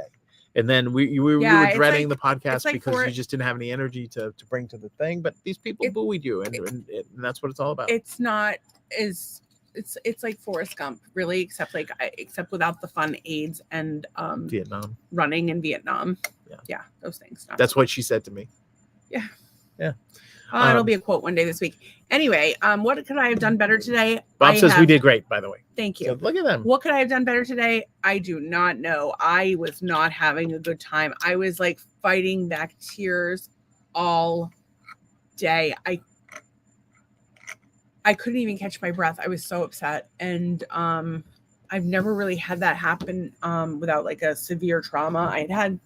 and then we were dreading the podcast because you just didn't have any energy to bring to the thing. But these people buoyed you, and that's what it's all about. It's not as. It's like Forrest Gump, really, except without the fun AIDS and Vietnam, running in Vietnam. Yeah, those things. That's what she said to me. Yeah. It'll be a quote one day this week. Anyway, what could I have done better today? Bob says we did great, by the way. Thank you. So look at them. What could I have done better today? I do not know. I was not having a good time. I was like fighting back tears all day. I couldn't even catch my breath. I was so upset. And I've never really had that happen without like a severe trauma. I had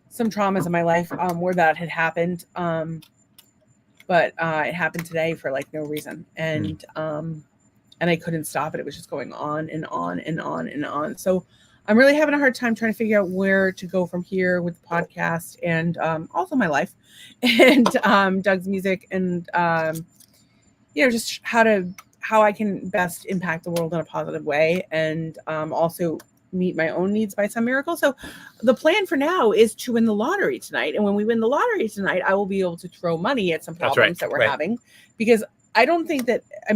some traumas in my life where that had happened. But it happened today for like no reason. And I couldn't stop it. It was just going on and on and on and on. So I'm really having a hard time trying to figure out where to go from here with the podcast and also my life and Doug's music and just how I can best impact the world in a positive way and also meet my own needs by some miracle. So the plan for now is to win the lottery tonight. And when we win the lottery tonight, I will be able to throw money at some problems that we're having, because I don't think that, I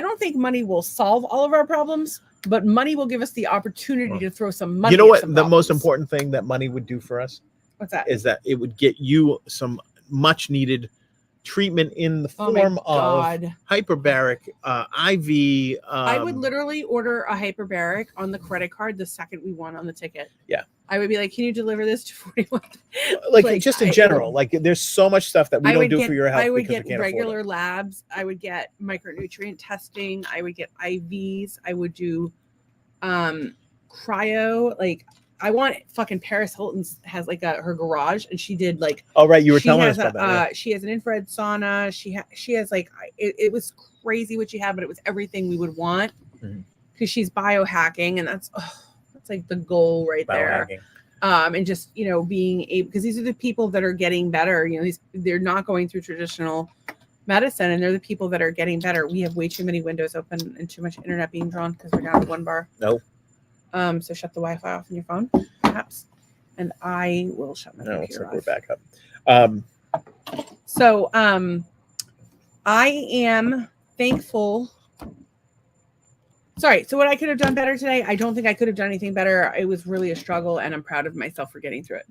don't think money will solve all of our problems, but money will give us the opportunity to throw some money. You know what? The most important thing that money would do for us? What's that? Is that it would get you some much needed treatment in the form of hyperbaric, IV. I would literally order a hyperbaric on the credit card the second we won on the ticket. Yeah. I would be like, can you deliver this to 41? Like just in general, like there's so much stuff that we don't do for your health. I would get regular labs. I would get micronutrient testing. I would get IVs. I would do cryo. Like I want fucking Paris Hilton has like her garage, and she did like. Oh right, you were telling us about that. Yeah. She has an infrared sauna. She has like it was crazy what she had, but it was everything we would want because she's biohacking, and that's like the goal right there. And just being able, because these are the people that are getting better. They're not going through traditional medicine, and they're the people that are getting better. We have way too many windows open and too much internet being drawn because we're down to one bar. No. So shut the Wi-Fi off on your phone, perhaps, and I will shut my computer off. We're back up. So I am thankful. Sorry. So what I could have done better today, I don't think I could have done anything better. It was really a struggle, and I'm proud of myself for getting through it.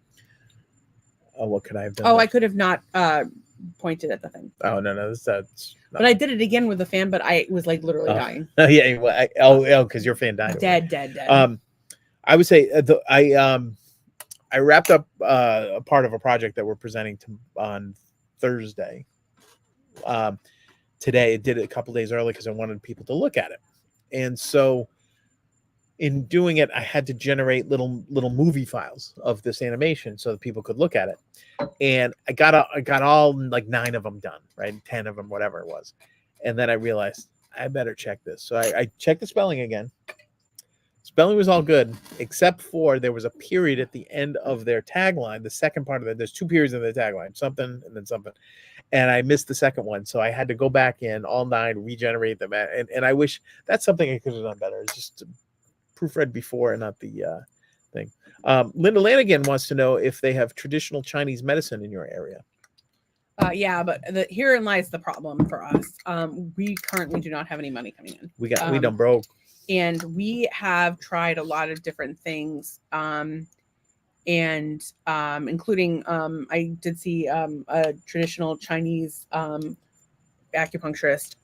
what could I have done? Oh, there? I could have not pointed at the thing. Oh no, that's. But I did it again with the fan, but I was like literally dying. Oh yeah, well, because your fan died. Dead. I would say I wrapped up a part of a project that we're presenting on Thursday. Today, I did it a couple days early because I wanted people to look at it, and so in doing it, I had to generate little movie files of this animation so that people could look at it. And I got all like 9 of them done, right? 10 of them, whatever it was. And then I realized I better check this. So I checked the spelling again. Spelling was all good, except for there was a period at the end of their tagline. The second part of it, there's 2 periods in the tagline, something and then something. And I missed the second one. So I had to go back in all 9, regenerate them. And I wish that's something I could have done better. It's just proofread before and not the thing. Linda Lanigan wants to know if they have traditional Chinese medicine in your area. Yeah, but herein lies the problem for us. We currently do not have any money coming in. We done broke. And we have tried a lot of different things. Including I did see a traditional Chinese acupuncturist.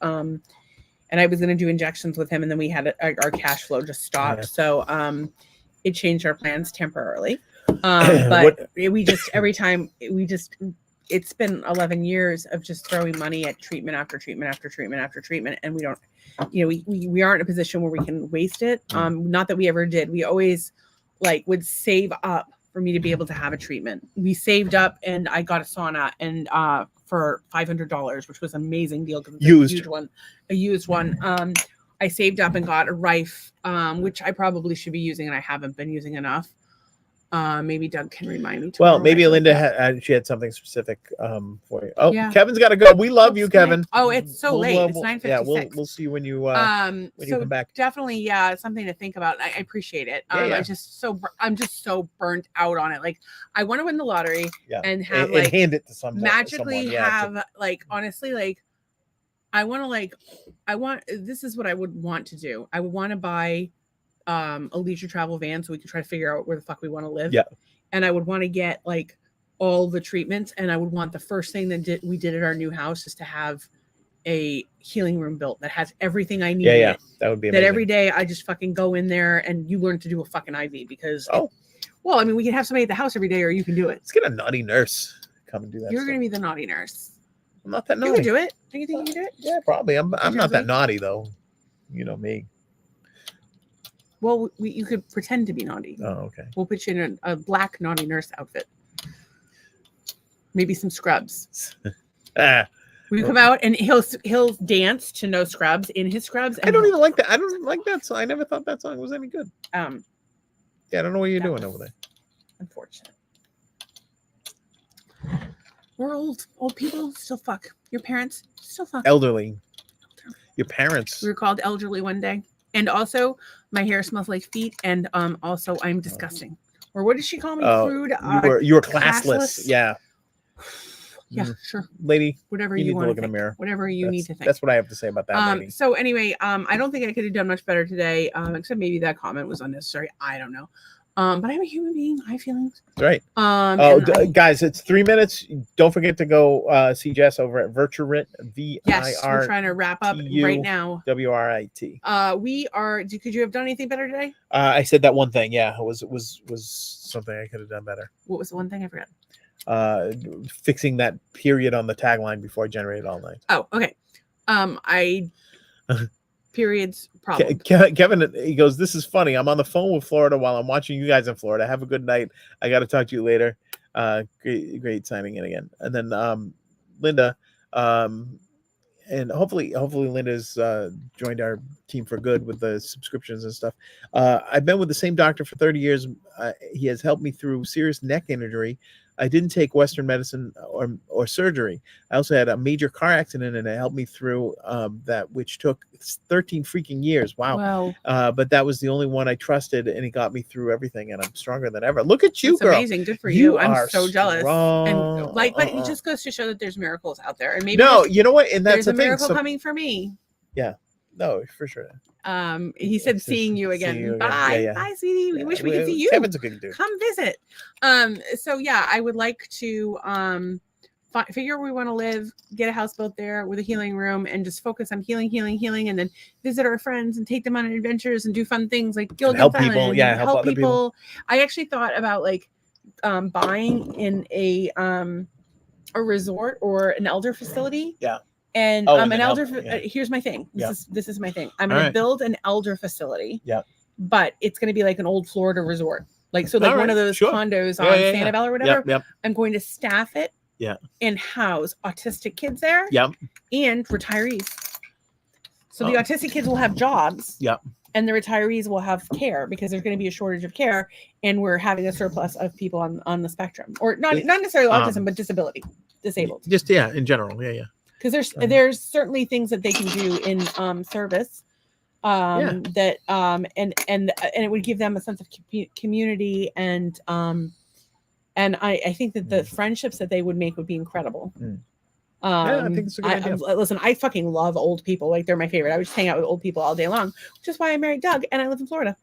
And I was going to do injections with him, and then we had our cash flow just stopped. So it changed our plans temporarily. But we just it's been 11 years of just throwing money at treatment after treatment after treatment after treatment, and we don't, we aren't in a position where we can waste it. Not that we ever did. We always would save up for me to be able to have a treatment. We saved up, and I got a sauna and for $500, which was an amazing deal because it's a used one. I saved up and got a Rife, which I probably should be using, and I haven't been using enough. Maybe Doug can remind me. Well, maybe Linda she had something specific for you. Oh, yeah. Kevin's got to go. We love you, Kevin. Oh, it's so late. It's 9:56. Yeah, we'll see you when you when you come back. Definitely, something to think about. I appreciate it. I'm just so burnt out on it. Like, I want to win the lottery and have and hand it to someone magically have honestly I want this is what I would want to do. I would want to buy a leisure travel van so we could try to figure out where the fuck we want to live. Yeah. And I would want to get all the treatments, and I would want the first thing that we did at our new house is to have a healing room built that has everything I need. Yeah. That would be amazing. That every day I just fucking go in there and you learn to do a fucking IV because we can have somebody at the house every day, or you can do it. Let's get a naughty nurse come and do that. You're going to be the naughty nurse. I'm not that naughty. You can do it. Do you think you can do it? Yeah, probably. I'm not that naughty though. You know me. Well, you could pretend to be naughty. Oh, okay. We'll put you in a black naughty nurse outfit. Maybe some scrubs. We come out and he'll dance to no scrubs in his scrubs. And I don't even like that. I don't like that song. I never thought that song was any good. Yeah, I don't know what you're doing over there. Unfortunate. We're old people still fuck. Your parents still fuck. Elderly. Your parents. We were called elderly one day. And also, my hair smells like feet, and also I'm disgusting. Or what did she call me? Crude. You were classless. Yeah. Yeah, sure. Lady, whatever you want to look in the mirror. Whatever you need to think. That's what I have to say about that. Lady. So anyway, I don't think I could have done much better today, except maybe that comment was unnecessary. I don't know. But I'm a human being. I have feelings. Right. Guys, it's 3 minutes. Don't forget to go see Jess over at Virturit. Yes, we're trying to wrap up right now. WRIT. We are. Could you have done anything better today? I said that one thing. Yeah, it was something I could have done better. What was the one thing I forgot? Fixing that period on the tagline before I generated all night. Oh, okay. I. Periods problem. Kevin, he goes, this is funny. I'm on the phone with Florida while I'm watching you guys in Florida. Have a good night. I got to talk to you later. Great signing in again. And then Linda, and hopefully Linda's joined our team for good with the subscriptions and stuff. I've been with the same doctor for 30 years. He has helped me through serious neck injury. I didn't take Western medicine or surgery. I also had a major car accident, and it helped me through that, which took 13 freaking years. Wow. But that was the only one I trusted, and it got me through everything, and I'm stronger than ever. Look at you, That's girl. Amazing. Good for you. I'm so jealous. And but it just goes to show that there's miracles out there. And maybe you know what? And that's there's a miracle coming for me. Yeah. No, for sure. He said It's just seeing you seeing again. you again. Bye. Yeah, yeah. Bye, sweetie. We Yeah, wish we could see you. Kevin's a good dude. Come visit. So yeah, I would like to figure where we want to live, get a houseboat there with a healing room, and just focus on healing, and then visit our friends and take them on adventures and do fun things like Gilligan's help people, Island, yeah, help other people. I actually thought about like buying in a resort or an elder facility. Yeah. And Oh, an and elder. yeah. Here's my thing. This is my thing. I'm All going right. to build an elder facility. Yeah. But it's going to be like an old Florida resort, like All one right, of those sure. condos on Yeah. Sanibel or whatever. Yep. I'm going to staff it. Yeah. And house autistic kids there. Yep. And retirees. So the autistic kids will have jobs. Yep. And the retirees will have care because there's going to be a shortage of care, and we're having a surplus of people on the spectrum, or not necessarily autism, but disabled. Just in general, yeah. Because there's certainly things that they can do in service, that and it would give them a sense of community, and I think that the friendships that they would make would be incredible. I think it's a good idea. Listen, I fucking love old people. Like, they're my favorite. I would just hang out with old people all day long, which is why I married Doug and I live in Florida.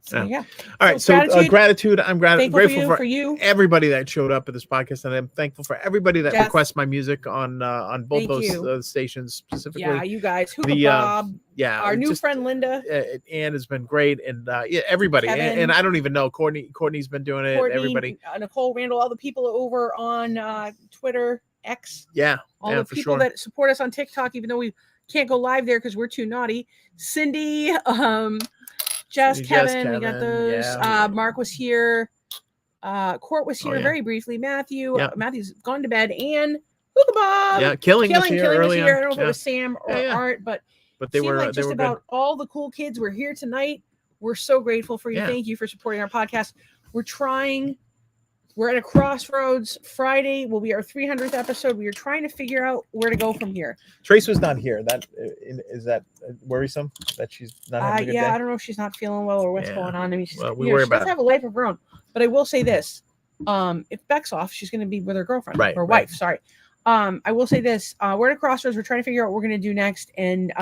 So, yeah. All right. So gratitude. I'm grateful for you. Everybody that showed up at this podcast, and I'm thankful for everybody that Yes. requests my music on both Thank those you. stations specifically. Yeah, you guys. Hookah Bob. Yeah. Our new friend Linda. Ann has been great, and everybody. And I don't even know Courtney's been doing it. Everybody. Nicole Randall, all the people over on Twitter, X. Yeah. All the people that support us on TikTok, even though we can't go live there because we're too naughty. Cindy, Jess, Kevin, we got those. Yeah. Mark was here. Court was here very briefly. Matthew, Matthew's gone to bed. And Hookah Bob. Yeah, Killing was here early I don't know if it was Sam or Art, but they were like just they were about good. all the cool kids were here tonight. We're so grateful for you. Yeah. Thank you for supporting our podcast. We're at a crossroads. Friday will be our 300th episode. We are trying to figure out where to go from here. Trace was not here. Is that worrisome that she's not having a good day? I don't know if she's not feeling well or what's going on. I mean, she worry about does have a life of her own. But I will say this: if Beck's off, she's going to be with her girlfriend, or wife. Sorry. I will say this: we're at a crossroads. We're trying to figure out what we're going to do next, and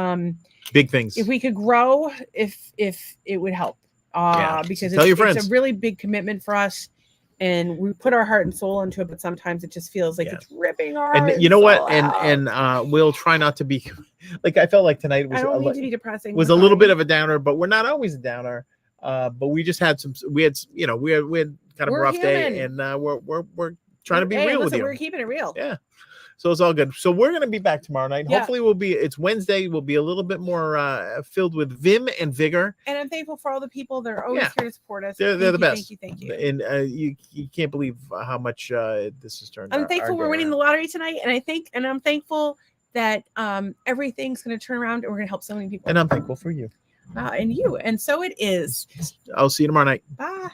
big things. If we could grow, if it would help, because it's a really big commitment for us. And we put our heart and soul into it, but sometimes it just feels like it's ripping our heart. And you know what? And we'll try not to be like, I felt like tonight was I don't mean to be depressing. Was a little bit of a downer, but we're not always a downer. But we just had we had kind of a rough day, and we're trying to be real with you. We're keeping it real. Yeah. So it's all good. So we're going to be back tomorrow night. Yeah. Hopefully it's Wednesday. We'll be a little bit more filled with vim and vigor. And I'm thankful for all the people that are always here to support us. They're the best. Thank you. And you can't believe how much this has turned out. I'm thankful we're winning the lottery tonight. And I'm thankful that everything's going to turn around and we're going to help so many people. And I'm thankful for you. And you. And so it is. I'll see you tomorrow night. Bye.